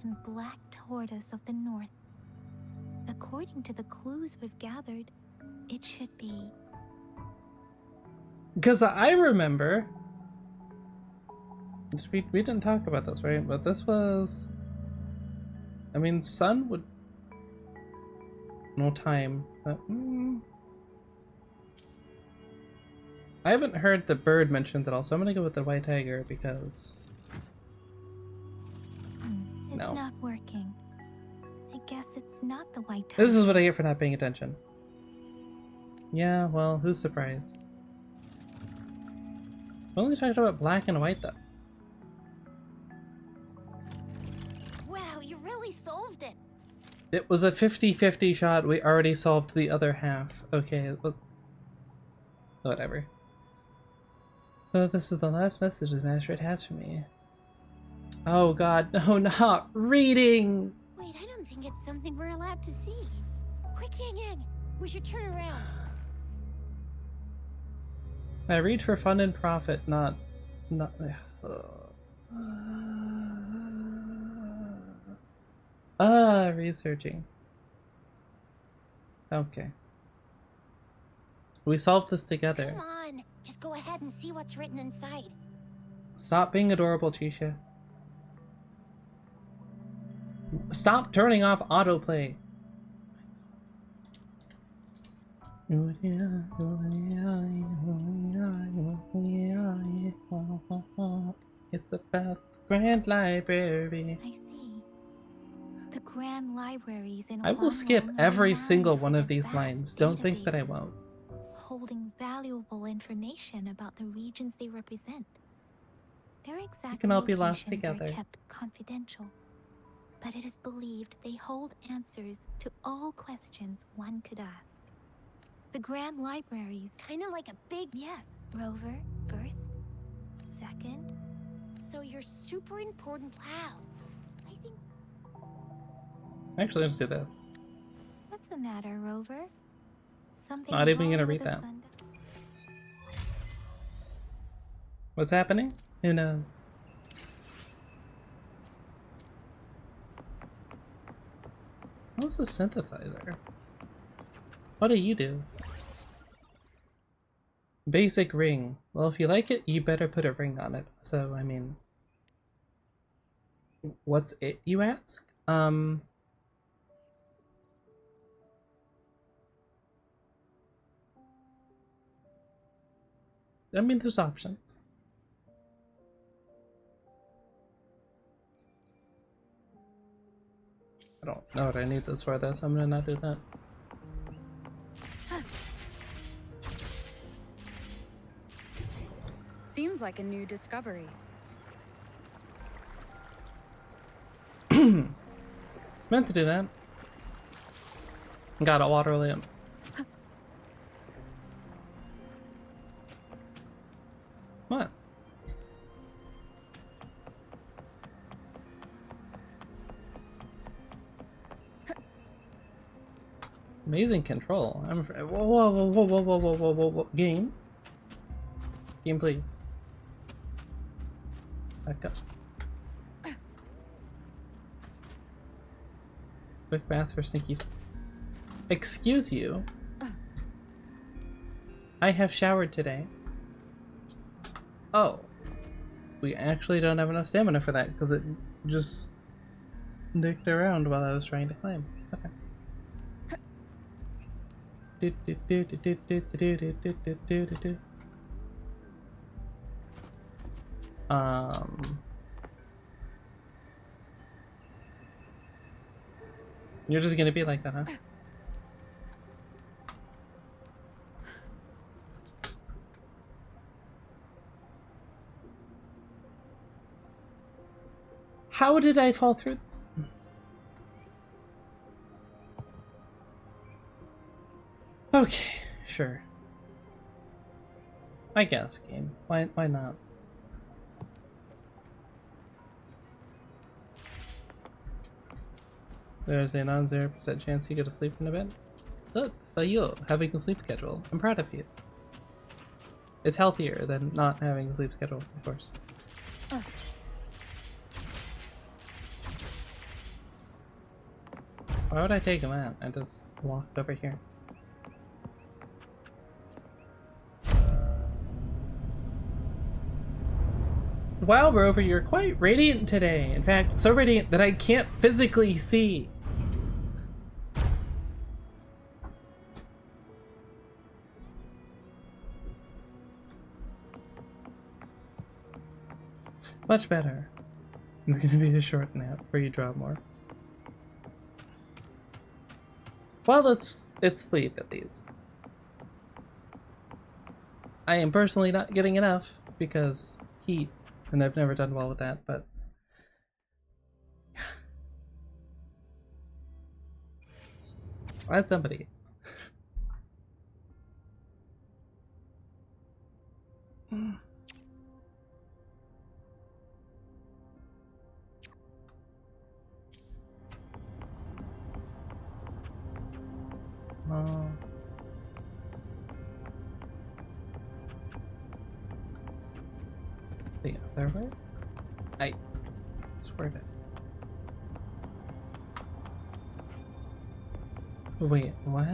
and black tortoise of the north. According to the clues we've gathered, it should be... Because I remember We didn't talk about this, right? But this was... I mean, sun would... No time. But, I haven't heard the bird mentioned at all, so I'm gonna go with the white tiger because... It's No. not working. I guess it's not the white tiger. This is what I get for not paying attention. Yeah, well, who's surprised? We only talked about black and white, though. Wow, you really solved it. It was a 50-50 shot. We already solved the other half. Okay, whatever. So this is the last message the magistrate has for me. Oh god, no, not reading! Wait, I don't think it's something we're allowed to see. Quick, Yang Yang, we should turn around. I read for fun and profit, not... researching. Okay. We solved this together. Come on, just go ahead and see what's written inside. Stop being adorable, Chisha. Stop turning off autoplay. It's about Grand Library. I see. The Grand Libraries in I will skip Huanglong every are single renowned one for of their these vast lines. Don't think that I databases, won't. holding valuable information about the regions they represent. Their exact can all be lost locations together. are kept confidential, but it is believed they hold answers to all questions one could ask. The Grand Libraries, kind of like a big... Yes, Rover, first, second. So you're super important. Wow. I think... Actually, let's do this. What's the matter, Rover? Something Not even wrong gonna with read the that. sundial? What's happening? Who knows? What's the synthesizer? What do you do? Basic ring. Well, if you like it, you better put a ring on it. So, I mean... What's it, you ask? I mean, there's options. I don't know what I need this for, though, so I'm gonna not do that. Seems like a new discovery. Meant to do that. Got a water lamp. What? Amazing control. I'm whoa, whoa, whoa, whoa, whoa, whoa, whoa, whoa, whoa, game. Game, please. Back up. Quick bath for stinky. Excuse you. I have showered today. Oh. We actually don't have enough stamina for that because it just dicked around while I was trying to climb. Okay. You're just gonna be like that, huh? How did I fall through? Okay, sure. I guess, game. Why not? There's a non-0% chance you get to sleep in a bed. Look, for you, having a sleep schedule. I'm proud of you. It's healthier than not having a sleep schedule, of course. Why would I take him out? I just walked over here. Wow, Rover, you're quite radiant today. In fact, so radiant that I can't physically see. Much better. It's gonna be a short nap for you draw more. Well, it's sleep at least. I am personally not getting enough because heat, and I've never done well with that, but glad somebody is. Oh. The other way? I swear to. Wait, what?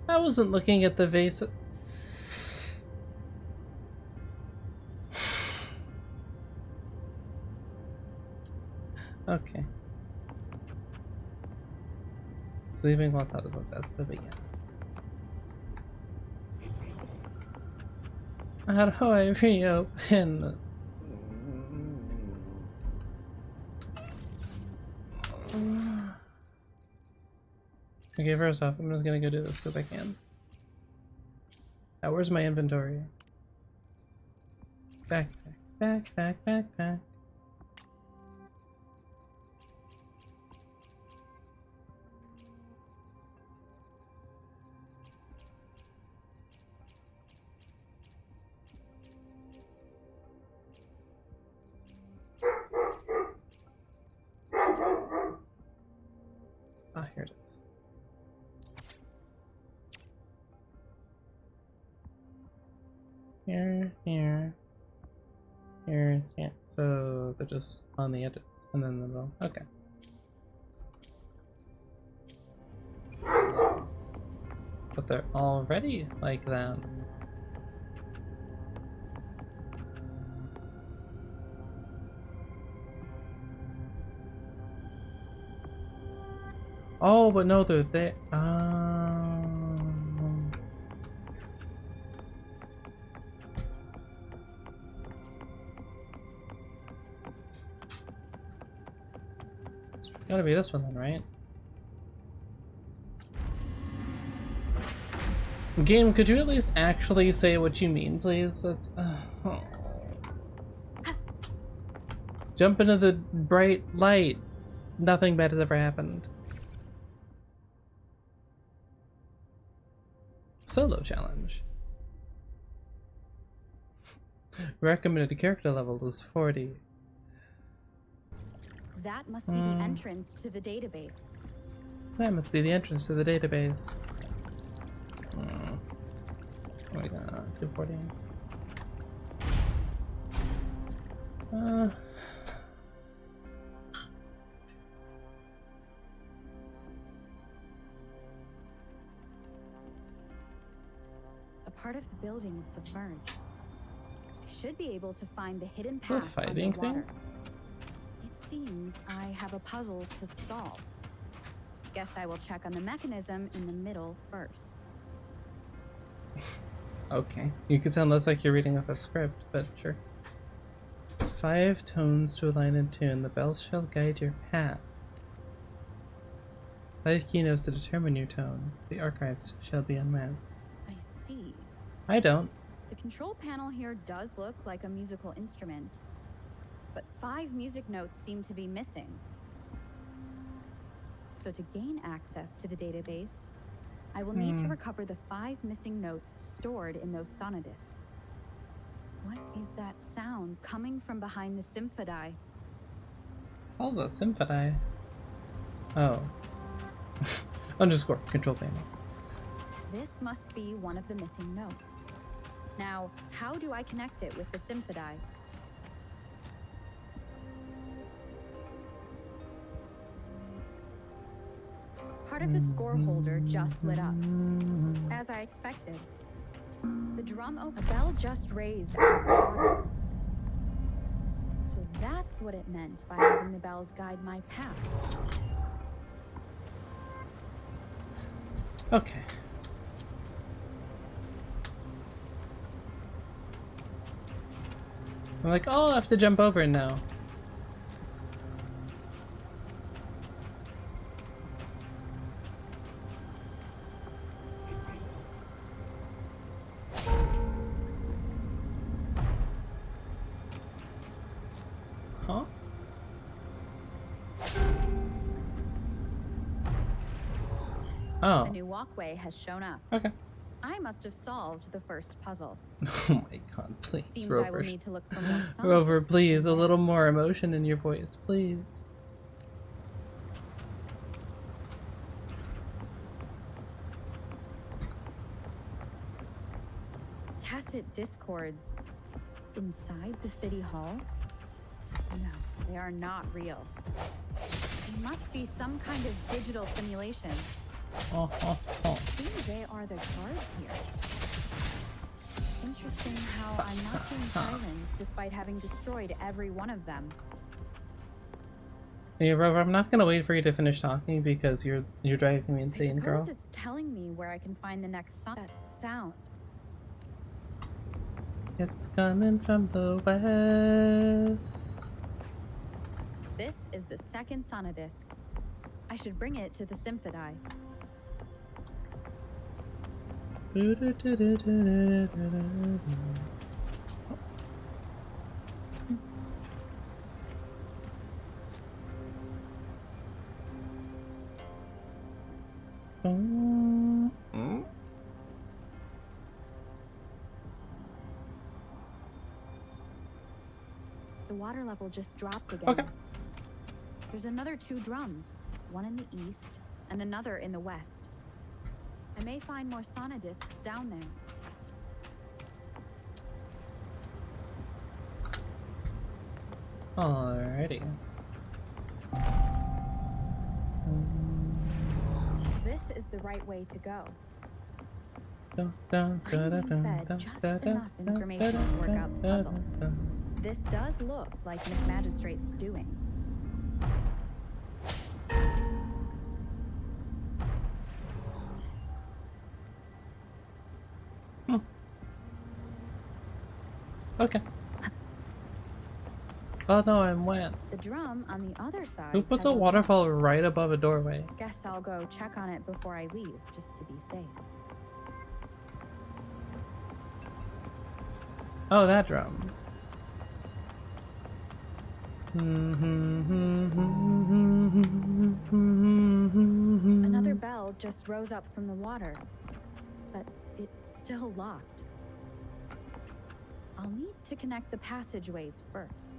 I wasn't looking at the vase. Okay. Sleeping while Todd is like that's the beginning. How do I reopen? Okay, first off, I'm just gonna go do this because I can. Now, where's my inventory? Backpack. Ah, here it is. Here. Yeah. So they're just on the edges, and then the middle. Okay. But they're already like that. Oh, but no, they're there. It's gotta be this one then, right? Game, could you at least actually say what you mean, please? That's. Oh. Jump into the bright light. Nothing bad has ever happened. Solo challenge. Recommended character level is 40. That must be the entrance to the database. That must be the entrance to the database. Oh my god, 240. A part of the building is submerged. I should be able to find the hidden Is that a path fighting underwater. thing? It seems I have a puzzle to solve. Guess I will check on the mechanism in the middle first. Okay. You could sound less like you're reading off a script, but sure. 5 tones to align in tune. The bells shall guide your path. 5 keynotes to determine your tone. The archives shall be unmapped. I see. I don't. The control panel here does look like a musical instrument, but 5 music notes seem to be missing. So to gain access to the database, I will need to recover the 5 missing notes stored in those sonodiscs. What is that sound coming from behind the symphody? How's that symphony? Oh. Underscore control panel. This must be one of the missing notes. Now, how do I connect it with the symphody? Part of the score holder just lit up. As I expected. The a bell just raised out of the water. So that's what it meant by having the bells guide my path. Okay. I'm like, oh, I have to jump over now. Huh? Oh. A new walkway has shown up. Okay. I must have solved the first puzzle. Oh my god, please, Seems Rover. I will need to look for more Rover, summons please, a somewhere. little more emotion in your voice, please. Tacit discords inside the city hall? No, they are not real. They must be some kind of digital simulation. Oh, oh, oh. Seems they are the guards here. Interesting how I'm not seeing sirens despite having destroyed every one of them. Hey, Rover, I'm not gonna wait for you to finish talking because you're driving me insane, I suppose girl. it's telling me where I can find the next sound. It's coming from the west. This is the second sonodisc. I should bring it to the Symphodi. The water level just dropped again. Okay. There's another 2 drums, one in the east and another in the west. I may find more sonodiscs down there. Alrighty. So this is the right way to go. Dun, dun, I dun, need dun, fed dun, just dun, enough dun, information dun, to work dun, out the dun, puzzle. dun. This does look like Miss Magistrate's doing. Okay. Oh no, I'm wet. The drum on the other side. Who puts has a waterfall right above a doorway? Guess I'll go check on it before I leave, just to be safe. Oh, that drum. Another bell just rose up from the water, but it's still locked. I'll need to connect the passageways first.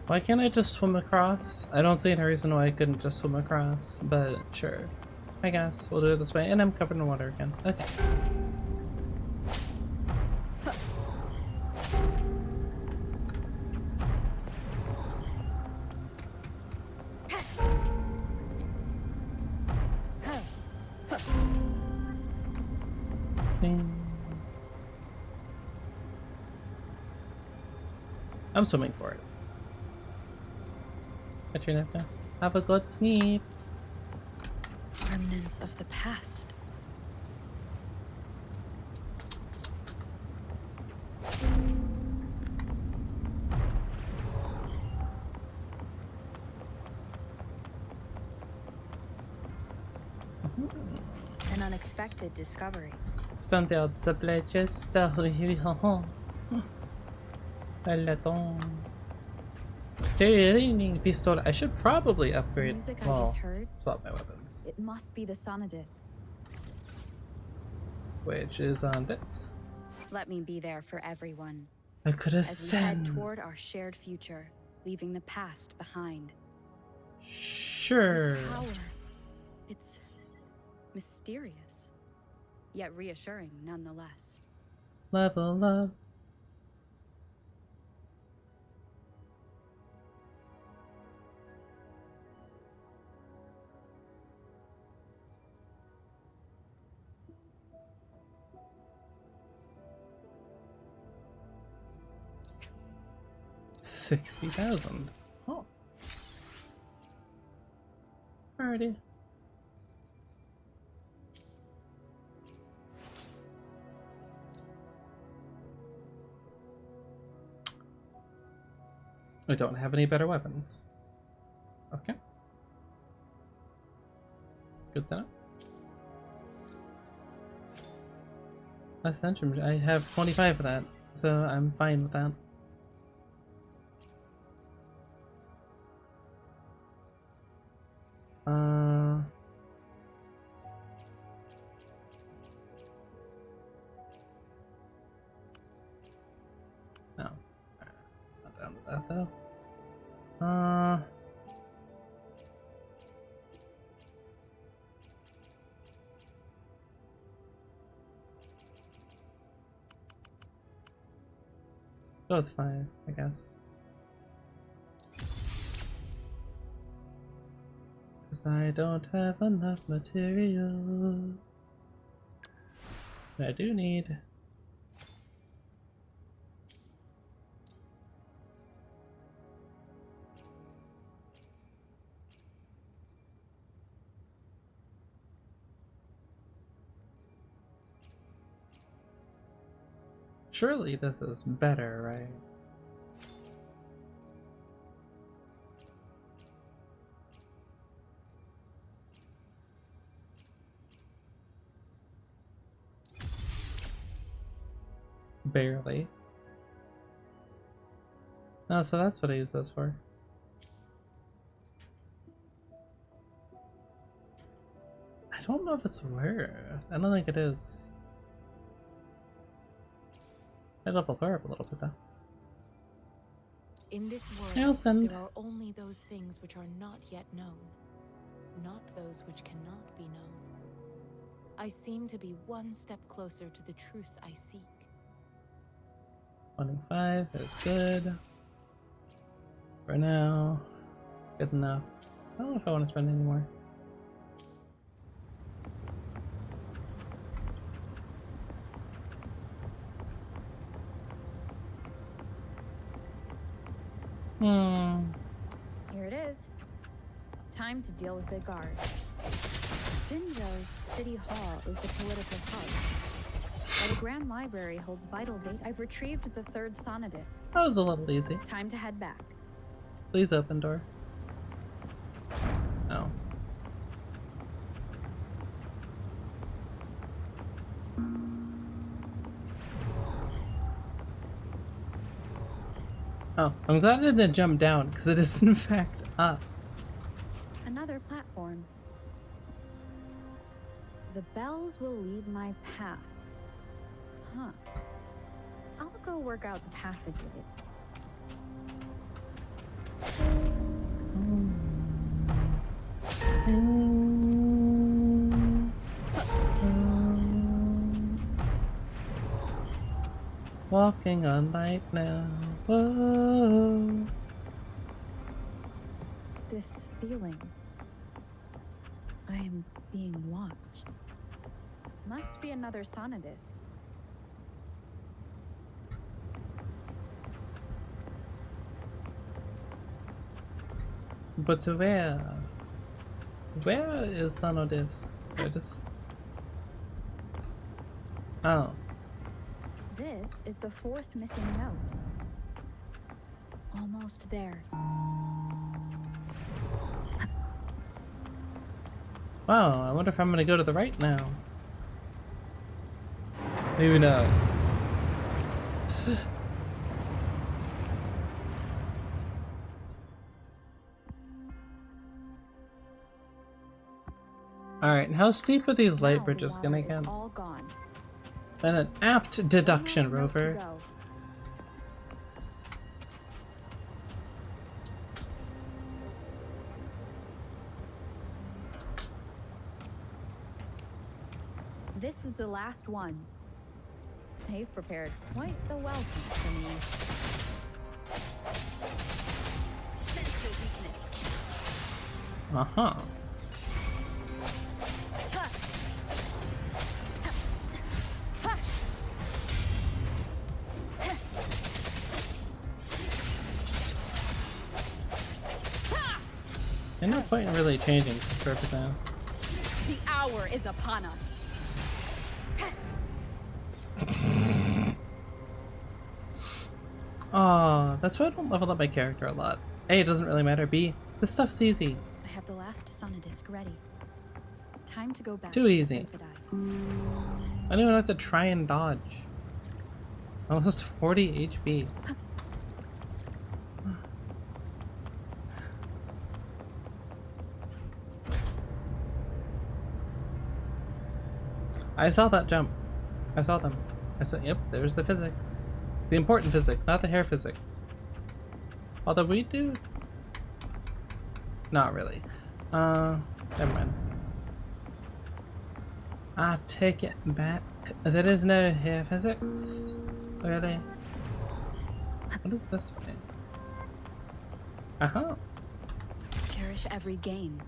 Why can't I just swim across? I don't see any reason why I couldn't just swim across, but sure. I guess we'll do it this way, and I'm covered in water again. Okay. Ding. I'm swimming for it. Katrina, have a good sleep. Remnants of the past. An unexpected discovery. Stąd ja odzeplecie stały. Relearning pistol. I should probably The upgrade. music I Well, just heard, swap my weapons, it must be the sonodisc. which is on this. Let me be there for everyone. I could As we head ascend. toward our shared future, leaving the past behind. Sure. This power, it's mysterious, yet reassuring nonetheless. Level up. 60,000. Oh. Alrighty. I don't have any better weapons. Okay. Good to know. Ascension, I have 25 of that, so I'm fine with that. No. Not down with that though. Go with 5, I guess. Cause I don't have enough materials. I do need. Surely this is better, right? Barely. Oh, so that's what I use those for. I don't know if it's worth. I don't think it is. I level her up a little bit though. In this world, I'll send. there are only those things which are not yet known, not those which cannot be known. I seem to be one step closer to the truth I seek. 25 is good. For now. Good enough. I don't know if I want to spend any more. Here it is. Time to deal with the guard. Jinzhou's City Hall is the political hub. While the Grand Library holds vital data, I've retrieved the third sonodisc. That was a little easy. Time to head back. Please open door. Oh. Oh, I'm glad I didn't jump down, because it is in fact up. Another platform. The bells will lead my path. Huh. I'll go work out the passageways. Walking on light now. Whoa. This feeling. I am being watched. Must be another sonodisc. But where? Where is sonodisc? I just. Oh. This is the fourth missing note. Almost there. Wow, I wonder if I'm gonna go to the right now. Maybe not. Alright, how steep are these light bridges gonna get? All gone. And an apt deduction, One last note to Rover. go. This is the last one. They've prepared quite the welcome for me. Sense the weakness. Uh-huh. And no point in really changing, to be perfectly honest. The hour is upon us. Oh, that's why I don't level up my character a lot. A, it doesn't really matter. B, this stuff's easy. I have the last Sonadisk ready. Time to go back Too to easy. the I don't even have to try and dodge. Almost 40 HP. I saw that jump. I saw them. I saw, yep, there's the physics. The important physics, not the hair physics. Although we do... Not really. Never mind. I take it back. There is no hair physics. Really? What is this way? Uh-huh. Cherish every gain.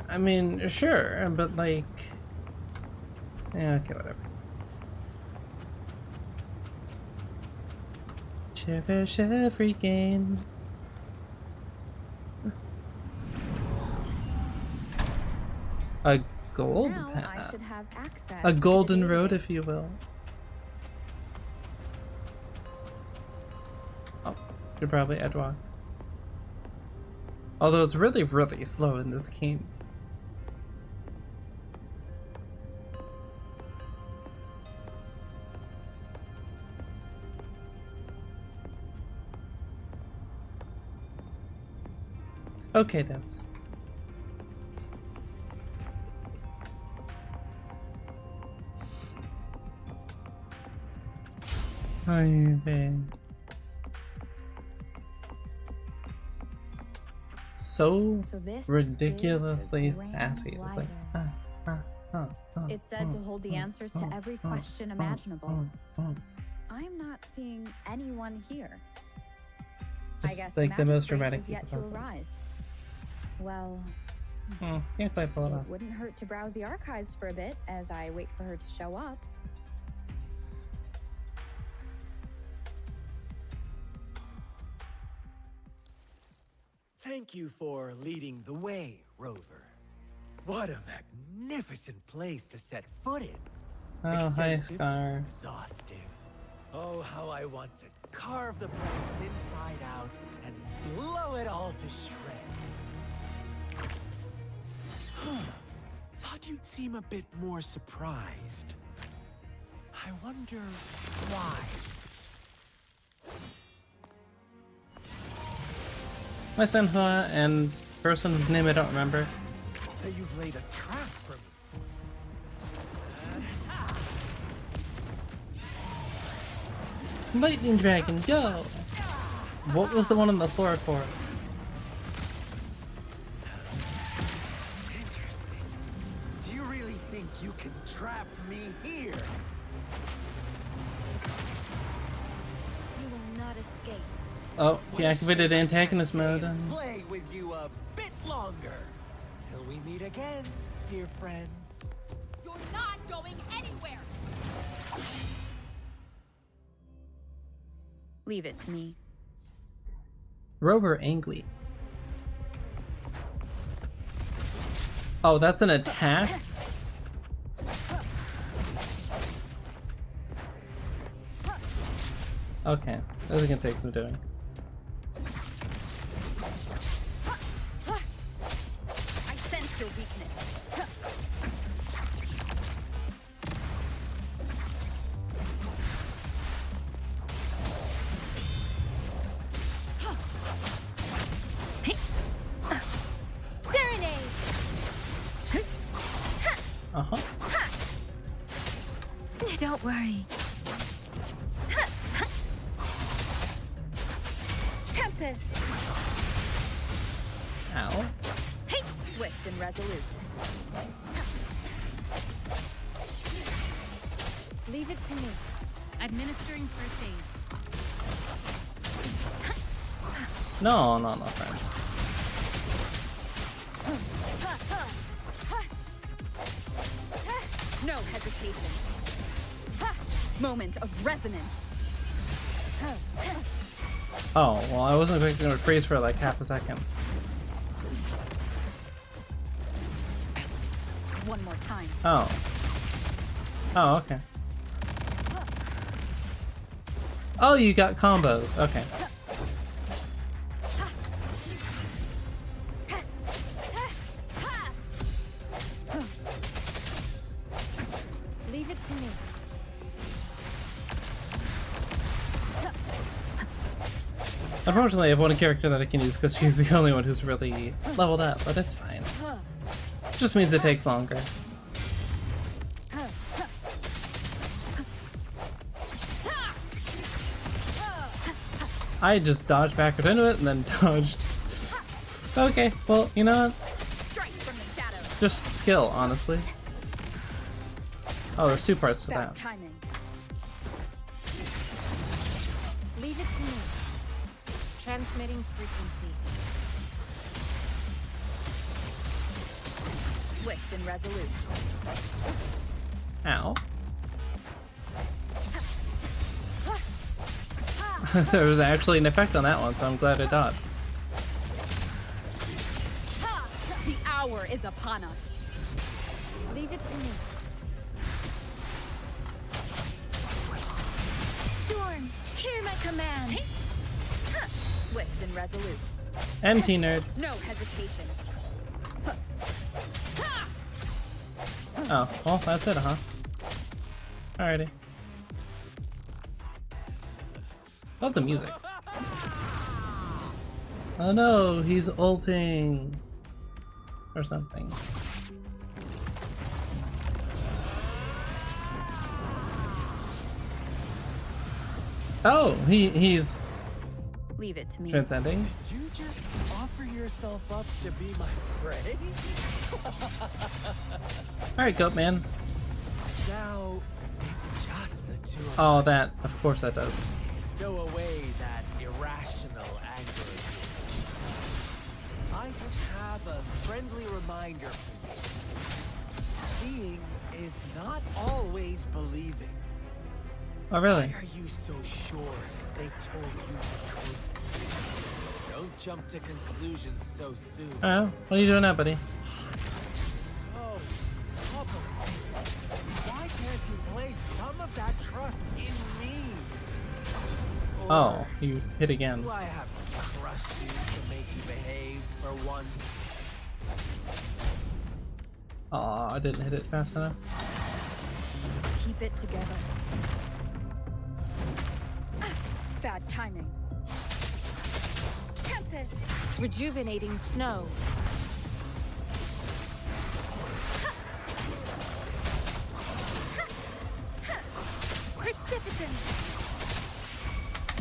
I mean, sure, but like... Yeah, okay, whatever. Cherish every gain. A gold Now I path. should have access A to the golden road, database. if you will. Oh, should probably edgewalk. Although it's really, really slow in this game. Okay, devs. So this ridiculously is the sassy. It was like, Grand It's said to hold the answers to every question imaginable. I'm not seeing anyone here. I just guess like the most magistrate dramatic is yet to people possible. arrive. Well, Can't quite pull it off. it wouldn't hurt to browse the archives for a bit as I wait for her to show up. Thank you for leading the way, Rover. What a magnificent place to set foot in. Oh, hi, Extensive, Scar. exhaustive. Oh, how I want to carve the place inside out and blow it all to shreds. Thought you'd seem a bit more surprised. I wonder why. My Senhua and person whose name I don't remember. Say you've laid a trap for me. Lightning Dragon, go! What was the one on the floor for? Interesting. Do you really think you can trap me here? You will not escape. Oh, he activated antagonist mode. Play with you a bit longer. Till we meet again, dear friends. You're not going anywhere! Leave it to me. Rover angry. Oh, that's an attack? Okay, this is gonna take some doing. I sense your weakness. Uh-huh. Don't worry. Tempest! Ow. Swift and resolute. Leave it to me. Administering first aid. No, friend. No hesitation. Moment of resonance. Oh, well, I wasn't expecting to freeze for like half a second. One more time. Oh. Oh, okay. Oh, you got combos. Okay. Leave it to me. Unfortunately, I have one character that I can use because she's the only one who's really leveled up, but it's fine. Just means it takes longer. I just dodged backward into it and then dodged. Okay, well, you know what? Just skill, honestly. Oh, there's two parts to that. Timing. Leave it to me. Transmitting frequency. Swift and resolute. Ow. There was actually an effect on that one, so I'm glad I dodged. The hour is upon us. Leave it to me. Dorn, hear my command. Swift and resolute. MT nerd. No hesitation. Oh, well, that's it, huh? Alrighty. Love the music. Oh no, he's ulting. Or something. Oh, he's Leave it to me. transcending. Did you just offer yourself up to be my prey? Alright, goat man. Now, it's just the two of Oh, us. that, of course that does. Stow away that irrational anger of yours. I just have a friendly reminder for you. Seeing is not always believing. Oh, really? Why are you so sure they told you the truth? Don't jump to conclusions so soon. Oh, what are you doing now, buddy? So stubborn. Why can't you place some of that trust in me? Or Oh, you hit again. do I have to crush you to make you behave for once? Aw, I didn't hit it fast enough. Keep it together. Bad timing. Tempest. Rejuvenating snow. Precipitant.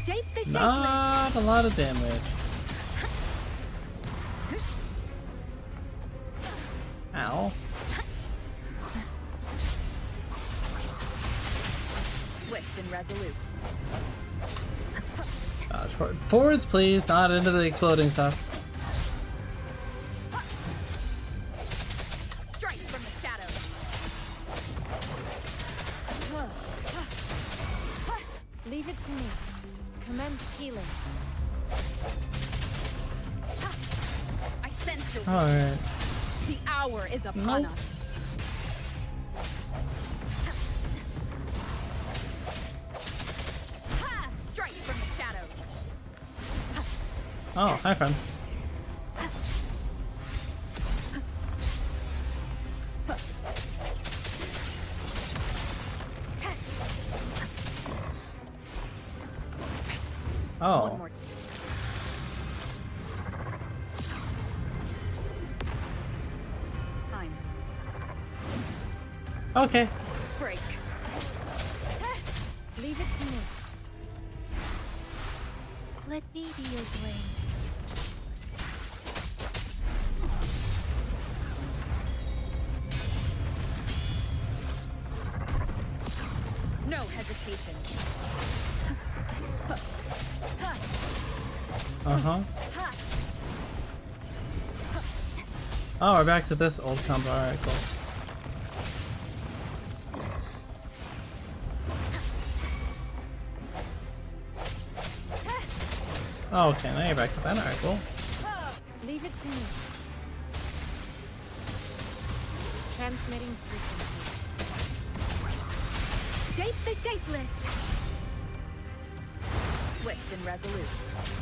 Shape the shapeless. Not a lot of damage. Ow. Swift and resolute. Forwards, please, not into the exploding stuff. Strike from the shadows. Leave it to me. Commence healing. I sense your Alright. The hour is upon Nope. us. Strike from the shadows. Oh, hi, friend. Oh. One more. Time. Okay. Break. Leave it to me. Let me be your blade. No hesitation. Uh-huh. Oh, we're back to this old combo. Alright, cool. Oh, okay, now you're back to that. Alright, cool. Leave it to me. Transmitting frequency. Shape the shapeless. Swift and resolute.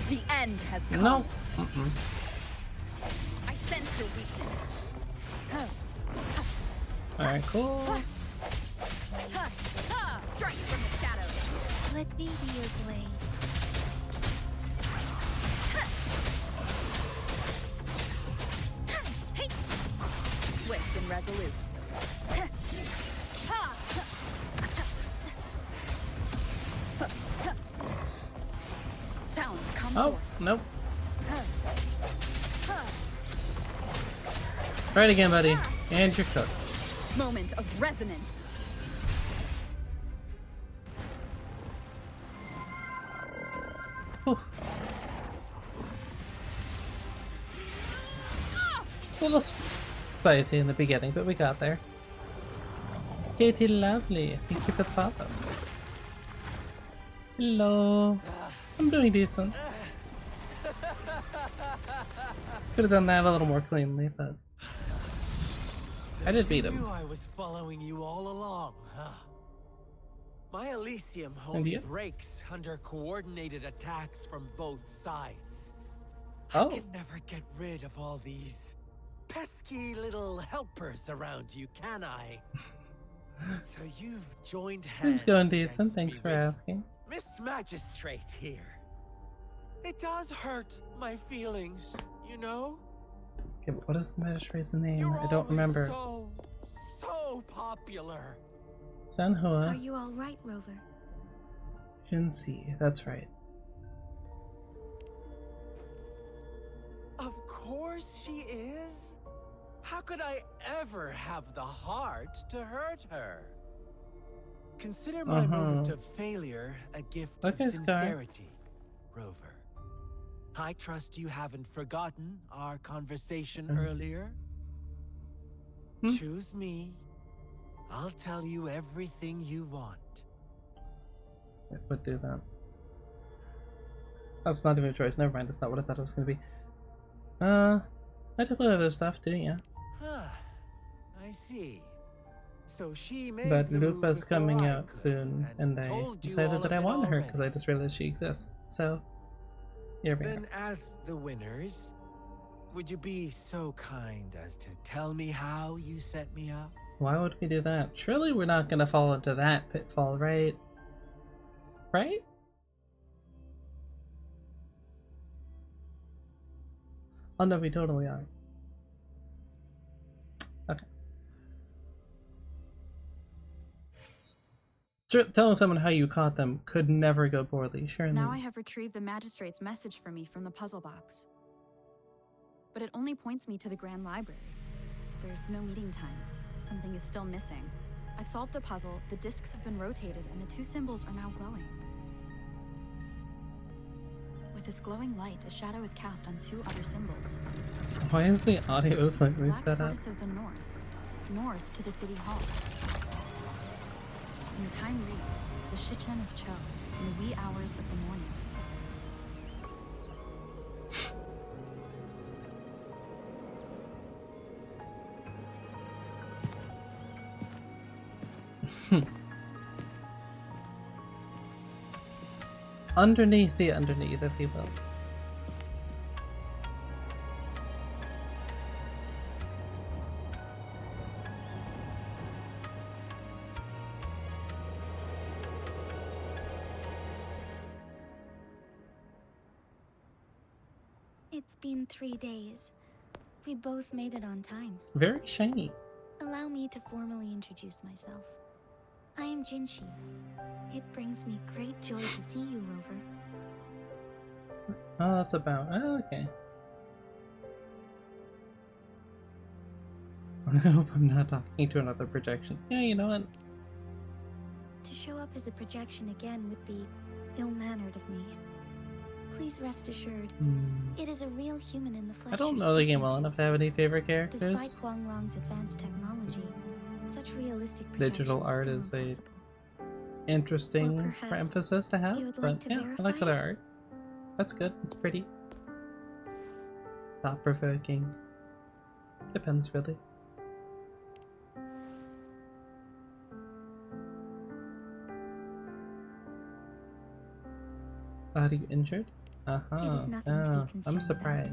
The end has come. No. I sense your weakness. Alright, cool. Strike from the shadows. Let me be your blade. Swift and resolute. Sounds come Oh, forth. nope. Try it again, buddy. And you're cooked. Moment of resonance. Whew. A little spicy in the beginning, but we got there. Katie, lovely. Thank you for the follow. Hello. I'm doing decent. Could have done that a little more cleanly, but I did beat him. You knew I was following you all along, huh? My Elysium And only you? breaks under coordinated attacks from both sides. Oh. I can never get rid of all these pesky little helpers around you, can I? So you've joined hands Stream's going decent, against thanks me for with asking. Miss Magistrate here. It does hurt my feelings, you know? Okay, but what is the magistrate's name? You're I don't remember. so popular. Are Sanhua you all right, Rover? Jinsi, that's right. Of course she is. How could I ever have the heart to hurt her? Consider my moment of failure a gift Okay, of Star. sincerity, Rover. I trust you haven't forgotten our conversation earlier. Choose me. I'll tell you everything you want. It would do that. That's not even a choice. Never mind. That's not what I thought it was going to be. I took other stuff too, yeah. Huh. I see. So she made But the move Lupa's before coming I out could, soon, and I told you decided all that of I it want her already. because I just realized she exists. So, here we are. Then as the winners, would you be so kind as to tell me how you set me up? Why would we do that? Surely we're not going to fall into that pitfall, right? Right? Oh no, we totally are. Okay. Telling someone how you caught them could never go poorly, surely. Now I have retrieved the magistrate's message for me from the puzzle box. But it only points me to the Grand Library. There's no meeting time. Something is still missing. I've solved the puzzle, the discs have been rotated, and the two symbols are now glowing. With this glowing light, a shadow is cast on two other symbols. Why is the audio slightly Black sped up? Tortoise of the North. North to the City Hall. And the time reads, the Shichen of Cho, in the wee hours of the morning. Underneath, if you will. It's been 3 days. We both made it on time. Very shiny. Allow me to formally introduce myself. I am Jinshi. It brings me great joy to see you, Rover. Oh, that's about. Oh, okay. I hope I'm not talking to another projection. Yeah, you know what? To show up as a projection again would be ill-mannered of me. Please rest assured, it is a real human in the flesh. I don't you're know the game speaking well to. enough to have any favorite Despite characters. Guanglong's advanced technology, such realistic Digital projection art still is a impossible. interesting Or perhaps emphasis to have, you would but like to yeah, I like verify other art. That's good. It's pretty. Thought-provoking. Depends, really. Are you injured? It is nothing to be concerned I'm surprised.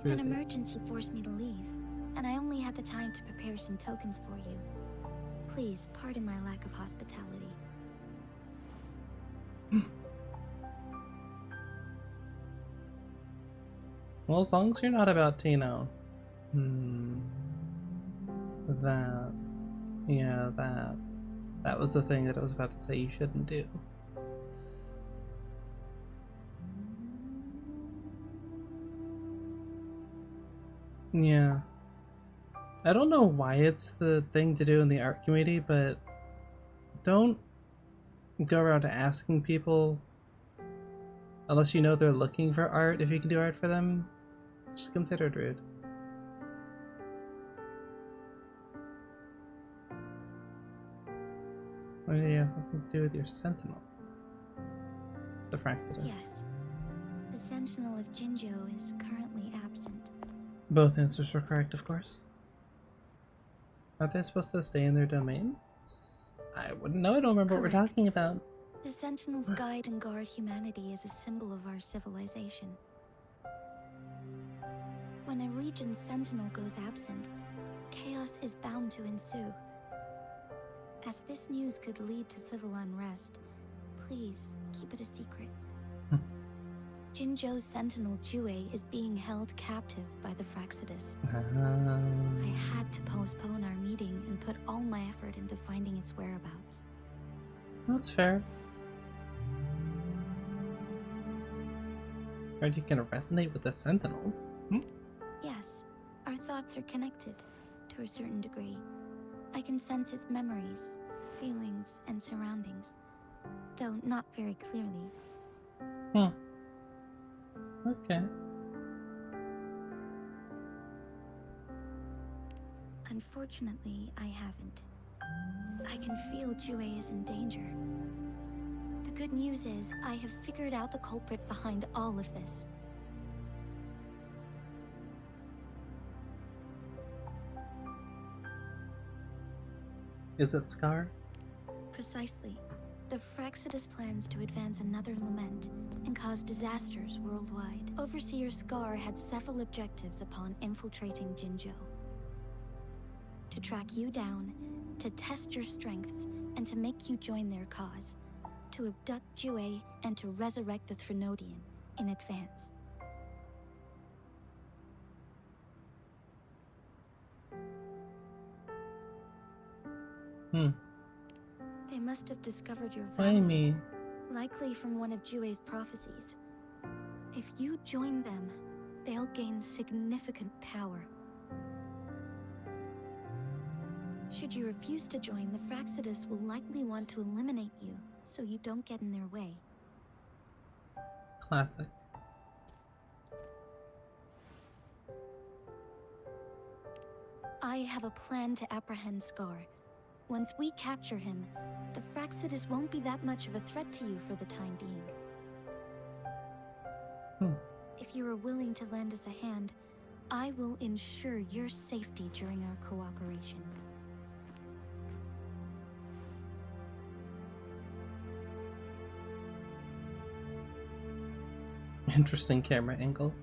An emergency forced me to leave, and I only had the time to prepare some tokens for you. Please, pardon my lack of hospitality. Well, as long as you're not about to, you know, that was the thing that I was about to say you shouldn't do. Yeah. I don't know why it's the thing to do in the art community, but don't go around asking people unless you know they're looking for art if you can do art for them. Just consider it rude. Or do you have something to do with your sentinel? The Fractus. Yes. The Sentinel of Jinzhou is currently absent. Both answers were correct, of course. Aren't they supposed to stay in their domains? I wouldn't know. I don't remember what we're talking about. The Sentinels guide and guard humanity as a symbol of our civilization. When a region's sentinel goes absent, chaos is bound to ensue. As this news could lead to civil unrest, please keep it a secret. Jinzhou's sentinel Jue is being held captive by the Fractus. I had to postpone our meeting and put all my effort into finding its whereabouts. That's fair. Are you gonna resonate with the sentinel? Yes, our thoughts are connected, to a certain degree. I can sense its memories, feelings, and surroundings, though not very clearly. Okay. Unfortunately, I haven't. I can feel Jue is in danger. The good news is, I have figured out the culprit behind all of this. Is it Scar? Precisely. The Fractus plans to advance another lament and cause disasters worldwide. Overseer Scar had several objectives upon infiltrating Jinzhou. To track you down, to test your strengths, and to make you join their cause. To abduct Jue and to resurrect the Threnodian in advance. They must have discovered your value. Why me? Likely from one of Jue's prophecies. If you join them, they'll gain significant power. Should you refuse to join, the Fractus will likely want to eliminate you, so you don't get in their way. Classic. I have a plan to apprehend Scar. Once we capture him, the Fractus won't be that much of a threat to you for the time being. If you are willing to lend us a hand, I will ensure your safety during our cooperation. Interesting camera angle.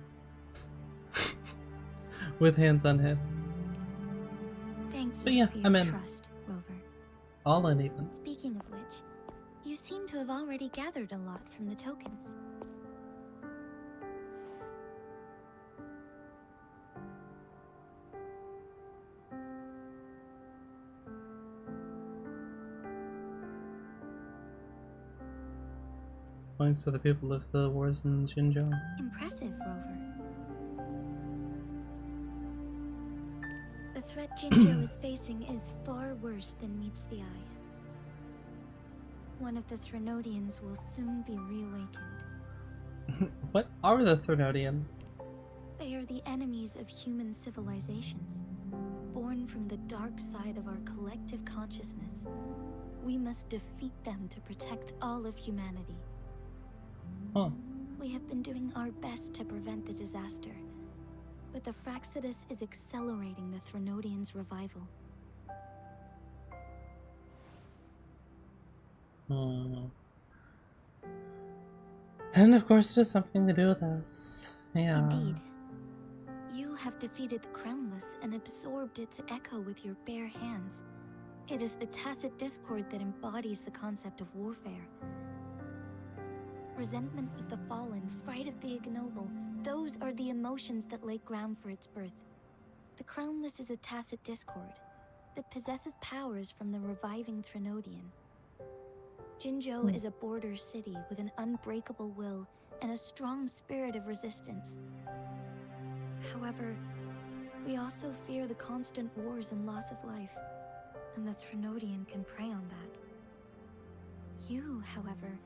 With hands on hips. Thank you But yeah, for your I'm in. trust, Rover. All in even. Speaking of which, you seem to have already gathered a lot from the tokens. Points to the people of the wars in Jinzhou. Impressive, Rover. The threat Jinzhou is facing is far worse than meets the eye. One of the Threnodians will soon be reawakened. What are the Threnodians? They are the enemies of human civilizations, born from the dark side of our collective consciousness. We must defeat them to protect all of humanity. Huh. We have been doing our best to prevent the disaster, but the Fractsidus is accelerating the Threnodians' revival. And of course it has something to do with us. Yeah. Indeed. You have defeated the Crownless and absorbed its echo with your bare hands. It is the tacit discord that embodies the concept of warfare. Resentment of the fallen, fright of the ignoble, those are the emotions that lay ground for its birth. The Crownless is a tacit discord that possesses powers from the reviving Threnodian. Jinzhou is a border city with an unbreakable will and a strong spirit of resistance. However, we also fear the constant wars and loss of life, and the Threnodian can prey on that. You, however,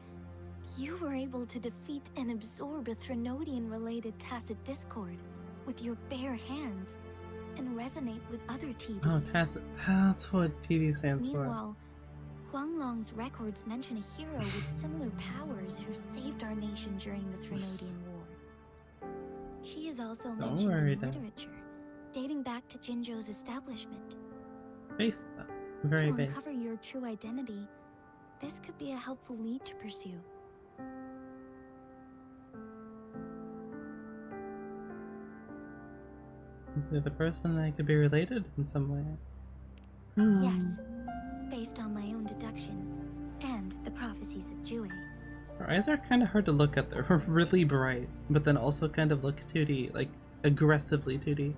you were able to defeat and absorb a Threnodian-related tacit discord with your bare hands and resonate with other TDs. Oh, tacit. That's what TD stands for. Meanwhile, Huanglong's records mention a hero with similar powers who saved our nation during the Threnodian War. She is also mentioned in literature, dating back to Jinzhou's establishment. Based, though. Very to big. uncover your true identity, this could be a helpful lead to pursue. You're the person I could be related in some way. Yes, based on my own deduction and the prophecies of Jue. Her eyes are kind of hard to look at. They're really bright, but then also kind of look 2D, like aggressively 2D.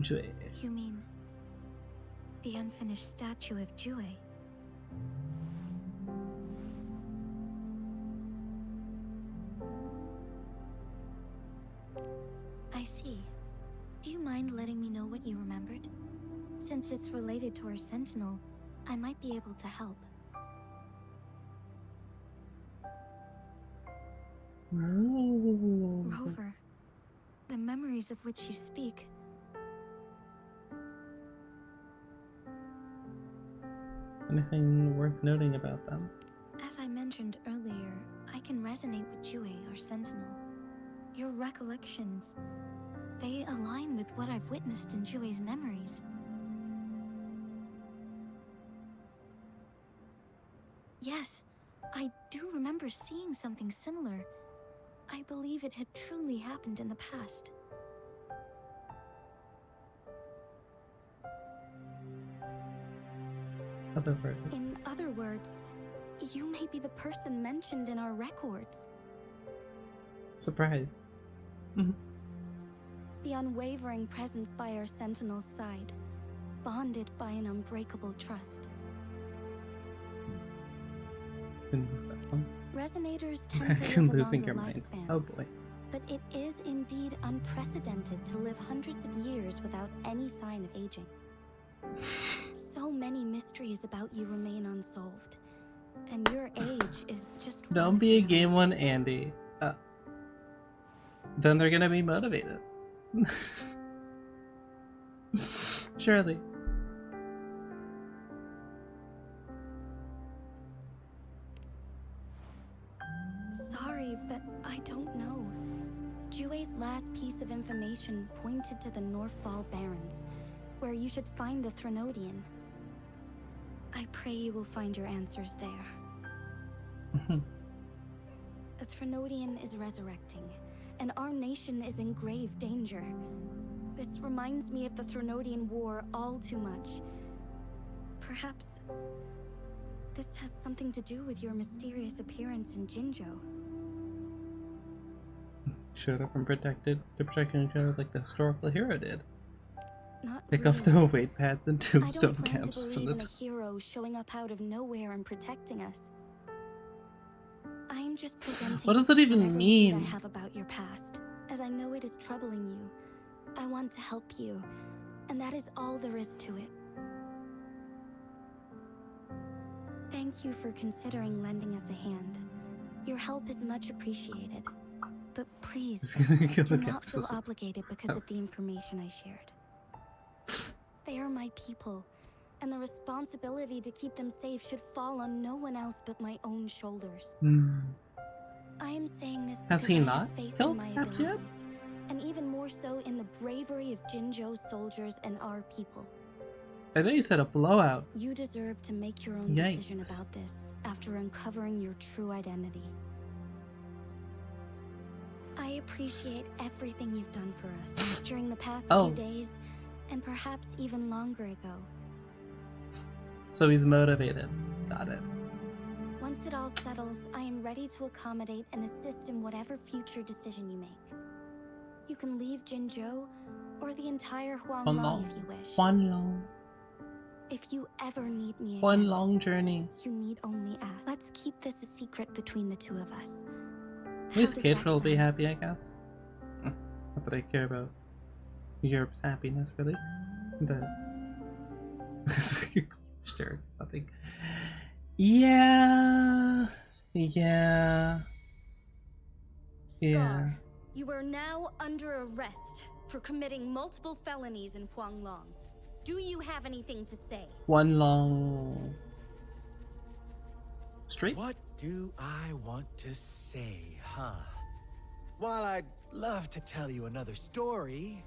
Jue. You mean the unfinished statue of Jue? I see. Do you mind letting me know what you remembered? Since it's related to our sentinel, I might be able to help. Ooh. Rover, the memories of which you speak. Anything worth noting about them? As I mentioned earlier, I can resonate with Jue, our sentinel. Your recollections, they align with what I've witnessed in Jue's memories. Yes, I do remember seeing something similar. I believe it had truly happened in the past. Other words. In other words, you may be the person mentioned in our records. Surprise. The unwavering presence by our sentinel's side, bonded by an unbreakable trust. Didn't miss that one. Resonators tend to Imagine live a losing longer your mind. lifespan. Oh boy. But it is indeed unprecedented to live hundreds of years without any sign of aging. So many mysteries about you remain unsolved, and your age is just one Don't of be a the game one, others. Andy. Then they're gonna be motivated. Surely. Sorry, but I don't know. Jue's last piece of information pointed to the Northfall Barrens, where you should find the Threnodian. I pray you will find your answers there. A Threnodian is resurrecting, and our nation is in grave danger. This reminds me of the Threnodian War all too much. Perhaps this has something to do with your mysterious appearance in Jinzhou. Showed up and protect each other like the historical hero did. Not Pick really. off the weight pads and I tombstone don't plan camps to from believe the in a hero showing up out of nowhere and protecting us. I'm just presenting What does that even whatever lead I mean? have about your past, as I know it is troubling you. I want to help you, and that is all there is to it. Thank you for considering lending us a hand. Your help is much appreciated. But please, He's gonna kill do the not feel capsule. obligated because of the information I shared. They are my people, and the responsibility to keep them safe should fall on no one else but my own shoulders. I am saying this Has because he I not have faith killed in my Caps yet? abilities, and even more so in the bravery of Jinzhou's soldiers and our people. I know you said a blowout. You deserve to make your own decision Yikes. about this after uncovering your true identity. I appreciate everything you've done for us during the past few days, and perhaps even longer ago. So he's motivated. Got it. Once it all settles, I am ready to accommodate and assist in whatever future decision you make. You can leave Jinzhou or the entire Huanglong if you wish. Huanglong. If you ever need me again, One long journey. you need only ask. Let's keep this a secret between the two of us. At least Keitra will be happy, I guess. Not that I care about Europe's happiness, really. But sure, nothing. Yeah. Scar, you are now under arrest for committing multiple felonies in Huanglong. Do you have anything to say? One long street? What do I want to say, huh? While I'd love to tell you another story,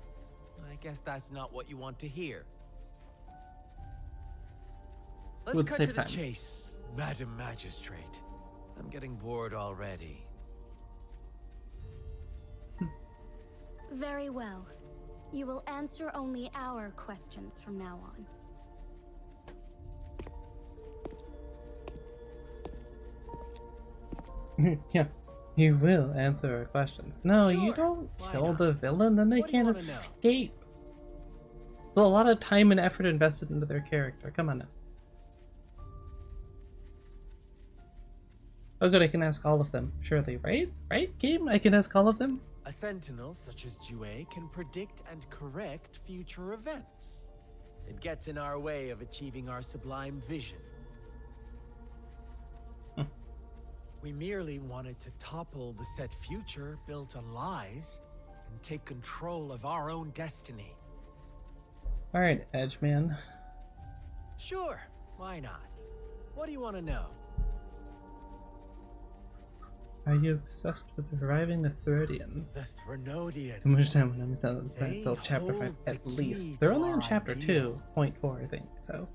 I guess that's not what you want to hear. Let's Would cut save to the time. chase, Madam Magistrate. I'm getting bored already. Very well. You will answer only our questions from now on. Yeah, you will answer our questions. No, Sure, you don't why kill not? the villain, then they What do you can't wanna know? escape. There's a lot of time and effort invested into their character. Come on now. Oh good, I can ask all of them. Surely, right? Right, game? I can ask all of them? A sentinel such as Jue can predict and correct future events. It gets in our way of achieving our sublime vision. We merely wanted to topple the set future built on lies and take control of our own destiny. Alright, Edgeman. Sure, why not? What do you want to know? Are you obsessed with reviving the Throdian? The Threnodian. Too much time when I'm done They until chapter 5 hold at the least. key They're to only in our chapter ideal. 2.4, I think, so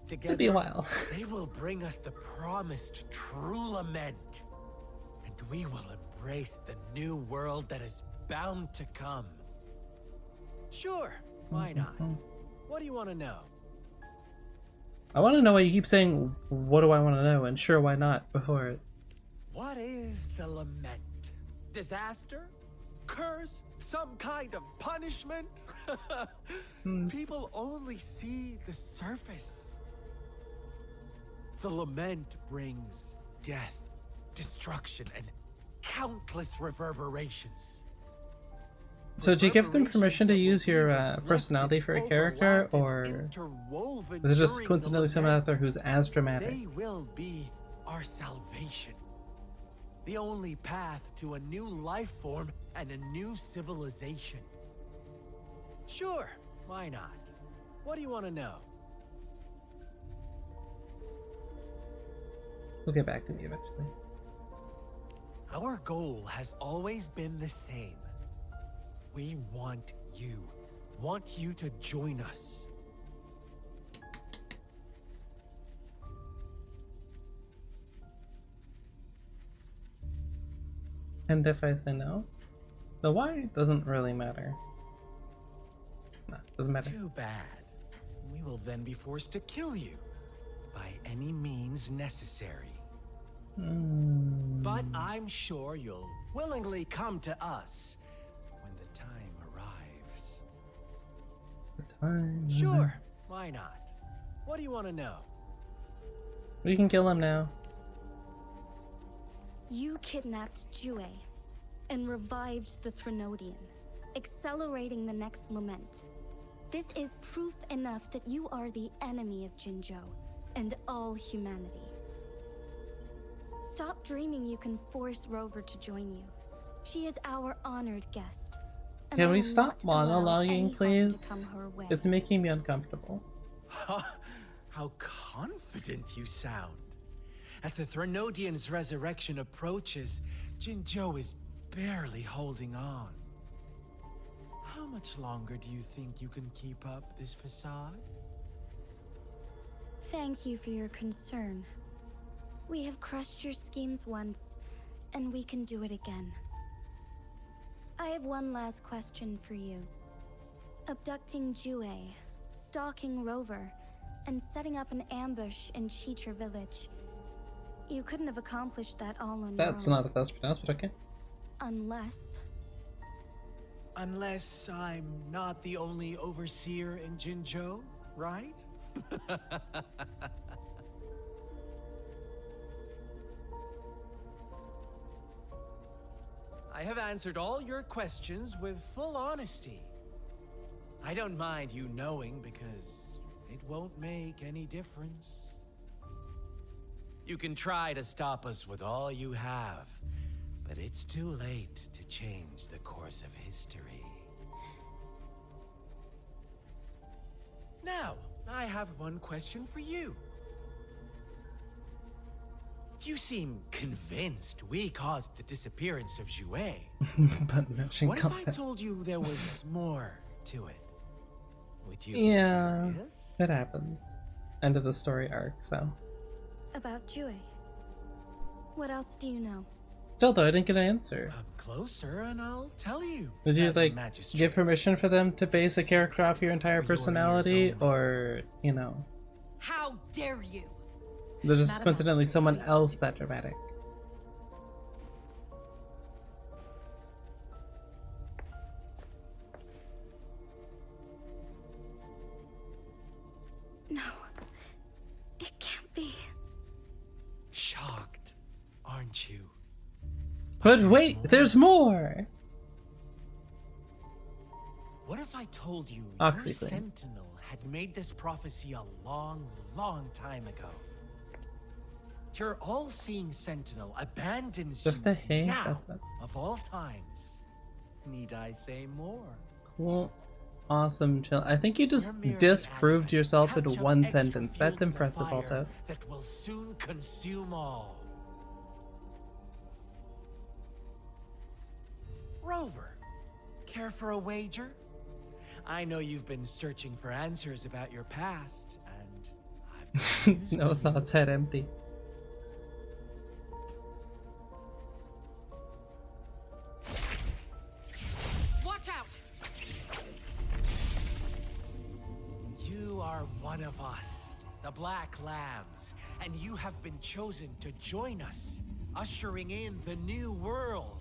Together, it'll be a while. they will bring us the promised true lament. And we will embrace the new world that is bound to come. Sure, why not? What do you want to know? I want to know why you keep saying, what do I want to know? And sure, why not, before it. What is the lament? Disaster? Curse? Some kind of punishment? People only see the surface. The lament brings death, destruction, and countless reverberations. So did you give them permission to use your personality for a character, or is there just coincidentally someone out there who's as dramatic? They will be our salvation. The only path to a new life form and a new civilization. Sure, why not? What do you want to know? We'll get back to me eventually. Our goal has always been the same. We want you to join us. And if I say no, the why doesn't really matter. No, doesn't matter. Too bad. We will then be forced to kill you by any means necessary. But I'm sure you'll willingly come to us when the time arrives. Sure, why not? What do you want to know? We can kill him now. You kidnapped Jue and revived the Threnodian, accelerating the next lament. This is proof enough that you are the enemy of Jinzhou and all humanity. Stop dreaming you can force Rover to join you. She is our honored guest. and Can I we will stop not allow any monologuing, harm to please? come her way. It's making me uncomfortable. How confident you sound. As the Threnodian's resurrection approaches, Jinzhou is barely holding on. How much longer do you think you can keep up this facade? Thank you for your concern. We have crushed your schemes once, and we can do it again. I have one last question for you. Abducting Jue, stalking Rover, and setting up an ambush in Cheecher village. You couldn't have accomplished that all on your own. That's not what that's pronounced, but okay. Unless I'm not the only overseer in Jinzhou, right? I have answered all your questions with full honesty. I don't mind you knowing because it won't make any difference. You can try to stop us with all you have, but it's too late to change the course of history. Now, I have one question for you. You seem convinced we caused the disappearance of Jue. What if I told you there was more to it? Would you be curious? It happens. End of the story arc, so. about Jue. What else do you know? Still though, I didn't get an answer. Come closer and I'll tell you. Did you like give permission for them to base a character off your entire personality, or you know? How dare you? There's just coincidentally someone else that dramatic. No, it can't be. Shocked, aren't you? But wait, there's more! What if I told you your OxyClean. Sentinel had made this prophecy a long, long time ago? Your all-seeing Sentinel abandons Just you a hint, now, that's it. of all times. Need I say more? Cool. Awesome, chill. I think you just disproved yourself in one sentence. That's impressive, Alto. That will soon consume all. Rover, care for a wager? I know you've been searching for answers about your past, and I've No thoughts, head empty. Watch out! You are one of us, the Black Lambs, and you have been chosen to join us, ushering in the new world.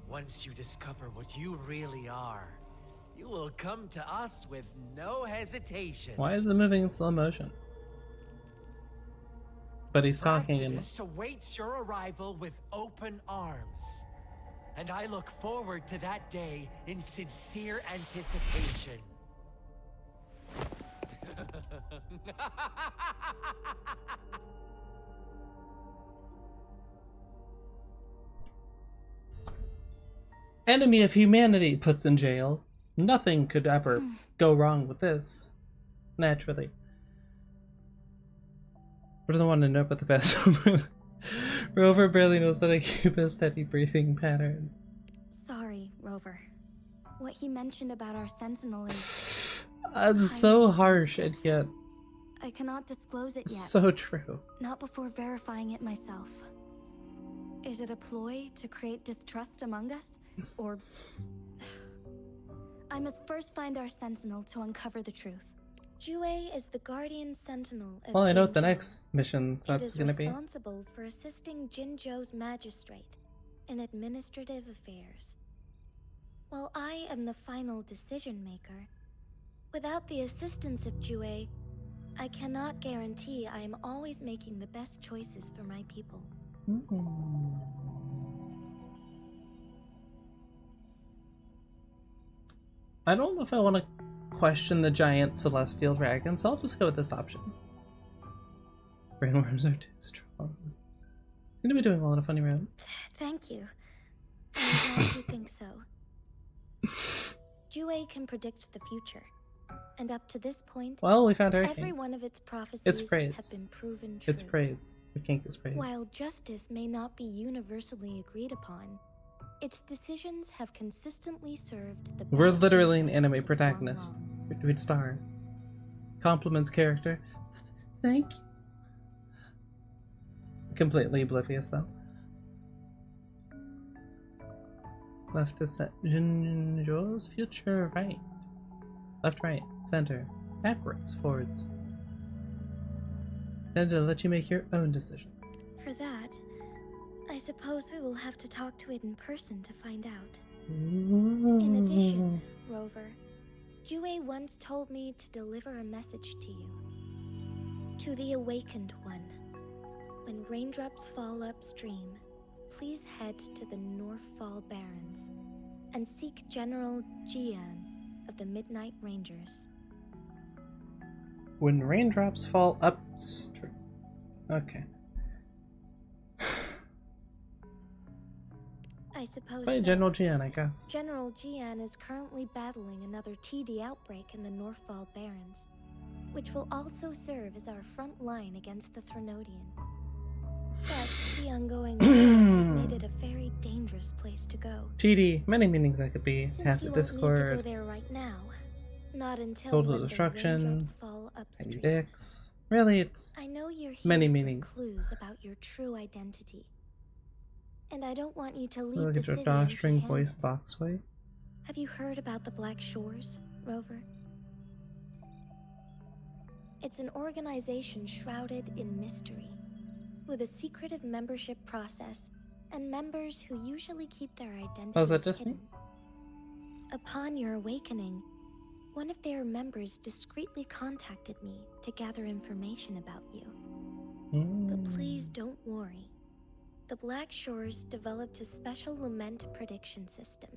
Once you discover what you really are, you will come to us with no hesitation. Why is it moving in slow motion? But he's talking in... Praxedis awaits your arrival with open arms. And I look forward to that day in sincere anticipation. Enemy of humanity puts in jail. Nothing could ever go wrong with this. Naturally. Who doesn't want to know about the best? Rover barely knows how to keep a steady breathing pattern. Sorry, Rover. What he mentioned about our Sentinel is... It's so harsh and yet... I cannot disclose it yet. So true. Not before verifying it myself. Is it a ploy to create distrust among us? Or... I must first find our Sentinel to uncover the truth. Jue is the Guardian Sentinel of Well, I know what the Jinzhou. next mission that's gonna be. It is responsible for assisting Jinzhou's magistrate in administrative affairs. While I am the final decision maker, without the assistance of Jue, I cannot guarantee I am always making the best choices for my people. I don't know if I want to question the giant celestial dragon, so I'll just go with this option. Brainworms are too strong. Gonna be doing well in a funny round. Thank you. I'm glad you think so. Jue can predict the future. And up to this point, Well, we found our every king. one of its prophecies It's praise. have been proven true. It's praise. The king is praise. While justice may not be universally agreed upon, its decisions have consistently served the We're best literally an interests anime of protagonist. Wuthering. We'd star. Compliments character. Thank you. Completely oblivious though. Left is set. Jinjo's future right. Left, right, center, backwards, forwards. Then to let you make your own decisions. For that, I suppose we will have to talk to it in person to find out. Ooh. In addition, Rover, Jue once told me to deliver a message to you. To the Awakened One. When raindrops fall upstream, please head to the Northfall Barrens and seek General Jian of the Midnight Rangers. When raindrops fall upstream. Okay. I suppose It's by so. General Jian, I guess. General Jian is currently battling another TD outbreak in the Northfall Barrens, which will also serve as our front line against the Threnodian. But the ongoing war has made it a very dangerous place to go. TD, many meanings that could be. Since Has you a won't need to go Discord, there right now, not until total when destruction, the raindrops fall upstream. dicks. Really, it's I know you're here many for meanings. clues about your true identity, and I don't want you to leave Look the at your city drawstring empty-handed. voice boxway. Have you heard about the Black Shores, Rover? It's an organization shrouded in mystery, with a secretive membership process and members who usually keep their identities Oh, is that just hidden. me? Upon your awakening, one of their members discreetly contacted me to gather information about you. But please don't worry. The Black Shores developed a special lament prediction system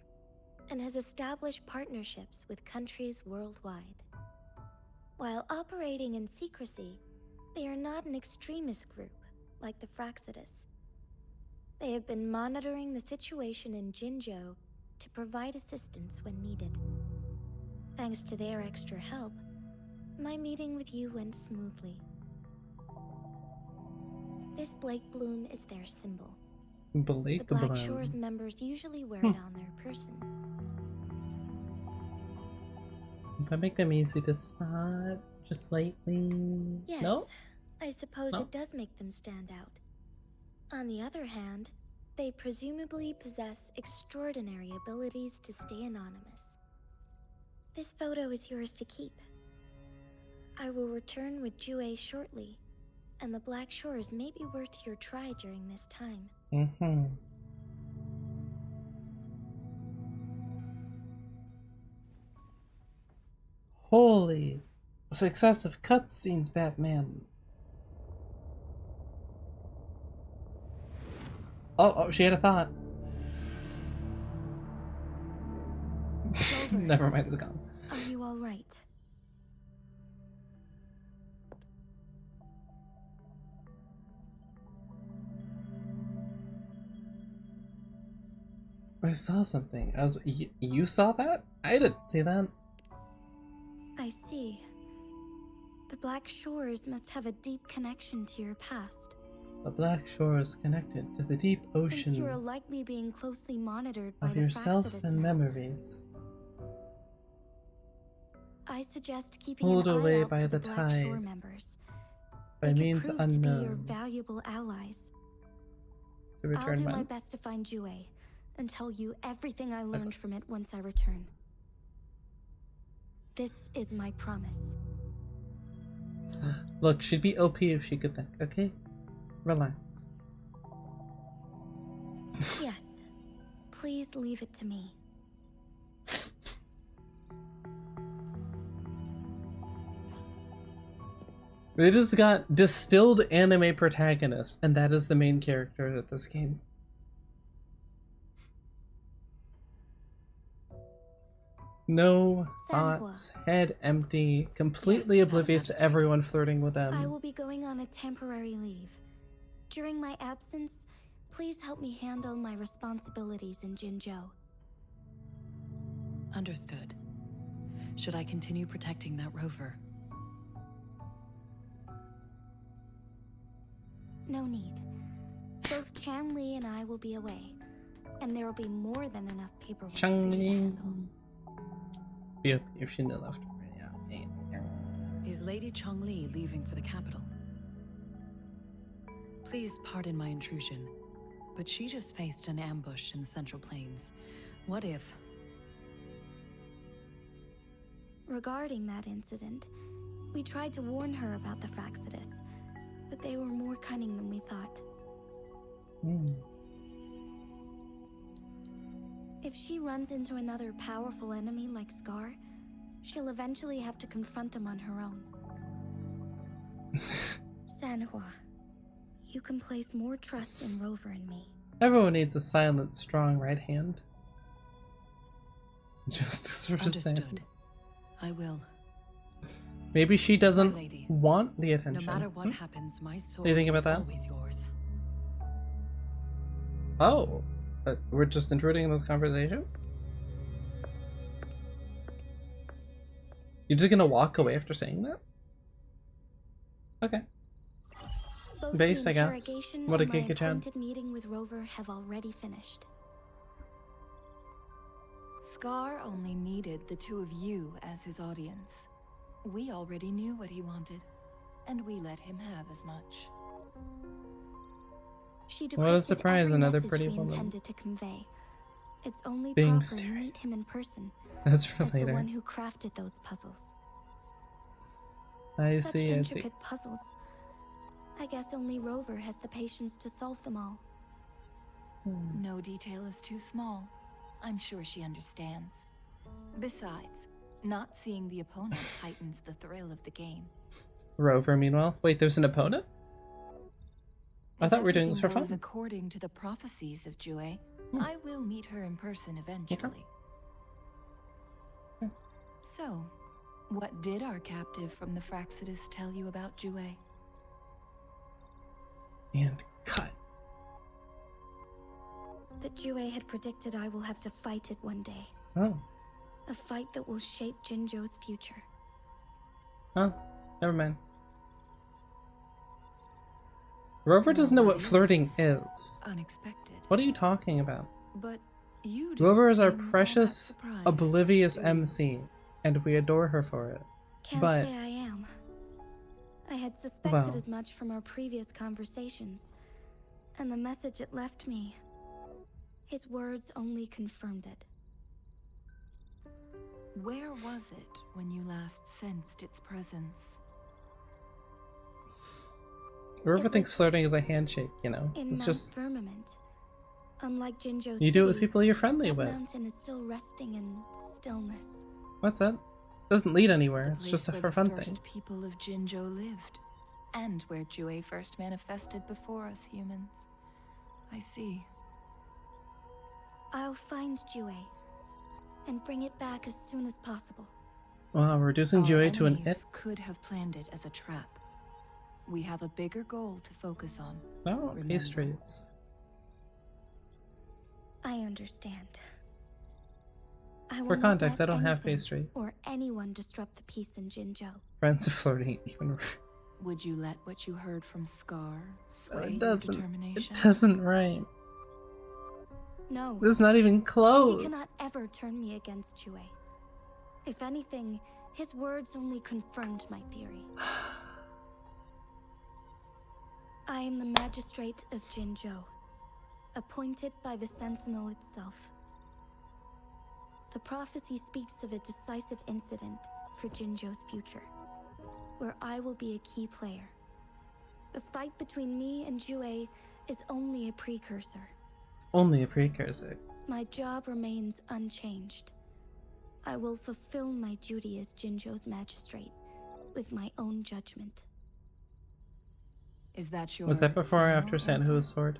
and has established partnerships with countries worldwide. While operating in secrecy, they are not an extremist group like the Fraxidus. They have been monitoring the situation in Jinzhou to provide assistance when needed. Thanks to their extra help, my meeting with you went smoothly. This Blake Bloom is their symbol. Blake The Black Bloom. Shores members usually wear it on their person. That make them easy to spot, just slightly. Yes, No? I suppose No? it does make them stand out. On the other hand, they presumably possess extraordinary abilities to stay anonymous. This photo is yours to keep. I will return with Jue shortly, and the Black Shores may be worth your try during this time. Mm-hmm. Holy successive cutscenes, Batman. Oh, she had a thought. Never mind, it's gone. Are you all right? I saw something. You saw that? I didn't see that. I see. The Black Shores must have a deep connection to your past. The Black Shore is connected to the deep Since you are ocean likely being closely monitored by of the yourself Fraxidus and now, memories, I suggest keeping pulled an eye away out by for the the Black Shore tide, members. by They could means prove to be your unknown. valuable allies. To I'll return do my mine. best to find Jue and tell you everything I learned from it once I return. This is my promise. Look, she'd be OP if she could think, okay? Relax. Yes. Please leave it to me. We just got distilled anime protagonist, and that is the main character of this game. No thoughts, head empty, completely Yes, oblivious to everyone flirting with I them. will be going on a temporary leave. During my absence, please help me handle my responsibilities in Jinzhou. Understood. Should I continue protecting that rover? No need. Both Chanli and I will be away, and there will be more than enough paperwork for you to handle. Yep, if she left. Is Lady Chongli leaving for the capital? Please pardon my intrusion, but she just faced an ambush in the Central Plains. What if... Regarding that incident, we tried to warn her about the Fraxidus, but they were more cunning than we thought. If she runs into another powerful enemy like Scar, she'll eventually have to confront them on her own. Sanhua, you can place more trust in Rover and me. Everyone needs a silent, strong right hand. Justice for Understood. I will. Maybe she doesn't want the attention. No matter what happens, my sword What do you think about is that? always yours. Oh, but we're just intruding in this conversation? You're just gonna walk away after saying that? Okay. Both Base, the I guess. interrogation What a and my Giga-chan. appointed meeting with Rover have already finished. Scar only needed the two of you as his audience. We already knew what he wanted, and we let him have as much. She What a decrypted surprise, every another message pretty we woman. intended to convey. It's only Being proper mysterious. you meet him in person. That's for as the later. one who crafted those puzzles. I Such see, I see. intricate puzzles. I guess only Rover has the patience to solve them all. No detail is too small. I'm sure she understands. Besides, not seeing the opponent heightens the thrill of the game. Rover, meanwhile. Wait, there's an opponent? I If thought we were doing this for everything fun. goes according to the prophecies of Jue, I will meet her in person eventually. So, what did our captive from the Fraxidus tell you about Jue? And cut. That Jue had predicted I will have to fight it one day. Oh. A fight that will shape Jinzhou's future. Oh, never mind. Rover doesn't know what flirting is. Unexpected. What are you talking about? But you Rover didn't is our seem all that precious, surprised. oblivious MC, and we adore her for it. Can't But say I am. I had suspected Well. as much from our previous conversations, and the message it left me. His words only confirmed it. Where was it when you last sensed its presence? Rover thinks flirting is a handshake, you know? In It's Mount just, Firmament. Unlike Jinzhou you do it with City, people you're friendly that with. mountain is still resting in stillness. What's that? Doesn't lead anywhere, The it's just a place for where fun the thing. first people of Jinzhou lived, and where Jue first manifested before us humans. I see. I'll find Jue and bring it back as soon as possible. Wow, reducing Our Jue to an it? enemies could have planned it as a trap. We have a bigger goal to focus on. Oh, Remember. pastries. I understand. I For will not context, let I don't have anything pastries. or anyone disrupt the peace in Jinzhou. Friends of flirting even. Would you let what you heard from Scar sway It your doesn't. determination? It doesn't rhyme. No. This is not even He close. cannot ever turn me against Jue. If anything, his words only confirmed my theory. I am the magistrate of Jinzhou, appointed by the Sentinel itself. The prophecy speaks of a decisive incident for Jinzhou's future, where I will be a key player. The fight between me and Jue is only a precursor. Only a precursor. My job remains unchanged. I will fulfill my duty as Jinzhou's magistrate with my own judgment. Is that your Was that before or final after answer? Sanhua's sword?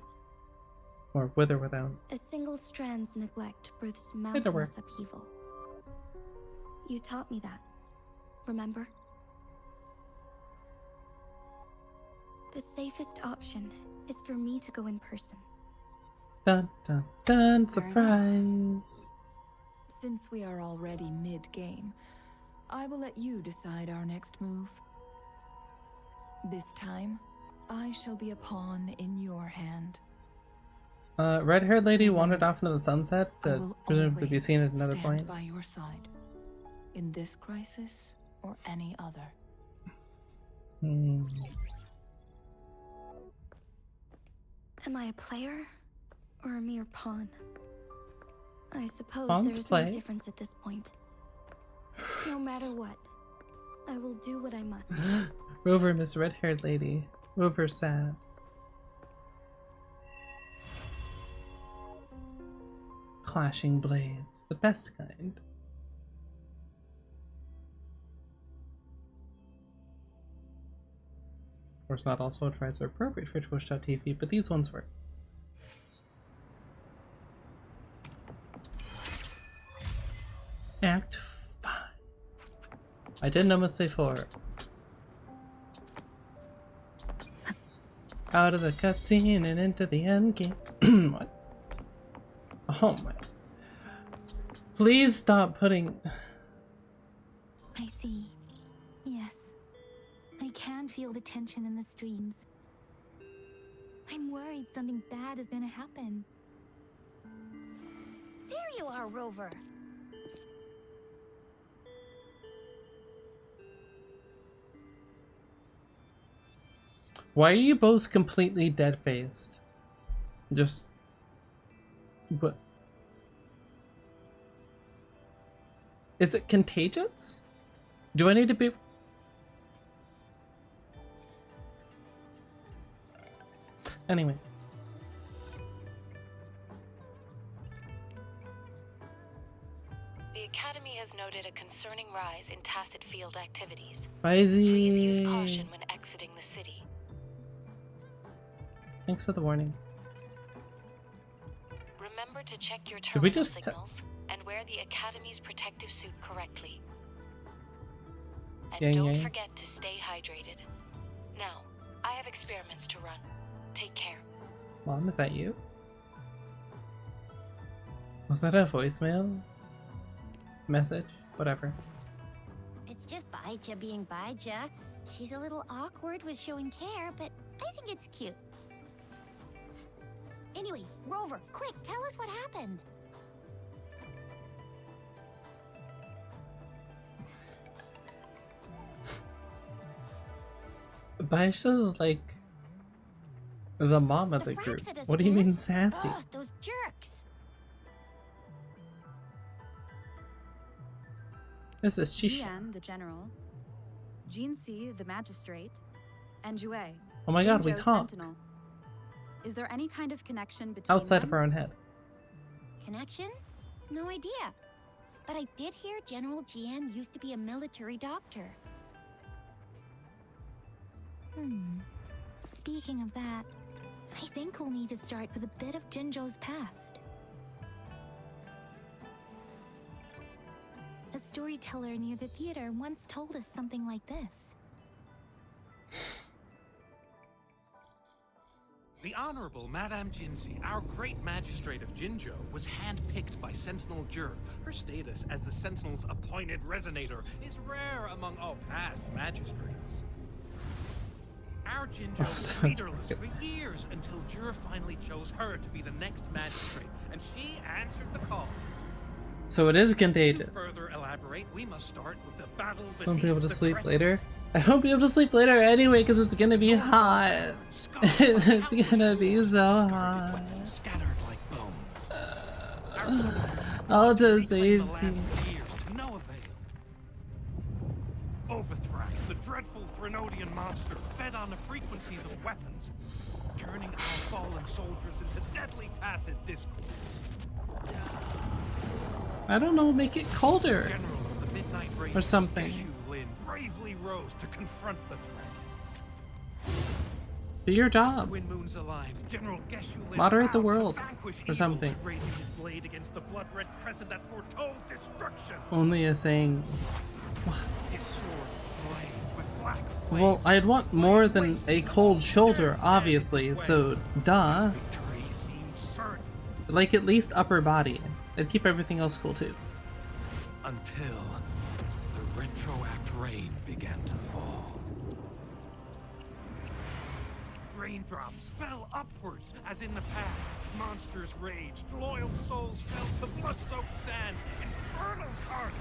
Or with or without? A single strand's neglect births Either mountainous works. upheaval. You taught me that, remember? The safest option is for me to go in person. Dun dun dun, surprise! Since we are already mid-game, I will let you decide our next move. This time, I shall be a pawn in your hand. Red-haired lady wandered off into the sunset to presumably be seen at another point. By your side, in this crisis or any other. Hmm. Am I a player or a mere pawn? I suppose Pawns there's play. no difference at this point. No matter what, I will do what I must. Rover, Miss Red-haired lady. Rover sad. Clashing blades, the best kind. Of course, not all sword fights are appropriate for Twitch.tv, but these ones were. Act 5. I didn't almost say 4. Out of the cutscene and into the end game. What? Oh my. Please stop putting. I see. Yes. I can feel the tension in the streams. I'm worried something bad is gonna happen. There you are, Rover. Why are you both completely dead-faced? Just... What? Is it contagious? Do I need to be... Anyway. The Academy has noted a concerning rise in tacit field activities. Please use caution when exiting the city. Thanks for the warning. Remember to check your Did we terminal just signals and wear the Academy's protective suit correctly. And Yang don't yang. forget to stay hydrated. Now, I have experiments to run. Take care. Mom, is that you? Was that a voicemail? Message? Whatever. It's just Baija being Baija. She's a little awkward with showing care, but I think it's cute. Anyway, Rover, quick, tell us what happened. Baisha's like the mom of the group. Fraxidus What do you again? mean sassy? Ugh, those jerks. This is Shisha. Jian, the general, Jinsi, the magistrate, and Jue, Oh my god, we Jinzhou's talk. sentinel. Is there any kind of connection between Outside them? of our own head. Connection? No idea. But I did hear General Jian used to be a military doctor. Speaking of that, I think we'll need to start with a bit of Jinzhou's past. A storyteller near the theater once told us something like this. The Honorable Madame Jinzi, our great magistrate of Jinzhou, was handpicked by Sentinel Jur. Her status as the Sentinel's appointed resonator is rare among all past magistrates. Our Jinzhou was leaderless for years until Jur finally chose her to be the next magistrate, and she answered the call. So it is contagious. To further elaborate, we must start with the battle beneath Won't be able to the sleep crescent. later. I won't be able to sleep later anyway because it's gonna be hot. It's gonna be so hot. Scattered like bones. I'll just save you. To no avail. Overthrax, the dreadful Threnodian monster, fed on the frequencies of weapons, turning our fallen soldiers into deadly tacit discord. I don't know, make it colder. General of the Midnight Raiders, Or something. Geshu Lin bravely rose to confront the threat. Do your job. Twin Moons Alliance, General Geshu Lin Moderate the vowed to world. vanquish Or evil, something. raising his blade against the blood-red crescent that foretold destruction. Only a saying. His sword blazed with black flames. Well, I'd want more than a cold shoulder, obviously, so duh. Victory seemed certain Like at least upper body. I'd keep everything else cool too. until the retroact rain began to fall. Raindrops fell upwards as in the past. Monsters raged, loyal souls fell to blood-soaked sands, infernal carnage.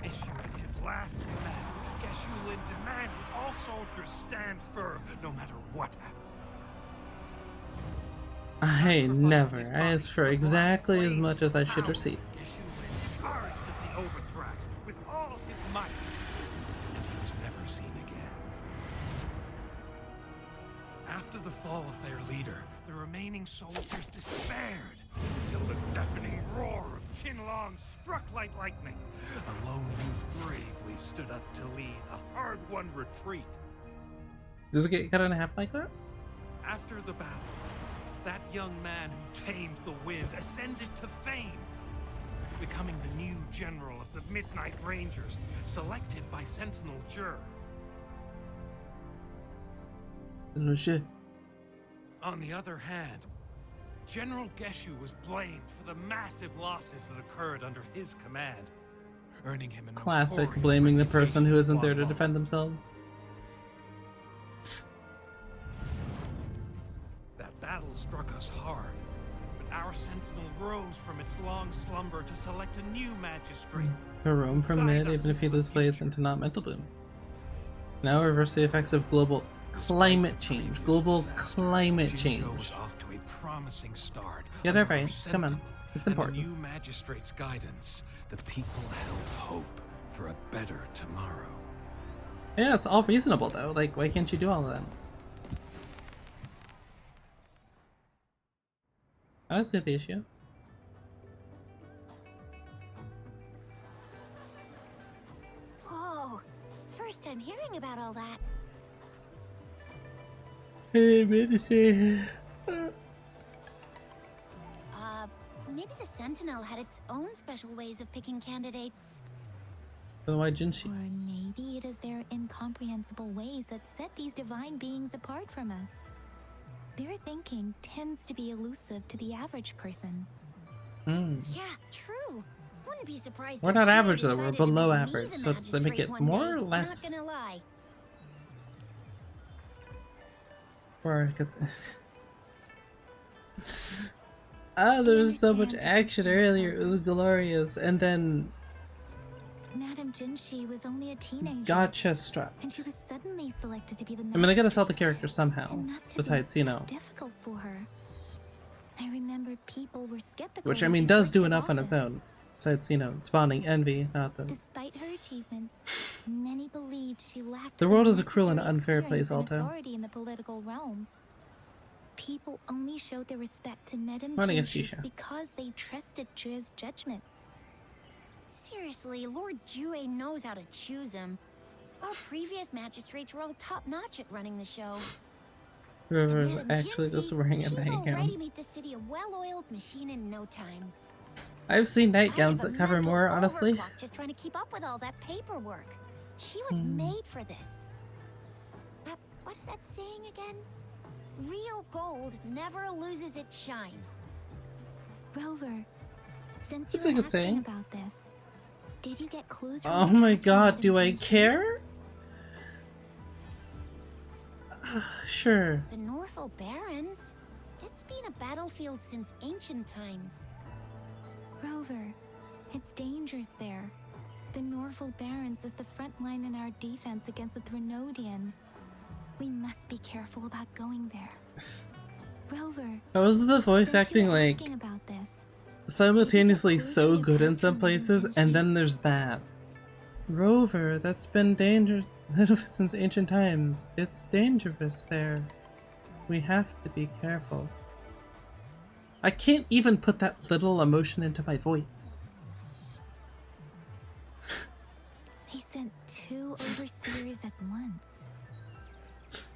Issuing his last command, Geshu-Lin demanded all soldiers stand firm, no matter what happened. I never asked for exactly as much as I should receive. Geshu-Lin charged at the Overthrax with all his might, and he was never seen again. After the fall of their leader, the remaining soldiers despaired, until the deafening roar of Qinlong struck like lightning. A lone youth bravely stood up to lead a hard-won retreat. Does it get cut in half like that? After the battle, that young man who tamed the wind ascended to fame, becoming the new general of the Midnight Rangers, selected by Sentinel Jur. No shit. On the other hand, General Geshu was blamed for the massive losses that occurred under his command, earning him a Classic, notorious blaming the reputation person who isn't in there to Guangdong. defend themselves. That battle struck us hard, but our sentinel rose from its long slumber to select a new magistrate. To roam from mid, even if he loses plays into not mental bloom. Now reverse the effects of global climate change. Global climate change. Jinzhou was off to a promising start. Get it under our right. Come on. sentinel It's and important. the new magistrate's guidance, the people held hope for a better tomorrow. Yeah, it's all reasonable though. Like, why can't you do all of them? I don't see the issue. Whoa, first time hearing about all that. Hey, medicine. Maybe the Sentinel had its own special ways of picking candidates. Then why didn't she? Or maybe it is their incomprehensible ways that set these divine beings apart from us. Their thinking tends to be elusive to the average person. Hmm. Yeah, true. Wouldn't be surprised. We're if not Jay average though, we're decided to below make me average. the So does that make magistrate it one more day. or less? Not gonna lie. Or it gets. There was so much action earlier. It was glorious, and then Madame Jinshi was only a teenager. gotcha struck. And she was suddenly selected to be the I mean, they gotta sell the magistrate. character somehow. It must have Besides, been you so know, difficult for her. I remember people were skeptical. which I when mean she does first do took enough on its office. own. Besides, you know, spawning envy, not the. Despite her achievements, many believed she lacked The world is a cruel and necessary unfair experience place, and Alto. authority in the political realm. People only showed their respect to Madame Morning, it's Jinshi Shisha. because they trusted Zhi's judgment. Seriously, Lord Jue knows how to choose him. Our previous magistrates were all top-notch at running the show. Whoever And Madame actually Jinshi, was wearing a she's already nightgown. made the city a well-oiled machine in no time. I've seen I have nightgowns a that cover mental more, honestly. overclock just trying to keep up with all that paperwork. She was made for this. What is that saying again? Real gold never loses its shine. Rover, since That's you a were good asking saying. about this, did you get clues from Oh the my past from god, Madame do I Jinshi? care? Sure. The Norfolk Barrens? It's been a battlefield since ancient times. Rover, it's dangerous there. The Norfolk Barrens is the front line in our defense against the Threnodian. We must be careful about going there. Rover, How is the voice since you acting were like asking about this, simultaneously so good in some places, and then there's that? Rover, that's been dangerous since ancient times. It's dangerous there. We have to be careful. I can't even put that little emotion into my voice. they sent 2 overseers at once.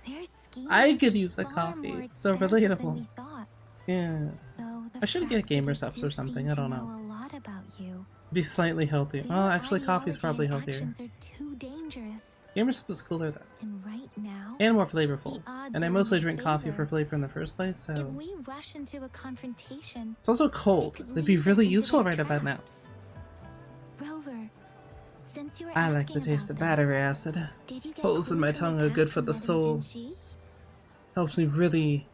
Their scheme I could use a far coffee. more So expansive than relatable. we thought. Yeah. Though the I should get gamer Fraxidus subs do or something. seem I to don't know. a lot about you. Be slightly healthier. Their Well, actually, coffee's ideology probably and healthier. actions are too dangerous. Gamer subs is cooler though. And right now, And more flavorful. the odds And I are in mostly our drink coffee favor. for flavor in the first place, if so. we rush into a confrontation, It's also cold. could It'd be lead us really into useful their right about now. traps. Rover, Since you were I like the asking taste of about battery acid. this, did you get Holes in my clues from tongue the are good cats for from the Madame soul. Jinji? Helps me really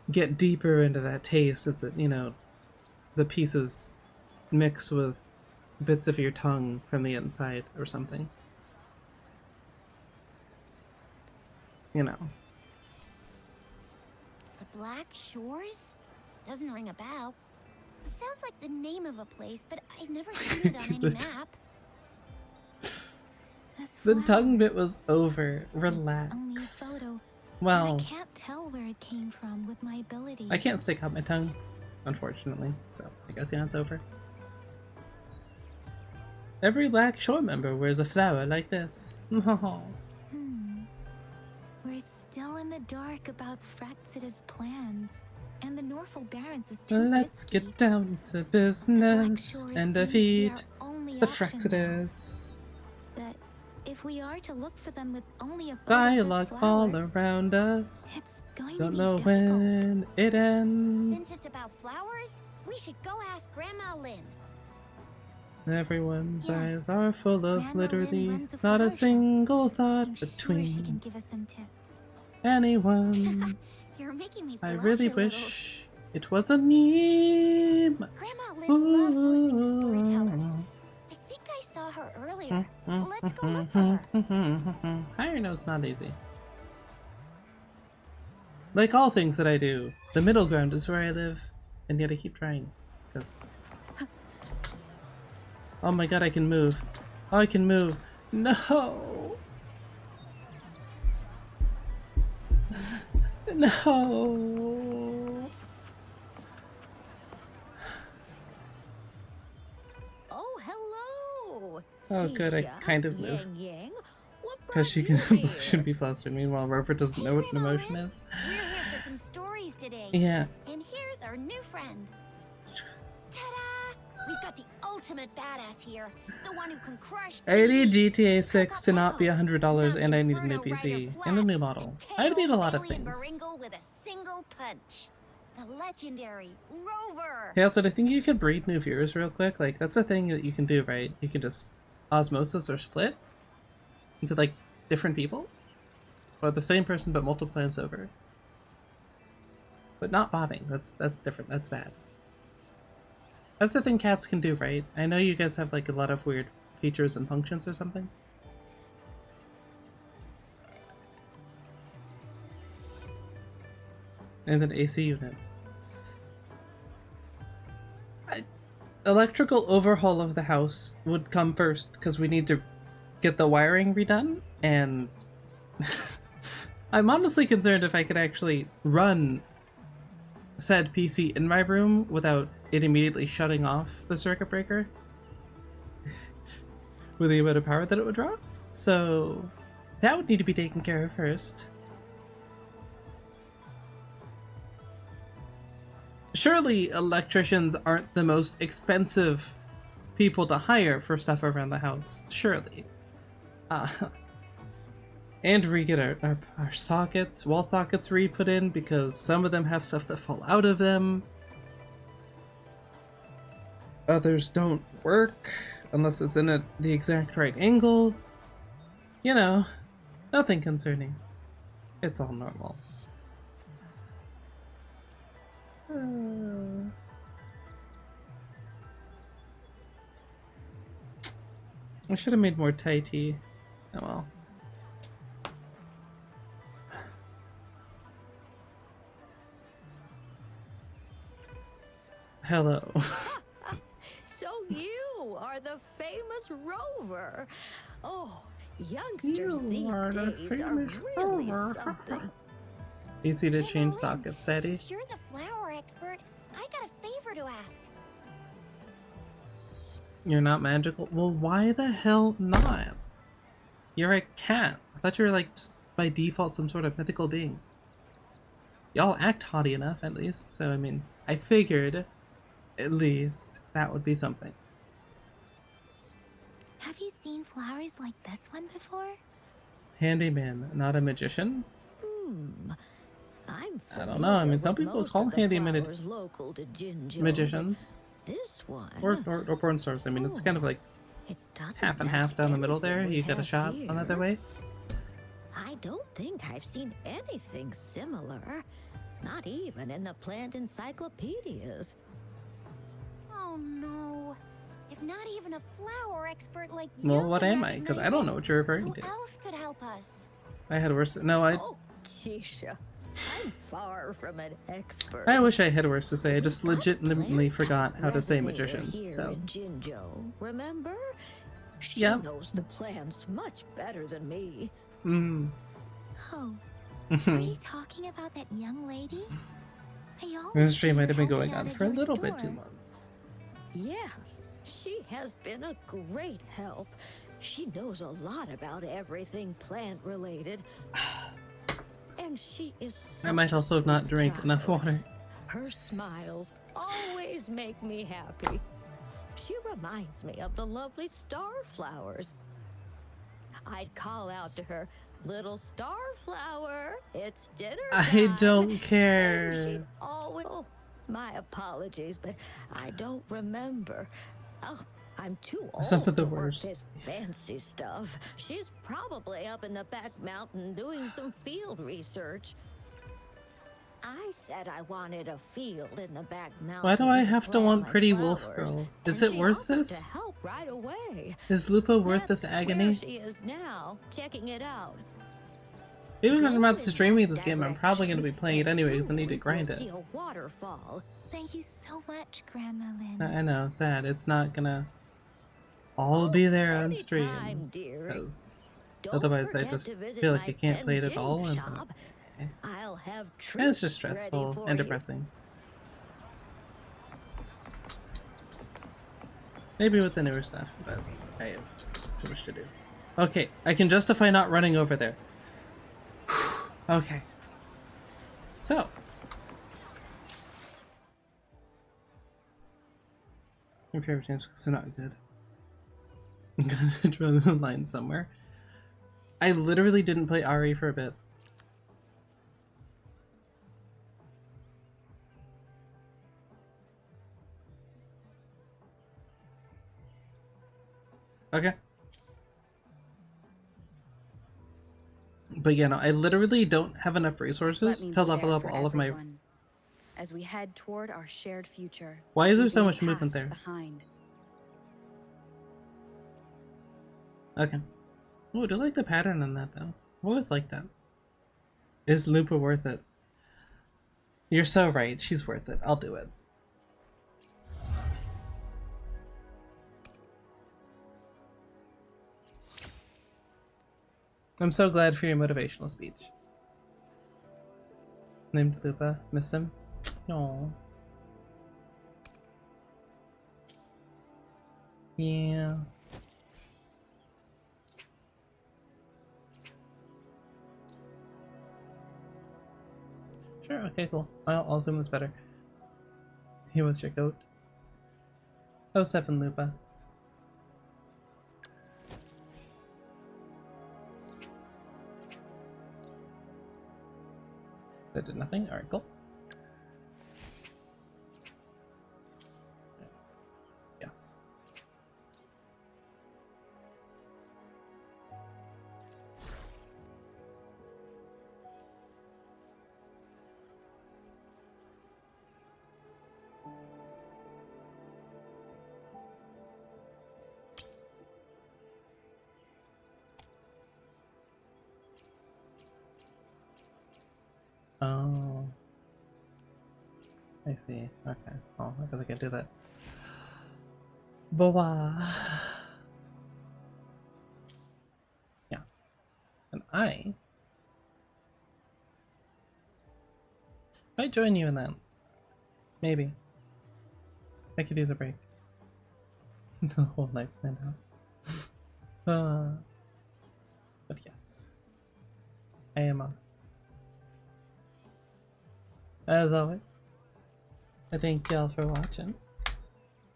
get deeper into that taste as it, you know, the pieces mix with bits of your tongue from the inside or something. You know. The Black Shores? Doesn't ring a bell. Sounds like the name of a place, but I've never seen it on any map. The tongue bit was over. Only a Relax. photo. Well, And I can't tell where it came from with my ability. I can't stick out my tongue, unfortunately, so I guess yeah, it's over. Every Black Shore member wears a flower like this. We're still in the dark about Fraxida's plans, and the Norfolk Barrens is too Let's risky. get down to business and defeat only the option now. Fraxidas. But if we are to look for them with only a photo of Dialogue this all flower, around us. going Don't to be know difficult. when it Since ends. it's about flowers, we should go ask Grandma Lynn. Everyone's eyes are full of Grandma Lynn literally runs a not flower a shop. single thought I'm sure she between can give us some tips. anyone. You're making me I blush really a little. wish it was a meme. Grandma Lynn loves listening to storytellers. I think I saw her earlier. Let's go look for her. Hiring is not easy. Like all things that I do, the middle ground is where I live, and yet I keep trying, because... Oh my god, I can move. Oh, I can move. No! No! Oh, hello! Oh good, I Xisha, kind of move. Yang Yang, what Because she brought can you here? shouldn't be flustered. Meanwhile, Rover doesn't know what an emotion is. We're here for some stories today. Yeah. And here's our new friend. Ta-da! We've got the ultimate badass here. The one who can crush I need TVs, GTA 6 to not be $100 and I need a new PC and a new model. I would need a lot of Alien things. Baringle with a single punch. The legendary Rover. Hey, also, I think you could breed new viewers real quick. Like, that's a thing that you can do, right? You can just osmosis or split into, like, different people. Or the same person, but multiple times over. But not bobbing. That's different. That's bad. That's the thing cats can do, right? I know you guys have, like, a lot of weird features and functions or something. And then AC unit. Electrical overhaul of the house would come first because we need to get the wiring redone, and I'm honestly concerned if I could actually run said PC in my room without it immediately shutting off the circuit breaker with the amount of power that it would draw. So that would need to be taken care of first. Surely electricians aren't the most expensive people to hire for stuff around the house. Surely. And re-get our sockets, wall sockets re-put in, because some of them have stuff that fall out of them. Others don't work unless it's in the exact right angle. You know, nothing concerning. It's all normal. I should have made more Thai tea. Oh well. Hello. So you are the famous Rover. Oh, youngsters these days are really something. Easy to change sockets, Sadie. Since you're the flower expert, I got a favor to ask. You're not magical? Well, why the hell not? You're a cat. I thought you were like just by default some sort of mythical being. Y'all act haughty enough, at least. So, I mean, I figured at least that would be something. Have you seen flowers like this one before? Handyman, not a magician? I don't know. I mean, some people call handyman local to Jinjo, magicians. This one. Or porn stars. I mean, it's kind of like It doesn't half and match half down the middle there. anything we You get a have shot here. another way. I don't think I've seen anything similar. Not even in the plant encyclopedias. Oh no. If not even a flower expert like you Well, what can am I? Because I recognize don't it, know what you're referring who to. else could help us? I had worse. No, I. Oh, Tisha, I'm far from an expert. I wish I had worse to say. I just legitimately forgot how to say Resonator magician. here So. in Jinjo, remember? She Yep. knows the plants much better than me. Mm. Oh, are you talking about that young lady? I always This stream might have been helping going out on at for a your little bit too store. long. Yes, she has been a great help. She knows a lot about everything plant related. And she is I might also not drink enough water. Her smiles always make me happy. She reminds me of the lovely starflowers. I'd call out to her, "Little starflower, it's dinner time." I don't And care. she'd always... Oh, my apologies, but I don't remember. Oh, I'm too old Some of the to work worst. this fancy stuff. She's probably up in the back mountain doing some field research. I said I wanted a field in the back mountain. Why do I have to plant want my Pretty Wolf flowers, Girl? Is and it she worth offered this? To help right away. Is Lupa worth That's this agony? Where she is now, checking it out. Even when I'm not Go in streaming that this game, I'm probably going to be playing it and anyway because I soon need to grind you'll it. see a waterfall. Thank you so much, Grandma Lynn. I know, sad. It's not gonna all be there on stream. Anytime, dearie. Because Don't otherwise I forget just to visit feel like my I can't play it at Pen all. Gym And shop. I'll have and it's just treats ready stressful for and you. depressing. Maybe with the newer stuff, but I have too much to do. Okay, I can justify not running over there. Okay. So. My favorite games because they're not good. I'm gonna draw the line somewhere. I literally didn't play RE for a bit. Okay. But yeah, no, I literally don't have enough resources to level up all of my... As we head toward our shared future. Why is there so leaving much the movement past there? Behind. Okay. Oh, I do like the pattern on that, though. I always like that. Is Lupa worth it? You're so right. She's worth it. I'll do it. I'm so glad for your motivational speech. Named Lupa. Miss him? Aww. Yeah. Sure, okay, cool. I'll zoom this better. He was your goat. 07 Lupa. That did nothing? Alright, cool. Yes. Oh. I see. Okay. Oh, I guess I can't do that. WuWa. Yeah. And I might join you in that. Maybe. I could use a break. The whole life planned out. But yes. I am on. As always, I thank y'all for watching.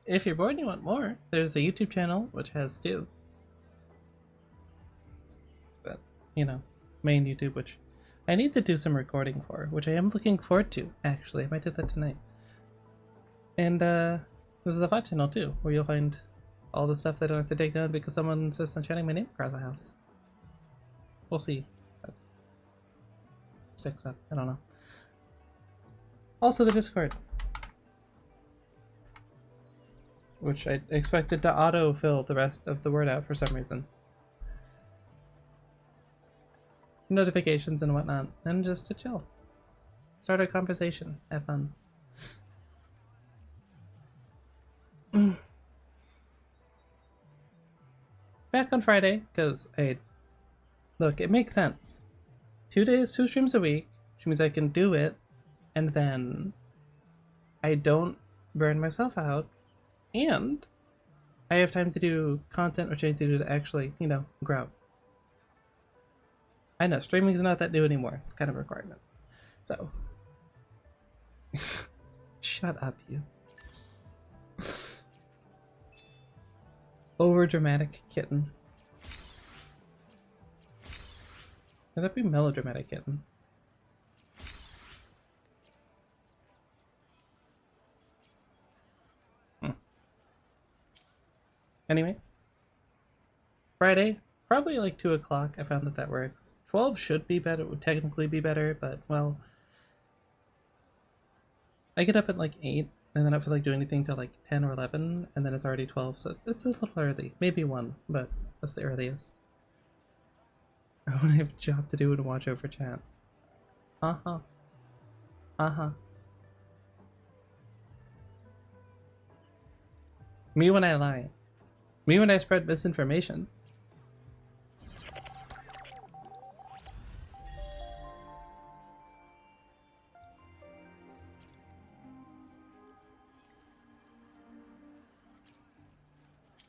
If you're bored and you want more, there's the YouTube channel, which has two. But, you know, main YouTube, which I need to do some recording for, which I am looking forward to, actually. I might do that tonight. And, there's the VOD channel, too, where you'll find all the stuff that I don't have to take down because someone insists on chatting my name across the house. We'll see. Sticks up. I don't know. Also the Discord, which I expected to auto-fill the rest of the word out for some reason. Notifications and whatnot, and just to chill. Start a conversation. Have fun. Back on Friday, because look, it makes sense. 2 streams a week, which means I can do it, and then I don't burn myself out, and I have time to do content which I need to do to actually, you know, grow. I know, streaming is not that new anymore. It's kind of a requirement. So. Shut up, you. Over dramatic kitten. Would that be melodramatic kitten? Anyway. Friday, probably like 2 o'clock. I found that works. 12 should be better. It would technically be better, but well. I get up at like 8, and then I don't feel like doing anything till like 10 or 11, and then it's already 12, so it's a little early. Maybe 1, but that's the earliest. I want to have a job to do and watch over chat. Uh-huh. Uh-huh. Me when I lie. Me when I spread misinformation.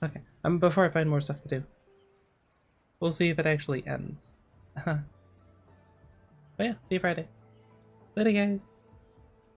Okay, before I find more stuff to do. We'll see if it actually ends. But yeah, see you Friday. Later, guys.